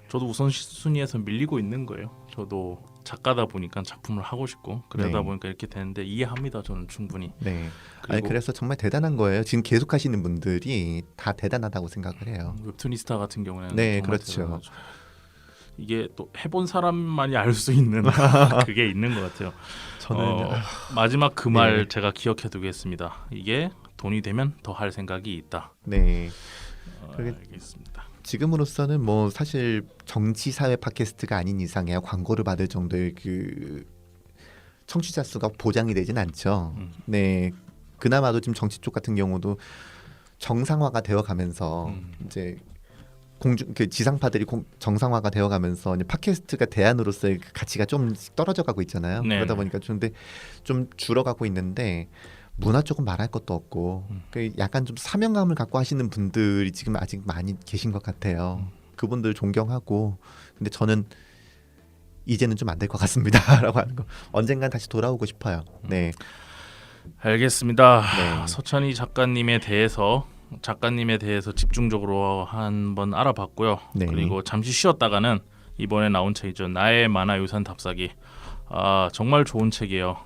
저도 우선순위에서 밀리고 있는 거예요. 저도 작가다 보니까 작품을 하고 싶고 그러다 보니까 이렇게 되는데 이해합니다. 저는 충분히. 네. 아니 그래서 정말 대단한 거예요. 지금 계속 하시는 분들이 다 대단하다고 생각을 해요. 웹툰이스타 같은 경우에는 네, 정말 그렇죠. 대단하죠. 이게 또 해본 사람만이 알 수 있는 그게 있는 것 같아요. 저는 마지막 그 말 제가 기억해 두겠습니다. 이게 돈이 되면 더 할 생각이 있다. 네. 알겠습니다. 지금으로서는 뭐 사실 정치 사회 팟캐스트가 아닌 이상이야 광고를 받을 정도의 그 청취자 수가 보장이 되진 않죠. 네. 그나마도 지금 정치 쪽 같은 경우도 정상화가 되어가면서 이제 그 지상파들이 정상화가 되어가면서 이제 팟캐스트가 대안으로서의 그 가치가 좀 떨어져 가고 있잖아요. 네. 그러다 보니까 좀 줄어가고 있는데 문화 쪽은 말할 것도 없고 그 약간 좀 사명감을 갖고 하시는 분들이 지금 아직 많이 계신 것 같아요. 그분들 존경하고 근데 저는 이제는 좀 안 될 것 같습니다라고 하는 거 언젠간 다시 돌아오고 싶어요. 네. 알겠습니다. 네. 서찬희 작가님에 대해서 집중적으로 한번 알아봤고요. 네. 그리고 잠시 쉬었다가는 이번에 나온 책이죠. 나의 만화 유산 답사기. 정말 좋은 책이에요.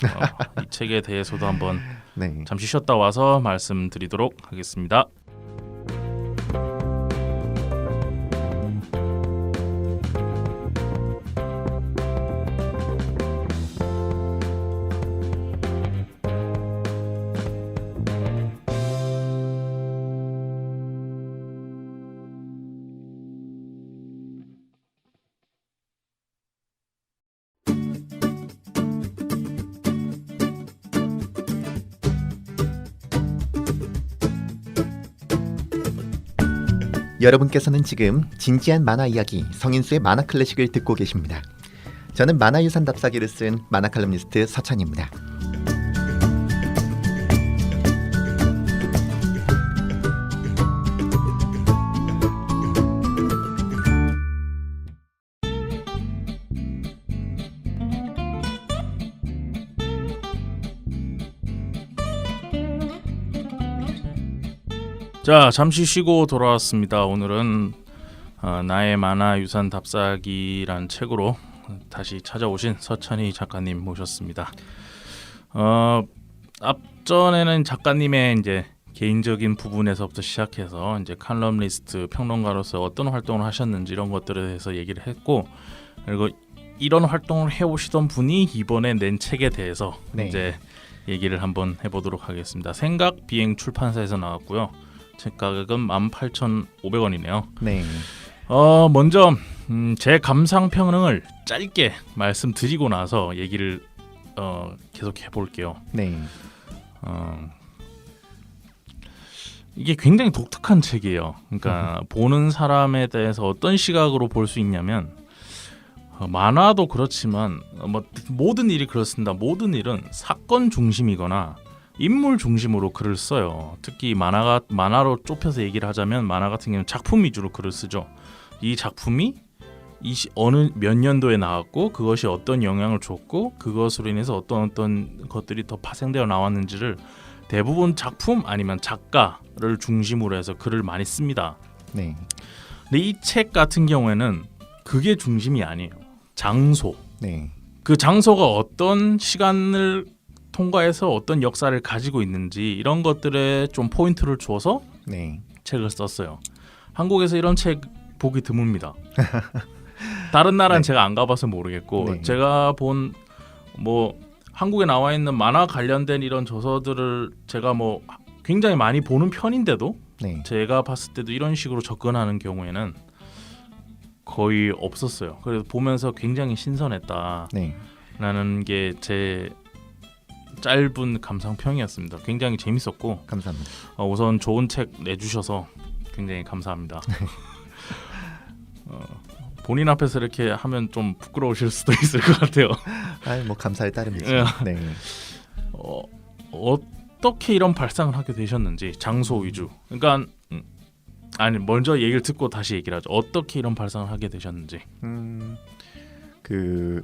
이 책에 대해서도 한번 네. 잠시 쉬었다 와서 말씀드리도록 하겠습니다. 여러분께서는 지금 진지한 만화 이야기 성인수의 만화 클래식을 듣고 계십니다. 저는 만화 유산 답사기를 쓴 만화 칼럼니스트 서찬입니다. 자, 잠시 쉬고 돌아왔습니다. 오늘은 나의 만화 유산 답사기란 책으로 다시 찾아오신 서찬희 작가님 모셨습니다. 앞전에는 작가님의 이제 개인적인 부분에서부터 시작해서 이제 칼럼니스트 평론가로서 어떤 활동을 하셨는지 이런 것들에 대해서 얘기를 했고, 그리고 이런 활동을 해오시던 분이 이번에 낸 책에 대해서 네. 이제 얘기를 한번 해보도록 하겠습니다. 생각 비행 출판사에서 나왔고요. 책 가격은 18,500원이네요. 네. 먼저 제 감상 평을 짧게 말씀드리고 나서 얘기를 계속 해볼게요. 네. 이게 굉장히 독특한 책이에요. 그러니까 보는 사람에 대해서 어떤 시각으로 볼 수 있냐면 만화도 그렇지만 뭐 모든 일이 그렇습니다. 모든 일은 사건 중심이거나 인물 중심으로 글을 써요. 특히 만화로 좁혀서 얘기를 하자면 만화 같은 경우는 작품 위주로 글을 쓰죠. 이 작품이 어느 몇 년도에 나왔고 그것이 어떤 영향을 줬고 그것으로 인해서 어떤 것들이 더 파생되어 나왔는지를 대부분 작품 아니면 작가를 중심으로 해서 글을 많이 씁니다. 네. 근데 이 책 같은 경우에는 그게 중심이 아니에요. 장소. 네. 그 장소가 어떤 시간을 통과해서 어떤 역사를 가지고 있는지 이런 것들에 좀 포인트를 줘서 네. 책을 썼어요. 한국에서 이런 책 보기 드뭅니다. 다른 나라는 네. 제가 안 가봐서 모르겠고 네. 제가 본 뭐 한국에 나와 있는 만화 관련된 이런 저서들을 제가 뭐 굉장히 많이 보는 편인데도 네. 제가 봤을 때도 이런 식으로 접근하는 경우에는 거의 없었어요. 그래서 보면서 굉장히 신선했다. 네. 라는 게 제 짧은 감상평이었습니다. 굉장히 재밌었고 감사합니다. 우선 좋은 책 내주셔서 굉장히 감사합니다. 본인 앞에서 이렇게 하면 좀 부끄러우실 수도 있을 것 같아요. 뭐 감사할 따름이죠. 네. 어떻게 이런 발상을 하게 되셨는지 장소 위주. 그러니까 아니 먼저 얘기를 듣고 다시 얘기를 하죠. 어떻게 이런 발상을 하게 되셨는지. 그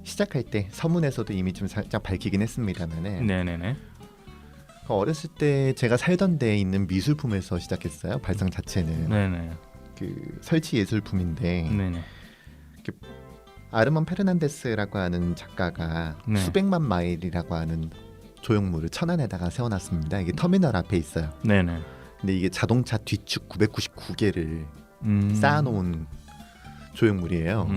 시작할 때 서문에서도 이미 좀 살짝 밝히긴 했습니다만은 네네네. 어렸을 때 제가 살던 데에 있는 미술품에서 시작했어요. 발상 자체는 네네. 그 설치 예술품인데 네네. 아르먼 페르난데스라고 하는 작가가 네. 수백만 마일이라고 하는 조형물을 천안에다가 세워놨습니다. 이게 터미널 앞에 있어요. 네네. 근데 이게 자동차 뒤축 999개를 쌓아놓은 조형물이에요.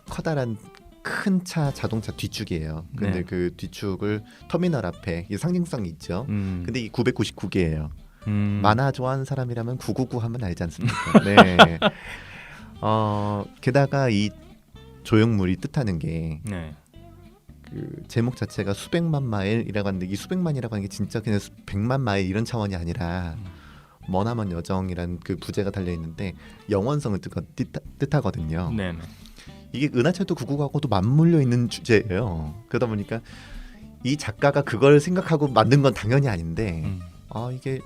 커다란 큰 차 자동차 뒤축이에요. 근데 네. 그 뒤축을 터미널 앞에 이 상징성이 있죠. 근데 이 999개예요. 만화 좋아하는 사람이라면 999 하면 알지 않습니까? 네. 게다가 이 조형물이 뜻하는 게 네. 그 제목 자체가 수백만 마일이라고 하는데 이 수백만이라고 하는 게 진짜 그냥 백만 마일 이런 차원이 아니라 머나먼 여정이란 그 부제가 달려 있는데 영원성을 뜻하거든요. 네. 이게 은하철도 999하고도 맞물려 있는 주제예요. 그러다 보니까 이 작가가 그걸 생각하고 만든 건 당연히 아닌데 이게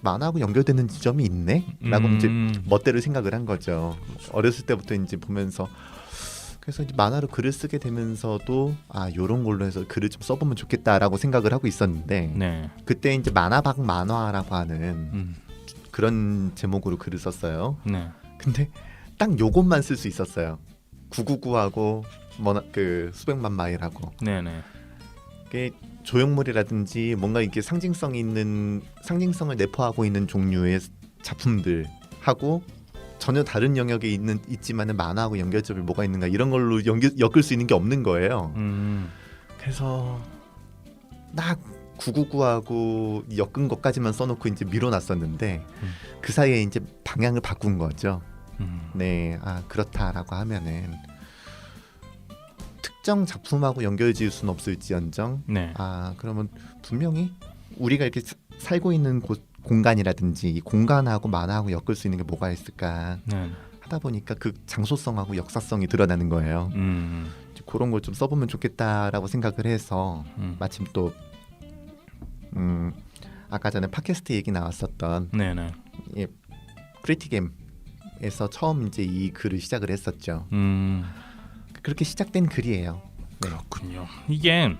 만화하고 연결되는 지점이 있네라고 이제 멋대로 생각을 한 거죠. 어렸을 때부터 이제 보면서 그래서 이제 만화로 글을 쓰게 되면서도 요런 걸로 해서 글을 좀 써보면 좋겠다라고 생각을 하고 있었는데 네. 그때 이제 만화박 만화라고 하는 그런 제목으로 글을 썼어요. 네. 근데 딱 요것만 쓸 수 있었어요. 999하고 그 수백만 마일하고. 네네. 그게 조형물이라든지 뭔가 이렇게 상징성이 있는 상징성을 내포하고 있는 종류의 작품들 하고 전혀 다른 영역에 있지만은 만화하고 연결점이 뭐가 있는가 이런 걸로 엮을 수 있는 게 없는 거예요. 그래서 딱 999하고 엮은 것까지만 써놓고 이제 밀어놨었는데 그 사이에 이제 방향을 바꾼 거죠. 네, 그렇다라고 하면은 특정 작품하고 연결지을 수는 없을지언정, 네. 그러면 분명히 우리가 이렇게 살고 있는 공간이라든지 이 공간하고 만화하고 엮을 수 있는 게 뭐가 있을까 네. 하다 보니까 그 장소성하고 역사성이 드러나는 거예요. 그런 걸 좀 써보면 좋겠다라고 생각을 해서 마침 또 아까 전에 팟캐스트 얘기 나왔었던 네네. 크리티겜에서 처음 이제 이 글을 시작을 했었죠. 그렇게 시작된 글이에요. 네. 그렇군요. 이게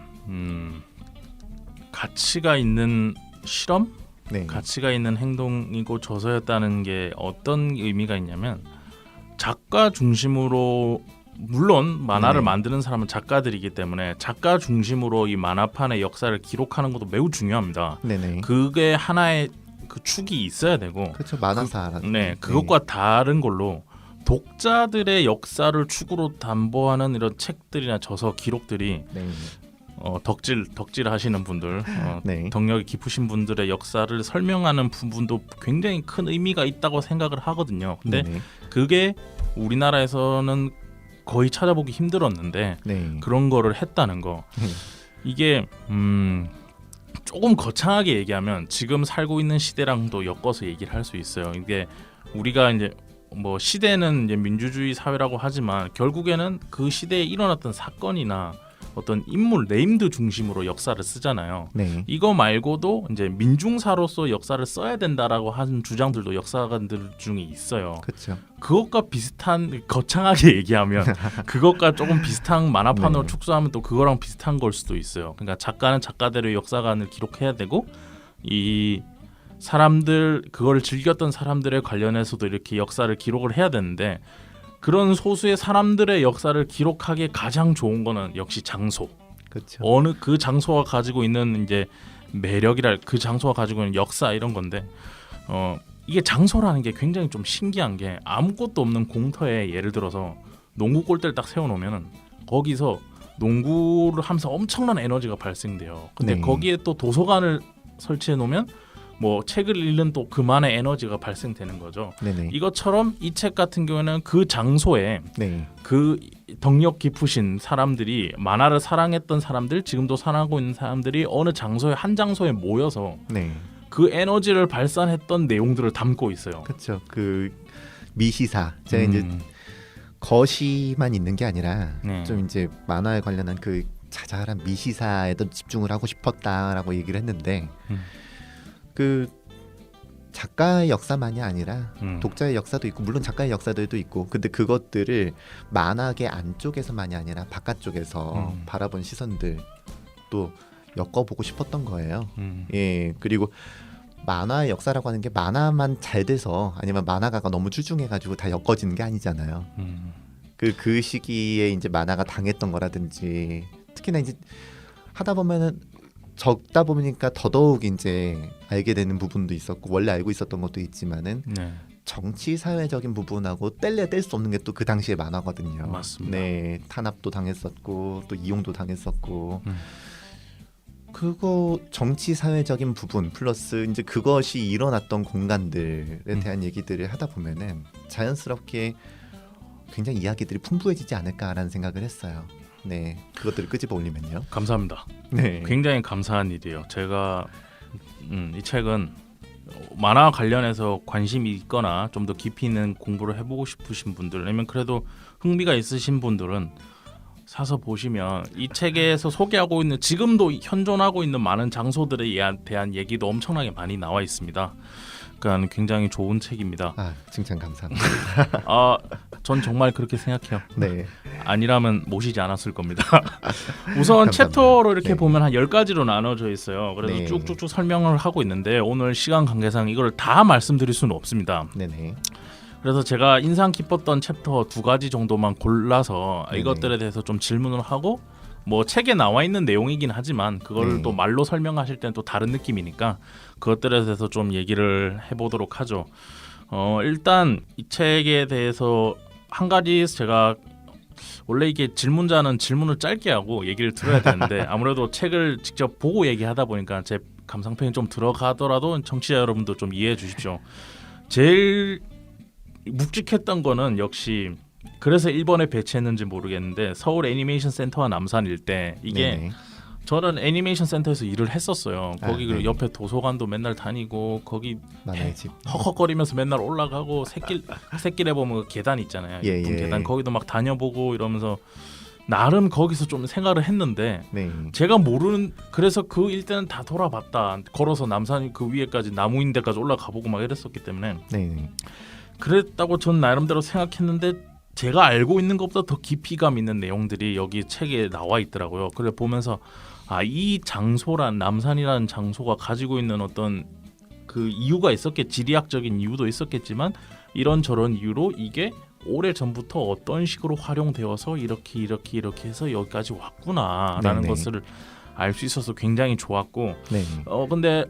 가치가 있는 실험, 네. 가치가 있는 행동이고 저서였다는 게 어떤 의미가 있냐면 작가 중심으로 물론 만화를 네. 만드는 사람은 작가들이기 때문에 작가 중심으로 이 만화판의 역사를 기록하는 것도 매우 중요합니다. 네네. 그게 하나의 그 축이 있어야 되고, 그렇죠. 만화사. 그것과 다른 걸로 독자들의 역사를 축으로 담보하는 이런 책들이나 저서 기록들이 네. 덕질 하시는 분들, 네. 덕력이 깊으신 분들의 역사를 설명하는 부분도 굉장히 큰 의미가 있다고 생각을 하거든요. 근데 네네. 그게 우리나라에서는 거의 찾아보기 힘들었는데 네. 그런 거를 했다는 거. 이게 조금 거창하게 얘기하면 지금 살고 있는 시대랑도 엮어서 얘기를 할 수 있어요. 이게 우리가 이제 뭐 시대는 이제 민주주의 사회라고 하지만 결국에는 그 시대에 일어났던 사건이나 어떤 인물 네임드 중심으로 역사를 쓰잖아요. 네. 이거 말고도 이제 민중사로서 역사를 써야 된다라고 하는 주장들도 역사가들 중에 있어요. 그렇죠. 그것과 비슷한, 거창하게 얘기하면 그것과 조금 비슷한 만화판으로 네. 축소하면 또 그거랑 비슷한 걸 수도 있어요. 그러니까 작가는 작가대로의 역사관을 기록해야 되고 이 사람들, 그거를 즐겼던 사람들에 관련해서도 이렇게 역사를 기록을 해야 되는데 그런 소수의 사람들의 역사를 기록하기에 가장 좋은 거는 역시 장소. 그렇죠. 어느 그 장소가 가지고 있는 이제 매력이랄, 그 장소가 가지고 있는 역사 이런 건데 이게 장소라는 게 굉장히 좀 신기한 게 아무것도 없는 공터에 예를 들어서 농구 골대를 딱 세워놓으면은 거기서 농구를 하면서 엄청난 에너지가 발생돼요. 근데 네. 거기에 또 도서관을 설치해 놓으면 뭐 책을 읽는 또 그만의 에너지가 발생되는 거죠. 네네. 이것처럼 이 책 같은 경우에는 그 장소에 네. 그 덕력 깊으신 사람들이, 만화를 사랑했던 사람들, 지금도 사랑하고 있는 사람들이 어느 장소에, 한 장소에 모여서 네. 그 에너지를 발산했던 내용들을 담고 있어요. 그렇죠. 그 미시사 제가 이제 거시만 있는 게 아니라 네. 좀 이제 만화에 관련한 그 자잘한 미시사에도 집중을 하고 싶었다라고 얘기를 했는데 그 작가의 역사만이 아니라 독자의 역사도 있고 물론 작가의 역사들도 있고 근데 그것들을 만화계 안쪽에서만이 아니라 바깥쪽에서 바라본 시선들 또 엮어보고 싶었던 거예요. 예, 그리고 만화의 역사라고 하는 게 만화만 잘 돼서 아니면 만화가가 너무 출중해가지고 다 엮어지는 게 아니잖아요. 그 시기에 이제 만화가 당했던 거라든지 특히나 이제 하다 보면은 적다 보니까 더더욱 이제 알게 되는 부분도 있었고 원래 알고 있었던 것도 있지만은 네. 정치 사회적인 부분하고 뗄래야 뗄 수 없는 게 또 그 당시에 만화거든요. 맞습니다. 네, 탄압도 당했었고 또 이용도 당했었고 그거 정치 사회적인 부분 플러스 이제 그것이 일어났던 공간들에 대한 얘기들을 하다 보면은 자연스럽게 굉장히 이야기들이 풍부해지지 않을까라는 생각을 했어요. 네, 그것들을 끄집어 올리면요. 감사합니다. 네, 굉장히 감사한 일이에요. 제가 이 책은 만화 관련해서 관심이 있거나 좀 더 깊이 있는 공부를 해보고 싶으신 분들, 아니면 그래도 흥미가 있으신 분들은 사서 보시면 이 책에서 소개하고 있는 지금도 현존하고 있는 많은 장소들에 대한 얘기도 엄청나게 많이 나와 있습니다. 그러니까 굉장히 좋은 책입니다. 아, 칭찬 감사합니다. 전 정말 그렇게 생각해요. 네, 아니라면 모시지 않았을 겁니다. 우선 감사합니다. 챕터로 이렇게 네. 보면 한 10가지로 나눠져 있어요. 그래서 네. 쭉쭉쭉 설명을 하고 있는데 오늘 시간 관계상 이걸 다 말씀드릴 수는 없습니다. 네네. 그래서 제가 인상 깊었던 챕터 2가지 정도만 골라서 네네. 이것들에 대해서 좀 질문을 하고, 뭐 책에 나와 있는 내용이긴 하지만 그걸 네. 또 말로 설명하실 때는 또 다른 느낌이니까 그것들에 대해서 좀 얘기를 해보도록 하죠. 일단 이 책에 대해서 한 가지, 제가 원래 이게 질문자는 질문을 짧게 하고 얘기를 들어야 되는데 아무래도 책을 직접 보고 얘기하다 보니까 제 감상평이 좀 들어가더라도 청취자 여러분도 좀 이해해 주십시오. 제일 묵직했던 거는 역시, 그래서 일본에 배치했는지 모르겠는데 서울 애니메이션 센터와 남산 일대, 이게 네네. 저는 애니메이션 센터에서 일을 했었어요. 거기 네. 옆에 도서관도 맨날 다니고 거기 만화의 집. 헉헉거리면서 맨날 올라가고 새길에 보면 그 계단 있잖아요. 예, 예쁜 예. 계단, 거기도 막 다녀보고 이러면서 나름 거기서 좀 생활을 했는데, 네. 제가 모르는, 그래서 그 일대는 다 돌아봤다. 걸어서 남산 그 위에까지 나무인 데까지 올라가보고 막 이랬었기 때문에 네. 그랬다고 전 나름대로 생각했는데 제가 알고 있는 것보다 더 깊이감 있는 내용들이 여기 책에 나와 있더라고요. 그래 보면서 이 장소란, 남산이라는 장소가 가지고 있는 어떤 그 이유가 지리학적인 이유도 있었겠지만 이런저런 이유로 이게 오래 전부터 어떤 식으로 활용되어서 이렇게 해서 여기까지 왔구나라는 네네. 것을 알 수 있어서 굉장히 좋았고, 네. 근데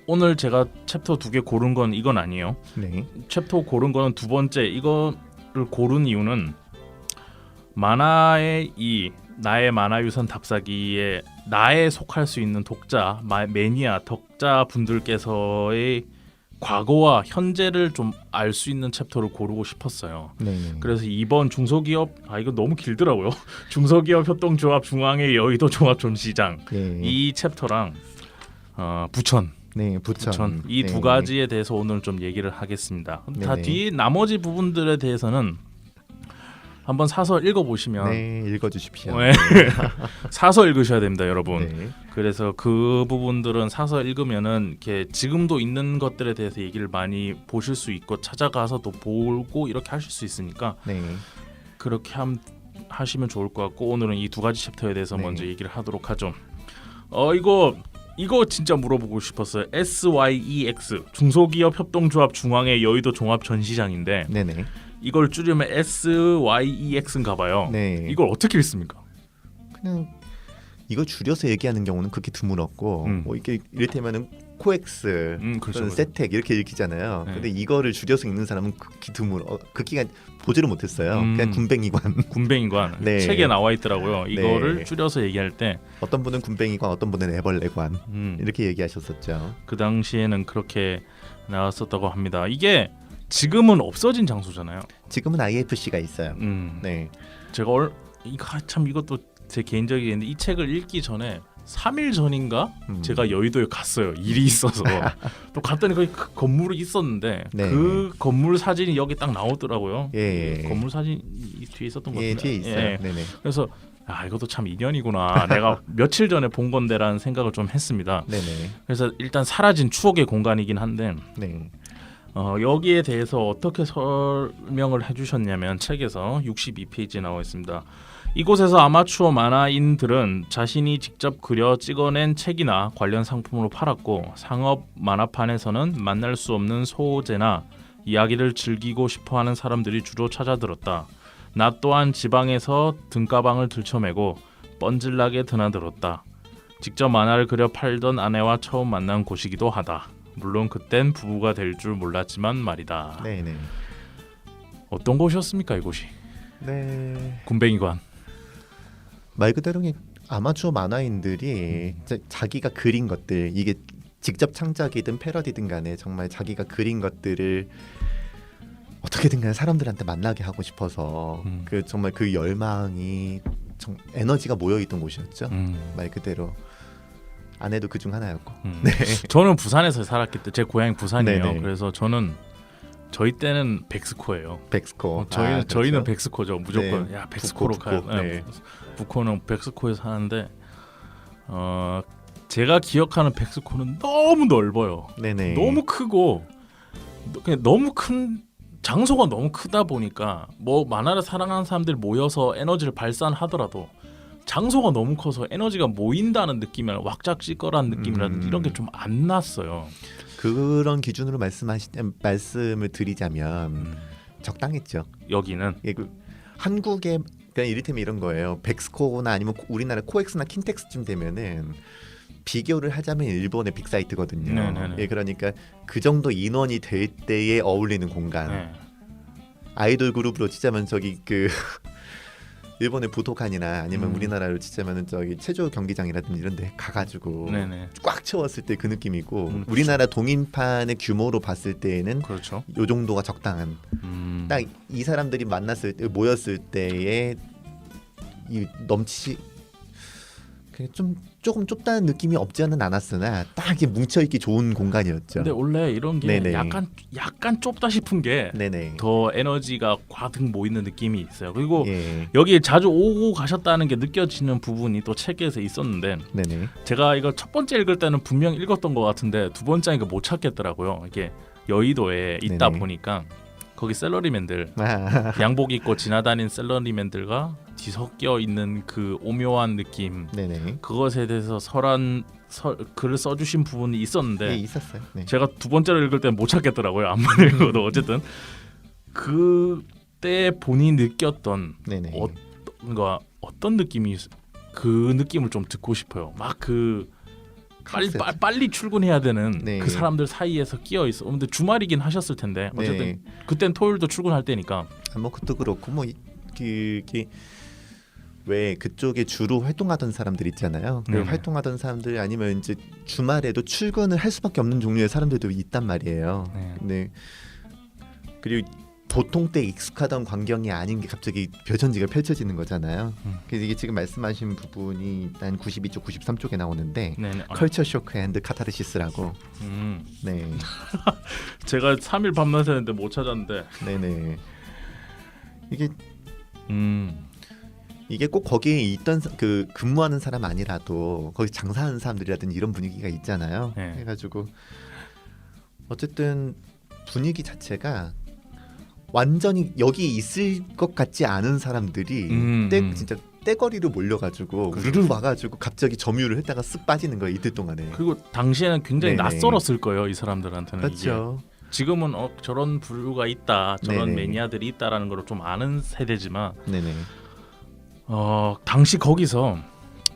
오늘 제가 챕터 2개 고른 건 이건 아니에요. 네. 챕터 고른 거는 두 번째, 이거를 고른 이유는 만화의 이 나의 만화유산 답사기에 나에 속할 수 있는 독자, 매니아, 덕자 분들께서의 과거와 현재를 좀 알 수 있는 챕터를 고르고 싶었어요. 네. 그래서 이번 중소기업, 이거 너무 길더라고요. 중소기업 협동조합 중앙의 여의도 종합전시장, 네. 이 챕터랑 부천 네, 부천. 이 네. 두 가지에 대해서 오늘 좀 얘기를 하겠습니다. 다 네네. 뒤 나머지 부분들에 대해서는 한번 사서 읽어보시면 네, 읽어주십시오. 네. 사서 읽으셔야 됩니다, 여러분. 네. 그래서 그 부분들은 사서 읽으면은 이렇게 지금도 있는 것들에 대해서 얘기를 많이 보실 수 있고 찾아가서 또 보고 이렇게 하실 수 있으니까 네. 그렇게 하시면 좋을 것 같고, 오늘은 이 두 가지 챕터에 대해서 네. 먼저 얘기를 하도록 하죠. 이거 진짜 물어보고 싶었어요. SYEX, 중소기업 협동조합 중앙의 여의도 종합전시장인데 네네. 이걸 줄이면 SYEX인가 봐요. 네. 이걸 어떻게 읽습니까? 그냥 이거 줄여서 얘기하는 경우는 그렇게 드물었고, 뭐 이게 이를테면은 코엑스, 그렇죠, 또는 그렇죠. 세텍 이렇게 읽히잖아요. 네. 근데 이거를 줄여서 읽는 사람은 극히 드물어. 극히가 보지를 못했어요. 그냥 군뱅이관. 군뱅이관. 네. 책에 나와 있더라고요. 이거를 네. 줄여서 얘기할 때 어떤 분은 군뱅이관, 어떤 분은 애벌레관 이렇게 얘기하셨었죠. 그 당시에는 그렇게 나왔었다고 합니다. 이게 지금은 없어진 장소잖아요. 지금은 IFC가 있어요. 네. 제가 이것도 제 개인적인 얘기인데 이 책을 읽기 전에 3일 전인가 제가 여의도에 갔어요. 일이 있어서. 또 갔더니 거기 그 건물이 있었는데 네. 그 건물 사진이 여기 딱 나오더라고요. 예. 건물 사진이 뒤에 있었던 것 같은데. 예, 뒤에 있어요. 예. 네네. 그래서 이것도 참 인연이구나. 내가 며칠 전에 본 건데라는 생각을 좀 했습니다. 네네. 그래서 일단 사라진 추억의 공간이긴 한데 네. 여기에 대해서 어떻게 설명을 해주셨냐면 책에서 62페이지에 나와 있습니다. 이곳에서 아마추어 만화인들은 자신이 직접 그려 찍어낸 책이나 관련 상품으로 팔았고, 상업 만화판에서는 만날 수 없는 소재나 이야기를 즐기고 싶어하는 사람들이 주로 찾아들었다. 나 또한 지방에서 등가방을 들쳐매고 뻔질나게 드나들었다. 직접 만화를 그려 팔던 아내와 처음 만난 곳이기도 하다. 물론 그땐 부부가 될 줄 몰랐지만 말이다. 네네. 어떤 곳이었습니까 이곳이? 네. 군뱅이관. 말 그대로 아마추어 만화인들이 자기가 그린 것들, 이게 직접 창작이든 패러디든 간에 정말 자기가 그린 것들을 어떻게든 간에 사람들한테 만나게 하고 싶어서 그 정말 그 열망이 에너지가 모여있던 곳이었죠. 말 그대로 아내도 그중 하나였고. 네. 저는 부산에서 살았기 때문에 제 고향이 부산이에요. 네네. 그래서 저희 때는 백스코예요. 백스코. 저희는 그렇죠? 백스코죠. 무조건 네. 야 백스코로 북코, 가요. 북코. 네. 북코는 백스코에 사는데 제가 기억하는 백스코는 너무 넓어요. 네네. 너무 크고 그냥 너무 큰 장소가 너무 크다 보니까 뭐 만화를 사랑하는 사람들 모여서 에너지를 발산하더라도 장소가 너무 커서 에너지가 모인다는 느낌이나 왁작지껄한 느낌이라든지 이런 게 좀 안 났어요. 그런 기준으로 말씀을 드리자면 적당했죠. 여기는 예, 한국의 그냥 이를테면 이런 거예요. 백스코나 아니면 우리나라 코엑스나 킨텍스쯤 되면은 비교를 하자면 일본의 빅사이트거든요. 네네네. 예, 그러니까 그 정도 인원이 될 때에 어울리는 공간. 네. 아이돌 그룹으로 치자면 저기 그 일본의 부도칸이나 아니면 우리나라로 치자면은 저기 체조 경기장이라든지 이런 데 가가지고 네네. 꽉 채웠을 때 그 느낌이고 우리나라 동인판의 규모로 봤을 때에는 그렇죠. 요 정도가 적당한 딱 이 사람들이 만났을 때 모였을 때에 이 그냥 좀 조금 좁다는 느낌이 없지 않은 않았으나 딱 이렇게 뭉쳐있기 좋은 공간이었죠. 근데 원래 이런 게 네네. 약간 좁다 싶은 게 네네. 더 에너지가 과득 모이는 느낌이 있어요. 그리고 예. 여기 자주 오고 가셨다는 게 느껴지는 부분이 또 책에서 있었는데 네네. 제가 이거 첫 번째 읽을 때는 분명 읽었던 것 같은데 두 번째니까 못 찾겠더라고요. 이게 여의도에 있다 네네. 보니까 거기 샐러리맨들 아, 양복 입고 지나다닌 샐러리맨들과 뒤섞여 있는 그 오묘한 느낌 네네. 그것에 대해서 글을 써주신 부분이 있었는데 예, 있었어요. 네. 제가 두 번째로 읽을 때는 못 찾겠더라고요. 안만 읽어도 어쨌든 그때 본인이 느꼈던 네네. 어떤 느낌이 그 느낌을 좀 듣고 싶어요. 막 그 빨리 출근해야 되는 네. 그 사람들 사이에서 끼어 있어. 근데 주말이긴 하셨을 텐데 어쨌든 네. 그땐 토요일도 출근할 때니까. 뭐 그것도 그렇고 뭐 그게 왜 그쪽에 주로 활동하던 사람들 있잖아요. 그 네네. 활동하던 사람들 아니면 이제 주말에도 출근을 할 수밖에 없는 종류의 사람들도 있단 말이에요. 네. 네. 그리고 보통 때 익숙하던 광경이 아닌 게 갑자기 벼천지가 펼쳐지는 거잖아요. 그래서 이게 지금 말씀하신 부분이 일단 92쪽, 93쪽에 나오는데 네네. 컬처 쇼크 앤드 카타르시스라고. 네. 제가 3일 밤낮 했는데 못 찾았는데. 네네. 이게 음. 이게 꼭 거기에 있던 그 근무하는 사람 아니라도 거기 장사하는 사람들이라든지 이런 분위기가 있잖아요. 네. 해가지고 어쨌든 분위기 자체가 완전히 여기 있을 것 같지 않은 사람들이 진짜 떼거리로 몰려가지고 우르르 와가지고 갑자기 점유를 했다가 쓱 빠지는 거예요. 이틀 동안에. 그리고 당시에는 굉장히 네네. 낯설었을 거예요. 이 사람들한테는. 그렇죠. 이게. 지금은 저런 부류가 있다, 저런 네네. 매니아들이 있다라는 걸 좀 아는 세대지만 네네. 당시 거기서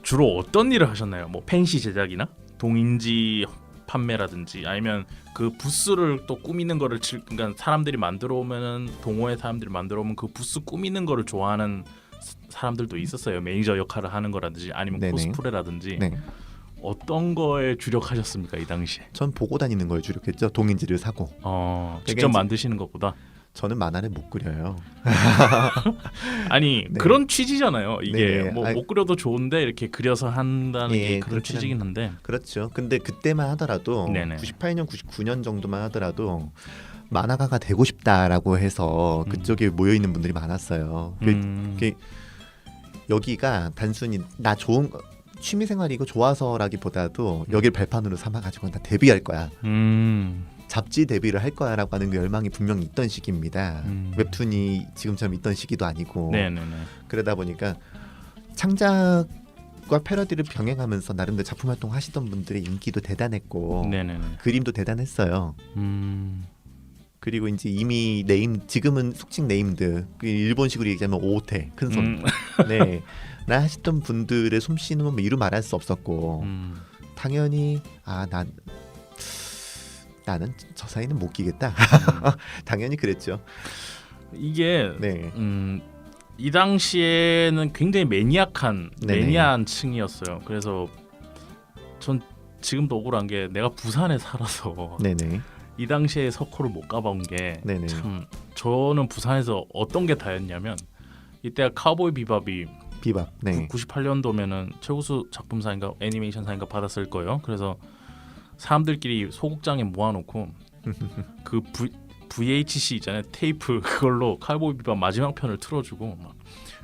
주로 어떤 일을 하셨나요? 뭐 펜시 제작이나 동인지 판매라든지 아니면 그 부스를 또 꾸미는 거를 그러니까 사람들이 만들어 오면은 동호회 사람들이 만들어 오면 그 부스 꾸미는 거를 좋아하는 사람들도 있었어요. 매니저 역할을 하는 거라든지 아니면 네네. 코스프레라든지 네. 어떤 거에 주력하셨습니까 이 당시에? 전 보고 다니는 거에 주력했죠. 동인지를 사고. 직접 이제- 만드시는 것보다 저는 만화를 못 그려요. 아니 네. 그런 취지잖아요. 이게 네. 뭐 못 그려도 좋은데 이렇게 그려서 한다는 예, 게 그런 그렇긴 취지긴 한데 그렇죠. 근데 그때만 하더라도 네네. 98년, 99년 정도만 하더라도 만화가가 되고 싶다라고 해서 그쪽에 모여 있는 분들이 많았어요. 여기가 단순히 나 좋은 취미 생활이고 좋아서라기보다도 여기를 발판으로 삼아가지고 나 데뷔할 거야. 잡지 데뷔를 할 거야라고 하는 그 열망이 분명히 있던 시기입니다. 웹툰이 지금처럼 있던 시기도 아니고 네네네. 그러다 보니까 창작과 패러디를 병행하면서 나름대로 작품 활동 하시던 분들의 인기도 대단했고 네네네. 그림도 대단했어요. 그리고 이제 이미 지금은 속칭 네임드 그 일본식으로 얘기하면 오테 큰손 네, 나 하시던 분들의 솜씨는 뭐 이루 말할 수 없었고 당연히 난 나는 저 사이는 못 끼겠다. 당연히 그랬죠. 이게 네. 이 당시에는 굉장히 매니악한 네네. 매니아한 층이었어요. 그래서 전 지금도 억울한 게 내가 부산에 살아서 네네. 이 당시에 석호를 못 가본 게 네네. 참 저는 부산에서 어떤 게 다였냐면 이때가 카우보이 비밥이 비밥. 네. 98년도면은 최우수 작품상인가 애니메이션상인가 받았을 거예요. 그래서 사람들끼리 소극장에 모아놓고 그 VHC 있잖아요. 테이프 그걸로 카우보이 비밥 마지막 편을 틀어주고 막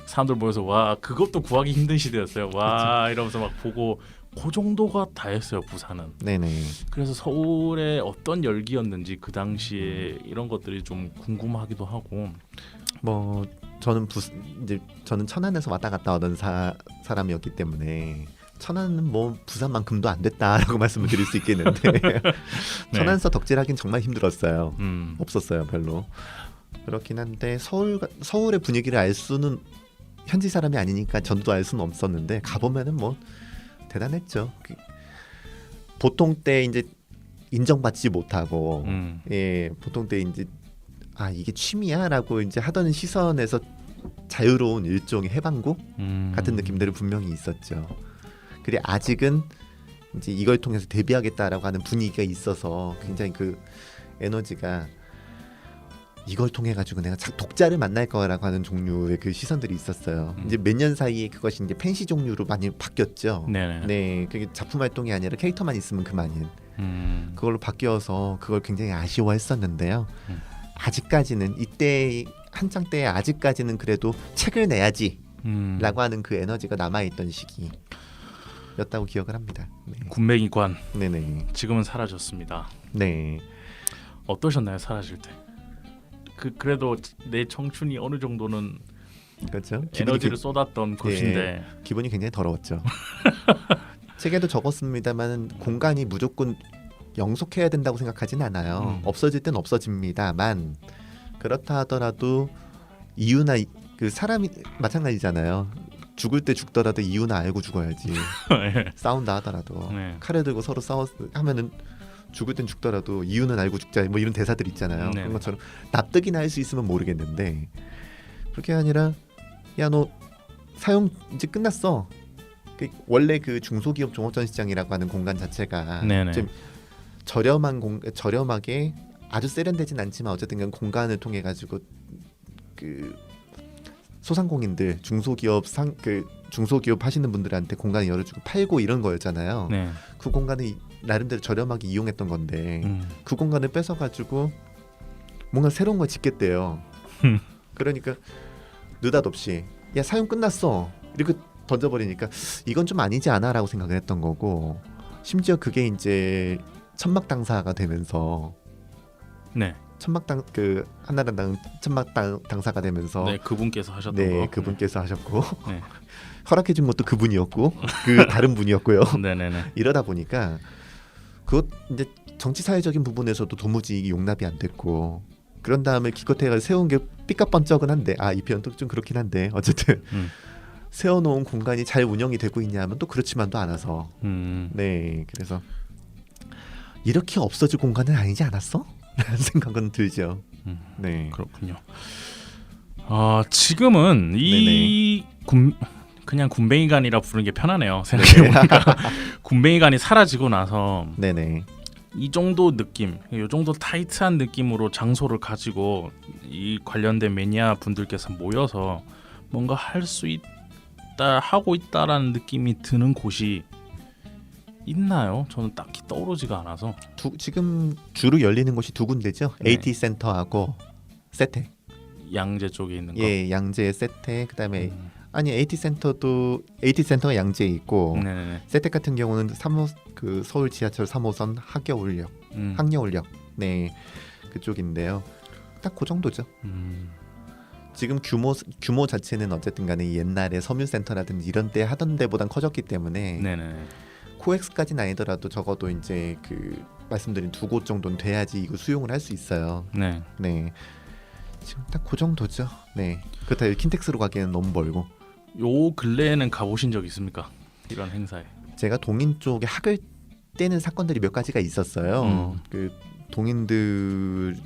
사람들 모여서 와 그것도 구하기 힘든 시대였어요. 와 이러면서 막 보고 그 정도가 다였어요. 부산은. 네네. 그래서 서울의 어떤 열기였는지 그 당시에 이런 것들이 좀 궁금하기도 하고. 뭐 저는 이제 저는 천안에서 왔다 갔다 하던 사람이었기 때문에 천안은 뭐 부산만큼도 안 됐다라고 말씀을 드릴 수 있겠는데 네. 천안에서 덕질하기는 정말 힘들었어요. 음. 없었어요, 별로. 그렇긴 한데 서울의 분위기를 알 수는 현지 사람이 아니니까 전도 알 수는 없었는데 가보면은 뭐 대단했죠. 보통 때 이제 인정받지 못하고 예, 보통 때 이제 아 이게 취미야라고 이제 하던 시선에서 자유로운 일종의 해방구 같은 느낌들이 분명히 있었죠. 그리고 아직은 이제 이걸 통해서 데뷔하겠다라고 하는 분위기가 있어서 굉장히 그 에너지가 이걸 통해 가지고 내가 독자를 만날 거라고 하는 종류의 그 시선들이 있었어요. 이제 몇 년 사이에 그것이 이제 팬시 종류로 많이 바뀌었죠. 네네. 네, 그게 작품 활동이 아니라 캐릭터만 있으면 그만인 그걸로 바뀌어서 그걸 굉장히 아쉬워했었는데요. 아직까지는 이때 한창 때 아직까지는 그래도 책을 내야지라고 하는 그 에너지가 남아있던 시기였다고 기억을 합니다. 네. 군뱅이관 네네. 지금은 사라졌습니다. 네. 어떠셨나요? 사라질 때? 그래도 내 청춘이 어느 정도는 그렇죠. 에너지를 쏟았던 곳인데 기분이 굉장히 더러웠죠. 책에도 적었습니다만 공간이 무조건 영속해야 된다고 생각하진 않아요. 없어질 땐 없어집니다만 그렇다 하더라도 이유나 그 사람이 마찬가지잖아요. 죽을 때 죽더라도 이유나 알고 죽어야지. 싸운다 하더라도 네. 칼을 들고 서로 하면은 죽을 땐 죽더라도 이유는 알고 죽자 뭐 이런 대사들 있잖아요. 네. 그런 것처럼 납득이나 할 수 있으면 모르겠는데 그렇게 아니라 야 너 사용 이제 끝났어. 원래 그 중소기업 종합전시장이라고 하는 공간 자체가 네네. 좀 저렴하게 아주 세련되진 않지만 어쨌든 공간을 통해 가지고 그 소상공인들 중소기업 중소기업 하시는 분들한테 공간을 열어주고 팔고 이런 거였잖아요. 네. 그 공간을 나름대로 저렴하게 이용했던 건데 그 공간을 뺏어가지고 뭔가 새로운 걸 짓겠대요. 그러니까 느닷없이 야 사용 끝났어 이렇게 던져버리니까 이건 좀 아니지 않아라고 생각을 했던 거고 심지어 그게 이제 천막 당사가 되면서 네. 그 한나라당 천막 당사가 되면서 네, 그분께서 하셨던 네, 거. 그분께서 하셨고 네. 허락해준 것도 그분이었고 그 다른 분이었고요. 네네네. 이러다 보니까 그것 이제 정치 사회적인 부분에서도 도무지 용납이 안 됐고 그런 다음에 기껏해가 세운 게 삐까뻔쩍은 한데 이 표현도 좀 그렇긴 한데 어쨌든 세워놓은 공간이 잘 운영이 되고 있냐면 또 그렇지만도 않아서 네 그래서 이렇게 없어질 공간은 아니지 않았어? 라는 생각은 들죠. 네 그렇군요. 지금은 그냥 군뱅이관이라 부르는 게 편하네요. 생각해보니까 군뱅이관이 사라지고 나서 네네 이 정도 느낌, 이 정도 타이트한 느낌으로 장소를 가지고 이 관련된 매니아 분들께서 모여서 뭔가 할 수 있다, 하고 있다라는 느낌이 드는 곳이 있나요? 저는 딱히 떠오르지가 않아서. 지금 주로 열리는 곳이 두 군데죠. 네. AT 센터하고 세테. 양재 쪽에 있는 거. 예, 양재 세테 그다음에 아니 AT 센터가 양재에 있고 네네네. 세테 같은 경우는 그 서울 지하철 3호선 항여울역 네 그쪽인데요. 딱 그 정도죠. 지금 규모 자체는 어쨌든 간에 옛날에 섬유센터라든지 이런 때 하던 데보단 커졌기 때문에 네네. 코엑스까지는 아니더라도 적어도 이제 그 말씀드린 두 곳 정도는 돼야지 이거 수용을 할 수 있어요. 네. 네. 지금 딱 그 정도죠. 네. 그렇다 킨텍스로 가기에는 너무 멀고. 요 근래에는 가보신 적 있습니까? 이런 행사에. 제가 동인 쪽에 학을 떼는 사건들이 몇 가지가 있었어요. 그 동인들이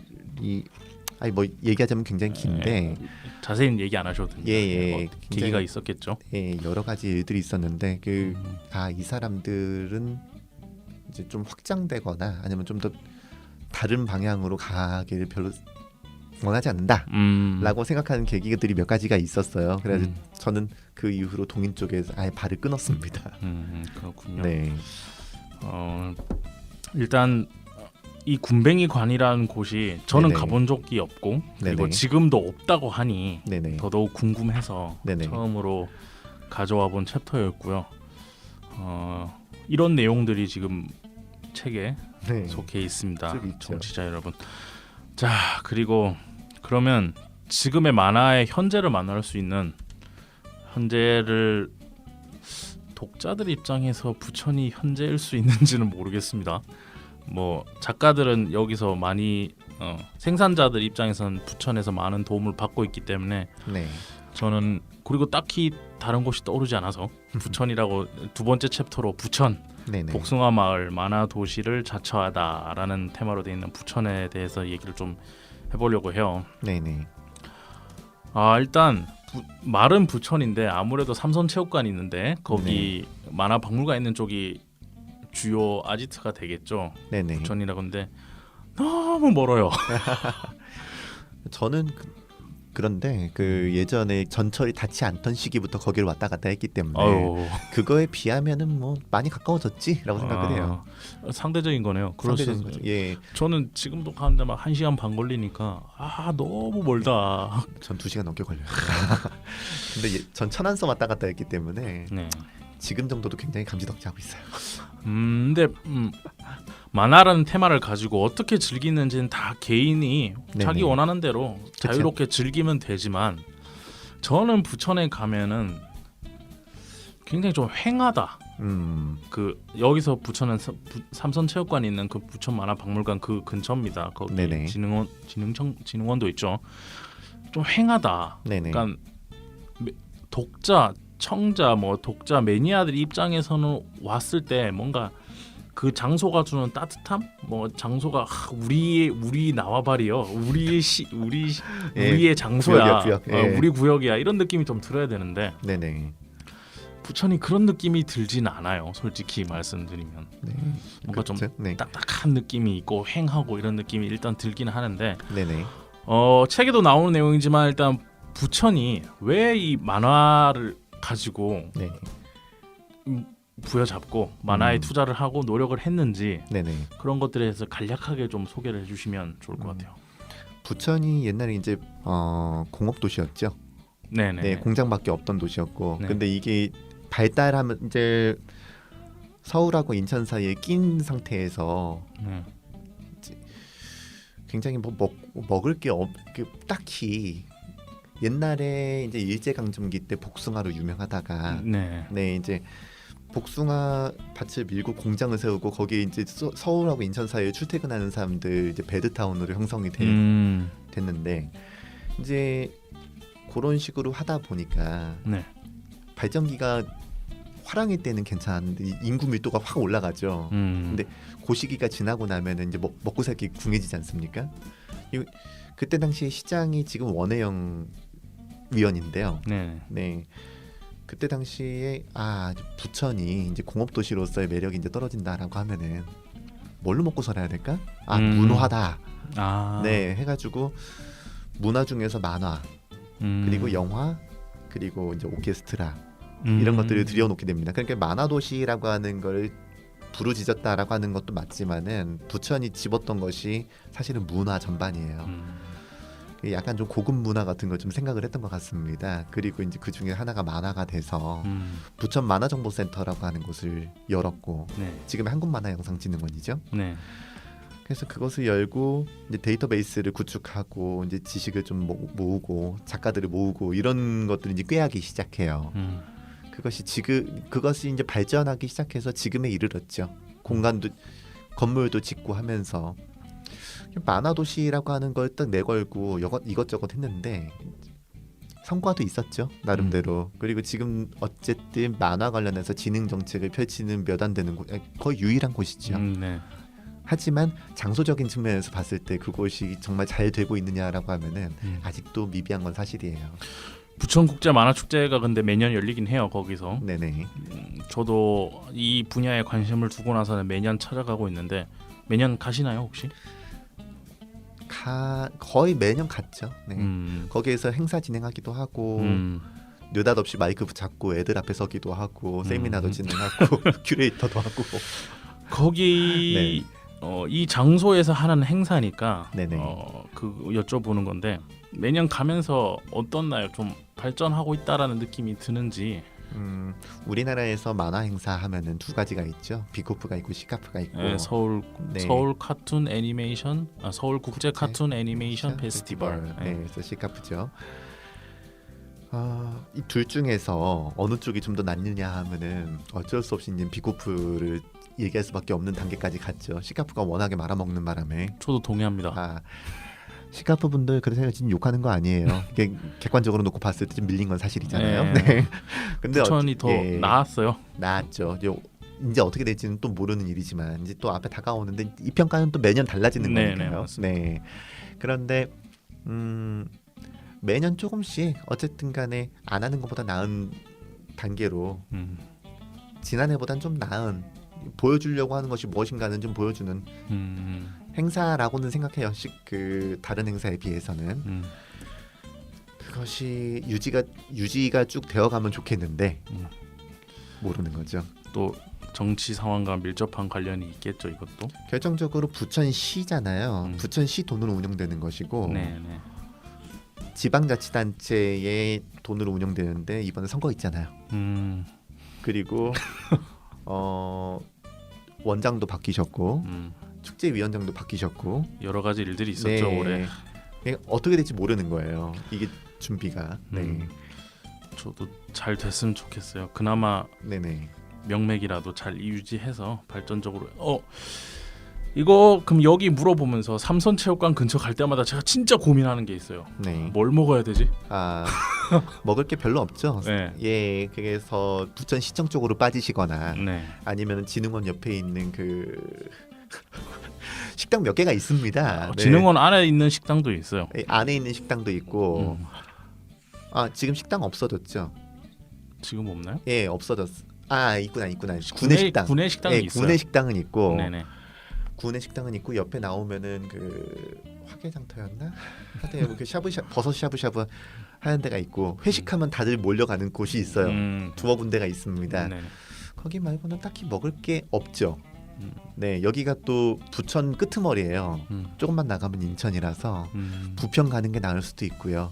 아니 뭐 얘기하자면 굉장히 긴데 자세히는 얘기 안 하셔도 됩니다. 예, 계기가 있었겠죠. 예, 여러 가지 일들이 있었는데 이 사람들은 이제 좀 확장되거나 아니면 좀 더 다른 방향으로 가기를 별로 원하지 않는다라고 생각하는 계기들이 몇 가지가 있었어요. 그래서 저는 그 이후로 동인 쪽에서 아예 발을 끊었습니다. 그렇군요. 네. 일단 이 군뱅이관이라는 곳이 저는 네네. 가본 적이 없고 그리고 네네. 지금도 없다고 하니 네네. 더더욱 궁금해서 네네. 처음으로 가져와 본 챕터였고요. 이런 내용들이 지금 책에 네. 속해 있습니다. 저기 있죠. 청취자 여러분. 자, 그리고 그러면 지금의 만화의 현재를 만날 수 있는 현재를 독자들 입장에서 부천이 현재일 수 있는지는 모르겠습니다. 뭐 작가들은 여기서 많이 생산자들 입장에서는 부천에서 많은 도움을 받고 있기 때문에 네. 저는 그리고 딱히 다른 곳이 떠오르지 않아서 부천이라고 두 번째 챕터로 부천 네네. 복숭아 마을 만화 도시를 자처하다라는 테마로 되어 있는 부천에 대해서 얘기를 좀 해보려고 해요. 네네. 일단 말은 부천인데 아무래도 삼선체육관이 있는데 거기 만화 박물관 있는 쪽이 주요 아지트가 되겠죠. 네네. 부천이라고 하는데 너무 멀어요. 저는 그런데 그 예전에 전철이 닿지 않던 시기부터 거기를 왔다 갔다 했기 때문에 그거에 비하면은 뭐 많이 가까워졌지라고 생각을 해요. 상대적인 거네요. 그럴 수 있어요. 예. 저는 지금도 가는데 막 1시간 반 걸리니까 너무 멀다. 전 2시간 넘게 걸려요. 근데 전 천안서 왔다 갔다 했기 때문에 네. 지금 정도도 굉장히 감지덕지하고 있어요. 근데 만화라는 테마를 가지고 어떻게 즐기는지는 다 개인이 네네. 자기 원하는 대로 그쵸. 자유롭게 즐기면 되지만 저는 부천에 가면은 굉장히 좀 휑하다. 그 여기서 부천은 삼선체육관이 있는 그 부천 만화박물관 그 근처입니다. 거기 네네. 진흥원도 있죠. 좀 휑하다. 네네. 그러니까 독자, 청자, 뭐 독자 매니아들 입장에서는 왔을 때 뭔가 그 장소가 주는 따뜻함, 뭐 장소가 우리 나와바리요, 우리의 장소야, 구역이야, 구역. 예. 우리 구역이야 이런 느낌이 좀 들어야 되는데 네네. 부천이 그런 느낌이 들진 않아요. 솔직히 말씀드리면 네. 뭔가 좀 그렇죠? 네. 딱딱한 느낌이 있고 휑하고 이런 느낌이 일단 들기는 하는데 네네. 책에도 나오는 내용이지만 일단 부천이 왜 이 만화를 가지고 네. 부여잡고 만화에 투자를 하고 노력을 했는지 네네. 그런 것들에 대해서 간략하게 좀 소개를 해주시면 좋을 것 같아요. 부천이 옛날에 이제 공업 도시였죠. 네네. 네, 공장밖에 없던 도시였고, 네. 근데 이게 발달하면 이제 서울하고 인천 사이에 낀 상태에서 굉장히 뭐 먹을 게 딱히 옛날에 이제 일제강점기 때 복숭아로 유명하다가 네 이제 복숭아 밭을 밀고 공장을 세우고 거기에 이제 서울하고 인천 사이에 출퇴근하는 사람들 이제 베드타운으로 형성이 됐는데 이제 그런 식으로 하다 보니까 발전기가 화랑일 때는 괜찮은데 인구 밀도가 확 올라가죠. 근데 그 시기가 지나고 나면은 이제 먹고 살기 궁해지지 않습니까? 그때 당시에 시장이 지금 원혜영 위원인데요. 네. 그때 당시에 부천이 이제 공업 도시로서의 매력이 이제 떨어진다라고 하면은 뭘로 먹고 살아야 될까? 문화다. 네, 해가지고 문화 중에서 만화 그리고 영화 그리고 이제 오케스트라 이런 것들을 들여놓게 됩니다. 그러니까 만화 도시라고 하는 걸 부르짖었다라고 하는 것도 맞지만은 부천이 집었던 것이 사실은 문화 전반이에요. 약간 좀 고급 문화 같은 걸 좀 생각을 했던 것 같습니다. 그리고 이제 그 중에 하나가 만화가 돼서 부천 만화정보센터라고 하는 곳을 열었고 지금 한국만화영상진흥원이죠. 그래서 그것을 열고 이제 데이터베이스를 구축하고 이제 지식을 좀 모으고 작가들을 모으고 이런 것들을 이제 꾀하기 시작해요. 그것이 이제 발전하기 시작해서 지금에 이르렀죠. 공간도 건물도 짓고 하면서 만화 도시라고 하는 걸 딱 내걸고 이것저것 했는데 성과도 있었죠 나름대로. 그리고 지금 어쨌든 만화 관련해서 진흥 정책을 펼치는 몇 안 되는 곳, 거의 유일한 곳이죠. 하지만 장소적인 측면에서 봤을 때 그곳이 정말 잘 되고 있느냐라고 하면은 아직도 미비한 건 사실이에요. 부천국제 만화축제가 근데 매년 열리긴 해요. 거기서. 네네. 저도 이 분야에 관심을 두고 나서는 매년 찾아가고 있는데 매년 가시나요 혹시? 거의 매년 갔죠. 네. 거기에서 행사 진행하기도 하고 느닷없이 마이크 붙잡고 애들 앞에 서기도 하고 세미나도 진행하고 큐레이터도 하고 거기 네. 이 장소에서 하는 행사니까 네네. 그 여쭤보는 건데 매년 가면서 어떻나요? 좀 발전하고 있다라는 느낌이 드는지. 우리나라에서 만화 행사 하면은 두 가지가 있죠. 빅코프가 있고 시카프가 있고. 네, 서울 네. 카툰 애니메이션, 서울 국제 카툰 애니메이션 페스티벌. 네, 그래서 시카프죠. 이 둘 중에서 어느 쪽이 좀 더 낫느냐 하면은 어쩔 수 없이 이제 빅코프를 얘기할 수밖에 없는 단계까지 갔죠. 시카프가 워낙에 말아먹는 바람에. 저도 동의합니다. 시카프 분들 그래서 지금 욕하는 거 아니에요. 이게 객관적으로 놓고 봤을 때 좀 밀린 건 사실이잖아요. 네. 네. 근데 부천이 더 나았어요. 나았죠. 이제 어떻게 될지는 또 모르는 일이지만 이제 또 앞에 다가오는데 이 평가는 또 매년 달라지는 거니까요. 네. 그런데 매년 조금씩 어쨌든 간에 안 하는 것보다 나은 단계로 지난해보단 좀 나은 보여주려고 하는 것이 무엇인가는 좀 보여주는 행사라고는 생각해요. 다른 행사에 비해서는 그것이 유지가 쭉 되어가면 좋겠는데 모르는 거죠. 또 정치 상황과 밀접한 관련이 있겠죠, 이것도. 결정적으로 부천시잖아요. 부천시 돈으로 운영되는 것이고 네네. 지방자치단체의 돈으로 운영되는데 이번에 선거 있잖아요. 그리고 원장도 바뀌셨고 축제위원장도 바뀌셨고 여러 가지 일들이 있었죠. 올해. 어떻게 될지 모르는 거예요. 이게 준비가. 네. 저도 잘 됐으면 좋겠어요. 그나마 네네. 명맥이라도 잘 유지해서 발전적으로. 이거 그럼 여기 물어보면서 삼선체육관 근처 갈 때마다 제가 진짜 고민하는 게 있어요. 네. 뭘 먹어야 되지? 먹을 게 별로 없죠. 네. 예, 그래서 부천시청 쪽으로 빠지시거나 네. 아니면 진흥원 옆에 있는 그 식당 몇 개가 있습니다. 진흥원 안에 있는 식당도 있어요. 안에 있는 식당도 있고. 지금 식당 없어졌죠? 지금 없나요? 예, 없어졌어. 있구나. 구내 식당. 구내 식당이 있어요. 구내 식당은 있고. 네네. 구내 식당은 있고 옆에 나오면은 그 화개장터였나? 하여튼 그 버섯 샤브샤브 하는 데가 있고 회식하면 다들 몰려가는 곳이 있어요. 두어 군데가 있습니다. 네네. 거기 말고는 딱히 먹을 게 없죠. 네, 여기가 또 부천 끄트머리예요. 조금만 나가면 인천이라서 부평 가는 게 나을 수도 있고요.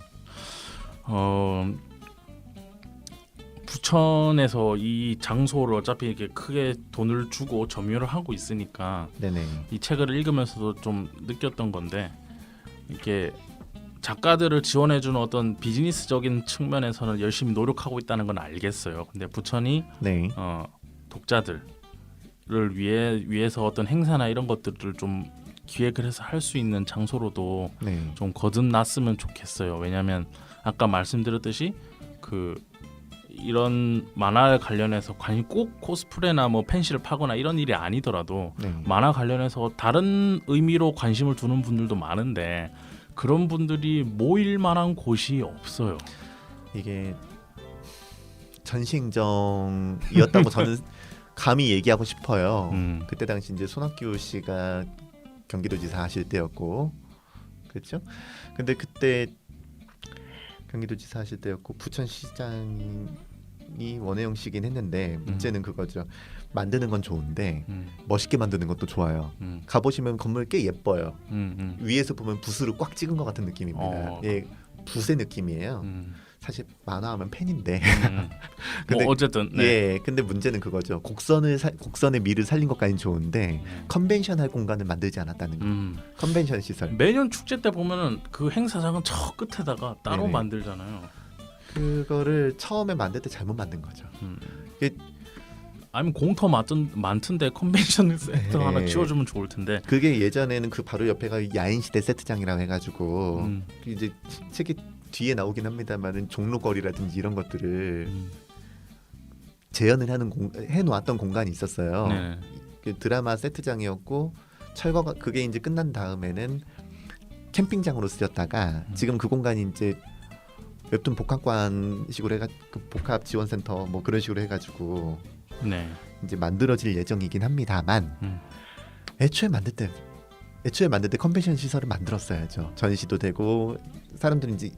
부천에서 이 장소를 어차피 이렇게 크게 돈을 주고 점유를 하고 있으니까 네네. 이 책을 읽으면서도 좀 느꼈던 건데 이렇게 작가들을 지원해주는 어떤 비즈니스적인 측면에서는 열심히 노력하고 있다는 건 알겠어요. 근데 부천이 네. 독자들을 위해서 어떤 행사나 이런 것들을 좀 기획을 해서 할 수 있는 장소로도 네. 좀 거듭났으면 좋겠어요. 왜냐하면 아까 말씀드렸듯이 이런 만화 관련해서 관심 꼭 코스프레나 뭐 펜시를 파거나 이런 일이 아니더라도 만화 관련해서 다른 의미로 관심을 두는 분들도 많은데 그런 분들이 모일 만한 곳이 없어요. 이게 전시행정이었다고 저는 감히 얘기하고 싶어요. 그때 당시 이제 손학규 씨가 경기도지사 하실 때였고, 그렇죠? 근데 그때 경기도지사 하실 때였고 부천시장이 원혜영 씨긴 했는데 문제는 그거죠. 만드는 건 좋은데 멋있게 만드는 것도 좋아요. 가보시면 건물 꽤 예뻐요. 위에서 보면 붓으로 꽉 찍은 것 같은 느낌입니다. 예, 붓의 느낌이에요. 사실 만화하면 펜인데. 근데 어쨌든 예, 근데 문제는 그거죠. 곡선의 미를 살린 것까지는 좋은데 컨벤션할 공간을 만들지 않았다는 거. 컨벤션 시설. 매년 축제 때 보면은 그 행사장은 저 끝에다가 따로 네네. 만들잖아요. 그거를 처음에 만들 때 잘못 만든 거죠. 아니면 공터 많던데 컨벤션 센터 하나 지어주면 좋을 텐데. 그게 예전에는 그 바로 옆에가 야인시대 세트장이라고 해가지고 이제 책이 뒤에 나오긴 합니다만은 종로거리라든지 이런 것들을 재현을 해놓았던 공간이 있었어요. 그 드라마 세트장이었고 철거가 그게 이제 끝난 다음에는 캠핑장으로 쓰였다가 지금 그 공간이 이제 웹툰 복합관식으로 해가 그 복합 지원센터 뭐 그런 식으로 해가지고 네. 이제 만들어질 예정이긴 합니다만 애초에 만들 때 컨벤션 시설을 만들었어야죠. 전시도 되고 사람들이 이제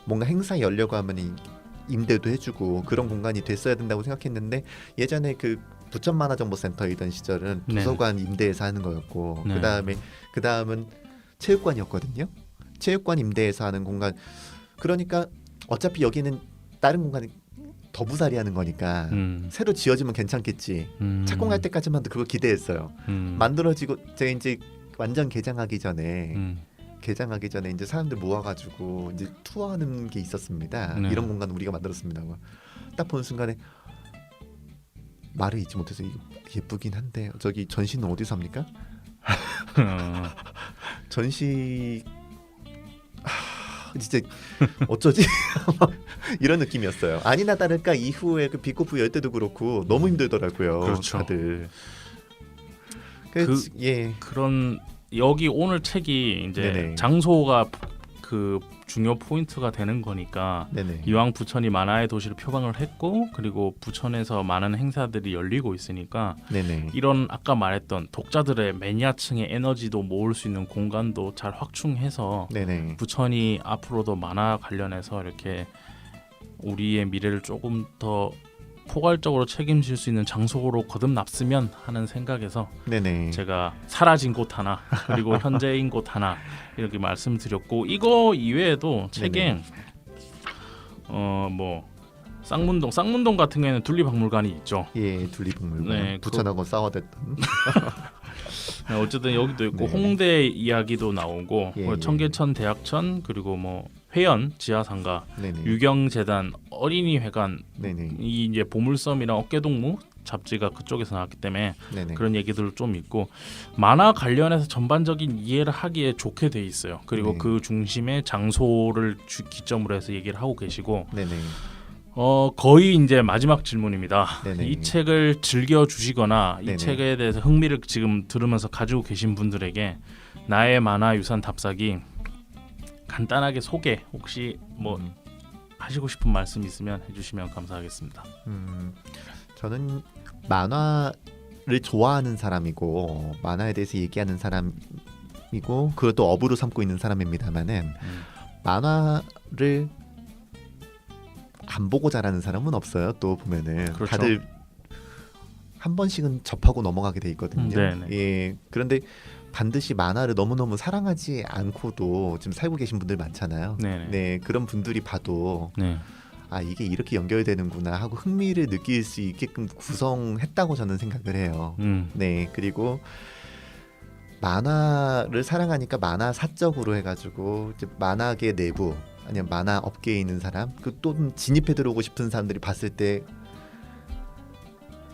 뭔가 행사 열려고 하면 임대도 해주고 그런 공간이 됐어야 된다고 생각했는데 예전에 그 부천 만화정보센터이던 시절은 네. 도서관 임대해서 하는 거였고 네. 그다음은 체육관이었거든요. 체육관 임대해서 하는 공간. 그러니까 어차피 여기는 다른 공간이 더 부사리하는 거니까 새로 지어지면 괜찮겠지. 착공할 때까지만 그거 기대했어요. 만들어지고 제가 이제 완전 개장하기 전에 이제 사람들 모아가지고 이제 투어하는 게 있었습니다. 네. 이런 공간 우리가 만들었습니다. 딱 보는 순간에 말을 잊지 못해서 이거 예쁘긴 한데 저기 전시는 어디서 합니까? 전시 진짜 어쩌지? 이런 느낌이었어요. 아니나 다를까 이후에 그 비코프 열 때도 그렇고 너무 힘들더라고요. 그렇죠. 다들. 그런 여기 오늘 책이 이제 네네. 장소가 그 중요 포인트가 되는 거니까 네네. 이왕 부천이 만화의 도시를 표방을 했고 그리고 부천에서 많은 행사들이 열리고 있으니까 네네. 이런 아까 말했던 독자들의 매니아층의 에너지도 모을 수 있는 공간도 잘 확충해서 네네. 부천이 앞으로도 만화 관련해서 이렇게 우리의 미래를 조금 더 포괄적으로 책임질 수 있는 장소로 거듭났으면 하는 생각에서 네네. 제가 사라진 곳 하나 그리고 현재인 곳 하나 이렇게 말씀드렸고 이거 이외에도 책에 뭐 쌍문동 같은 경우에는 둘리박물관이 있죠. 예, 둘리박물관. 네, 부천하고 싸워댔던. 어쨌든 여기도 있고 네. 홍대 이야기도 나오고 예, 청계천 대학천 그리고 뭐 회원 지하상가 네네. 유경재단 어린이회관 네네. 이 이제 보물섬이랑 어깨동무 잡지가 그쪽에서 나왔기 때문에 네네. 그런 얘기들을 좀 있고 만화 관련해서 전반적인 이해를 하기에 좋게 돼 있어요. 그리고 네. 그 중심에 장소를 기점으로 해서 얘기를 하고 계시고 네네. 거의 이제 마지막 질문입니다. 네네. 이 책을 즐겨 주시거나 이 네네. 책에 대해서 흥미를 지금 들으면서 가지고 계신 분들에게 나의 만화 유산 답사기 간단하게 소개 혹시 뭐 하시고 싶은 말씀 있으면 해주시면 감사하겠습니다. 저는 만화를 좋아하는 사람이고 만화에 대해서 얘기하는 사람이고 그것도 업으로 삼고 있는 사람입니다만은 만화를 안 보고 자라는 사람은 없어요. 또 보면은 그렇죠. 다들 한 번씩은 접하고 넘어가게 돼 있거든요. 네네. 예, 그런데 반드시 만화를 너무너무 사랑하지 않고도 지금 살고 계신 분들 많잖아요. 네네. 네, 그런 분들이 봐도 네. 아 이게 이렇게 연결되는구나 하고 흥미를 느낄 수 있게끔 구성했다고 저는 생각을 해요. 네, 그리고 만화를 사랑하니까 만화 사적으로 해가지고 이제 만화계 내부 아니면 만화 업계에 있는 사람 그 또 진입해 들어오고 싶은 사람들이 봤을 때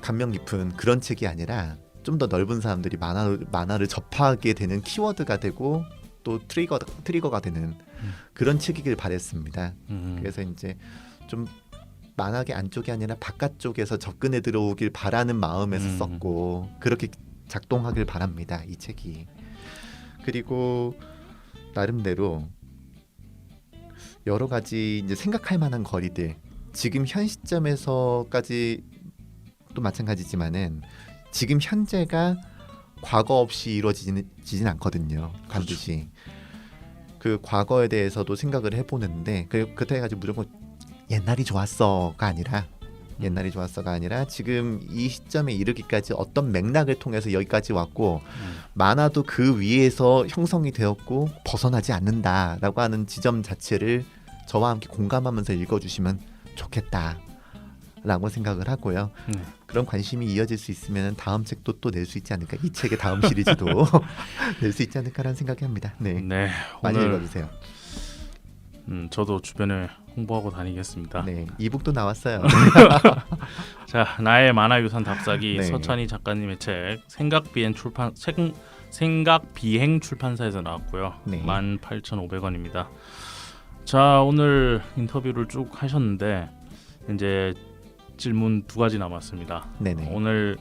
감명 깊은 그런 책이 아니라 좀 더 넓은 사람들이 만화를 접하게 되는 키워드가 되고 또 트리거가 되는 그런 책이길 바랬습니다. 그래서 이제 좀 만화계 안쪽이 아니라 바깥쪽에서 접근해 들어오길 바라는 마음에서 썼고 그렇게 작동하길 바랍니다. 이 책이. 그리고 나름대로 여러 가지 이제 생각할 만한 거리들 지금 현 시점에서까지 또 마찬가지지만은 지금 현재가 과거 없이 이루어지진 않거든요. 반드시 그 과거에 대해서도 생각을 해보는데 그렇다 해가지고 무조건 옛날이 좋았어가 아니라 지금 이 시점에 이르기까지 어떤 맥락을 통해서 여기까지 왔고 만화도 그 위에서 형성이 되었고 벗어나지 않는다라고 하는 지점 자체를 저와 함께 공감하면서 읽어주시면 좋겠다라고 생각을 하고요. 그런 관심이 이어질 수 있으면 다음 책도 또 낼 수 있지 않을까. 이 책의 다음 시리즈도 낼 수 있지 않을까라는 생각이 합니다. 네, 많이 오늘 읽어주세요. 저도 주변에 홍보하고 다니겠습니다. 네, 이북도 나왔어요. 자, 나의 만화 유산 답사기 네. 서찬희 작가님의 책 생각비행 출판사에서 나왔고요. 네. 18,500원입니다. 자, 오늘 인터뷰를 쭉 하셨는데 이제 질문 2가지 남았습니다. 네네. 오늘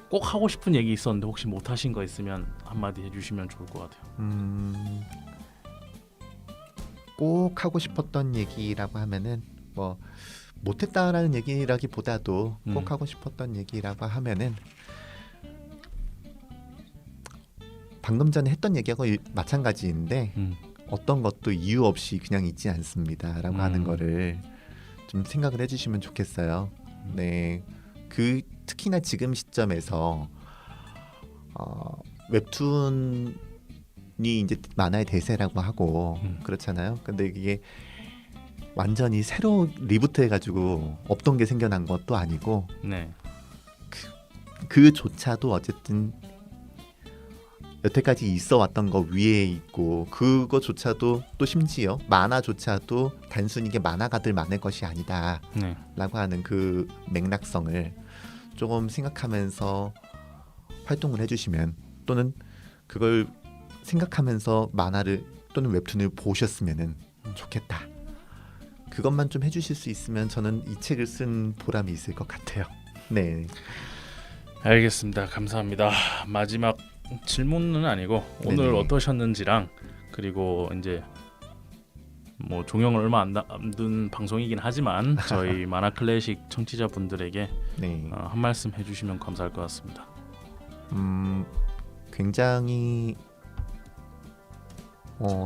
꼭 하고 싶은 얘기 있었는데 혹시 못 하신 거 있으면 한마디 해주시면 좋을 것 같아요. 꼭 하고 싶었던 얘기라고 하면은 뭐 못했다라는 얘기라기보다도 꼭 하고 싶었던 얘기라고 하면은 방금 전에 했던 얘기하고 마찬가지인데 어떤 것도 이유 없이 그냥 있지 않습니다라고 하는 거를 좀 생각을 해주시면 좋겠어요. 네, 그 특히나 지금 시점에서 웹툰이 이제 만화의 대세라고 하고 그렇잖아요. 근데 이게 완전히 새로 리부트해가지고 없던 게 생겨난 것도 아니고 네. 그조차도 어쨌든 여태까지 있어왔던 거 위에 있고 그거조차도 또 심지어 만화조차도 단순히 이게 만화가들 만의 것이 아니다 네. 라고 하는 그 맥락성을 조금 생각하면서 활동을 해주시면 또는 그걸 생각하면서 만화를 또는 웹툰을 보셨으면 좋겠다. 그것만 좀 해주실 수 있으면 저는 이 책을 쓴 보람이 있을 것 같아요. 네. 알겠습니다. 감사합니다. 마지막 질문은 아니고 오늘 네네. 어떠셨는지랑 그리고 이제 뭐 종영을 얼마 안 남은 방송이긴 하지만 저희 만화 클래식 청취자분들에게 네. 한 말씀 해주시면 감사할 것 같습니다. 굉장히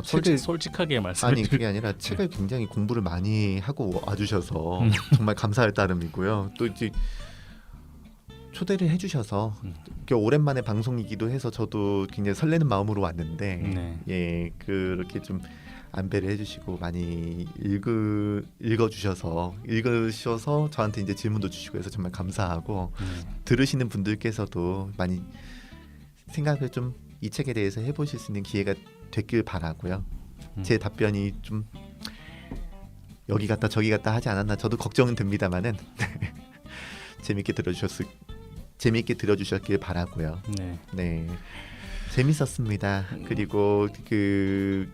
책을 솔직하게 말씀해 아니 그게 아니라 책을 굉장히 공부를 많이 하고 와주셔서 정말 감사할 따름이고요. 또 이제 초대를 해주셔서 오랜만에 방송이기도 해서 저도 굉장히 설레는 마음으로 왔는데 네. 예 그렇게 좀 안배를 해주시고 많이 읽으셔서 저한테 이제 질문도 주시고 해서 정말 감사하고 들으시는 분들께서도 많이 생각을 좀 이 책에 대해서 해보실 수 있는 기회가 됐길 바라고요. 제 답변이 좀 여기 갔다 저기 갔다 하지 않았나 저도 걱정은 됩니다만은 재밌게 들어주셨길 바라고요. 네. 네, 재밌었습니다. 그리고 이제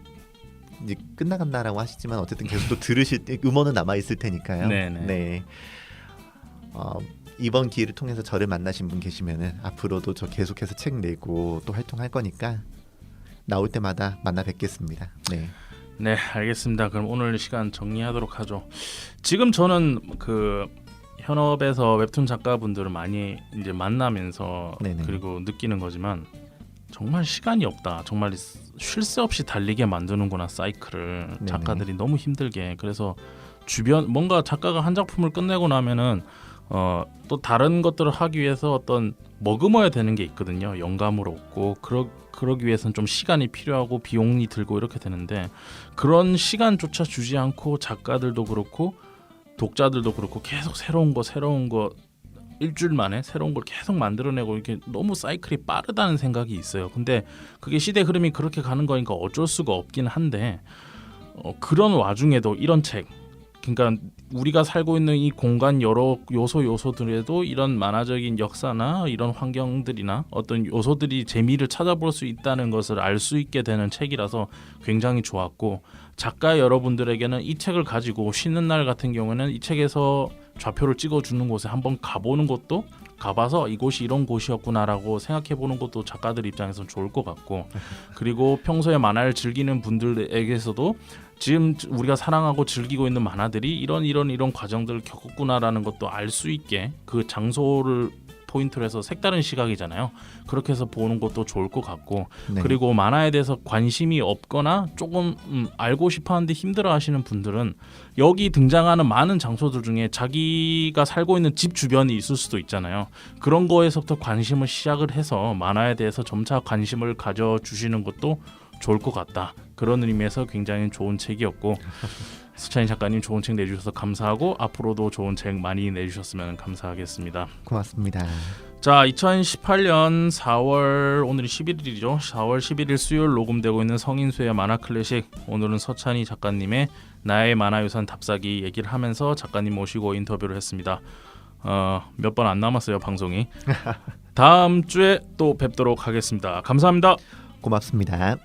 끝나간다라고 하시지만 어쨌든 계속 또 들으실 때 음원은 남아 있을 테니까요. 네네. 네. 이번 기회를 통해서 저를 만나신 분 계시면은 앞으로도 저 계속해서 책 내고 또 활동할 거니까 나올 때마다 만나 뵙겠습니다. 네. 네, 알겠습니다. 그럼 오늘 시간 정리하도록 하죠. 지금 저는 그 현업에서 웹툰 작가분들을 많이 이제 만나면서 네네. 그리고 느끼는 거지만 정말 시간이 없다. 정말 쉴 새 없이 달리게 만드는구나 사이클을. 네네. 작가들이 너무 힘들게. 그래서 주변 뭔가 작가가 한 작품을 끝내고 나면은 또 다른 것들을 하기 위해서 어떤 머금어야 되는 게 있거든요. 영감을 얻고 그러기 위해서는 좀 시간이 필요하고 비용이 들고 이렇게 되는데 그런 시간조차 주지 않고 작가들도 그렇고 독자들도 그렇고 계속 새로운 거 일주일 만에 새로운 걸 계속 만들어내고 이렇게 너무 사이클이 빠르다는 생각이 있어요. 근데 그게 시대 흐름이 그렇게 가는 거니까 어쩔 수가 없긴 한데 그런 와중에도 이런 책 그러니까 우리가 살고 있는 이 공간 여러 요소들에도 이런 만화적인 역사나 이런 환경들이나 어떤 요소들이 재미를 찾아볼 수 있다는 것을 알 수 있게 되는 책이라서 굉장히 좋았고 작가 여러분들에게는 이 책을 가지고 쉬는 날 같은 경우에는 이 책에서 좌표를 찍어주는 곳에 한번 가보는 것도 가봐서 이곳이 이런 곳이었구나라고 생각해보는 것도 작가들 입장에서는 좋을 것 같고 그리고 평소에 만화를 즐기는 분들에게서도 지금 우리가 사랑하고 즐기고 있는 만화들이 이런 과정들을 겪었구나라는 것도 알 수 있게 그 장소를 포인트로 해서 색다른 시각이잖아요. 그렇게 해서 보는 것도 좋을 것 같고 네. 그리고 만화에 대해서 관심이 없거나 조금 알고 싶어하는데 힘들어하시는 분들은 여기 등장하는 많은 장소들 중에 자기가 살고 있는 집 주변이 있을 수도 있잖아요. 그런 거에서부터 관심을 시작을 해서 만화에 대해서 점차 관심을 가져주시는 것도 좋을 것 같다. 그런 의미에서 굉장히 좋은 책이었고 수찬이 작가님 좋은 책 내주셔서 감사하고 앞으로도 좋은 책 많이 내주셨으면 감사하겠습니다. 고맙습니다. 자, 2018년 4월 오늘이 11일이죠. 4월 11일 수요일 녹음되고 있는 성인수의 만화 클래식. 오늘은 서찬이 작가님의 나의 만화유산 답사기 얘기를 하면서 작가님 모시고 인터뷰를 했습니다. 몇 번 안 남았어요 방송이. 다음 주에 또 뵙도록 하겠습니다. 감사합니다. 고맙습니다.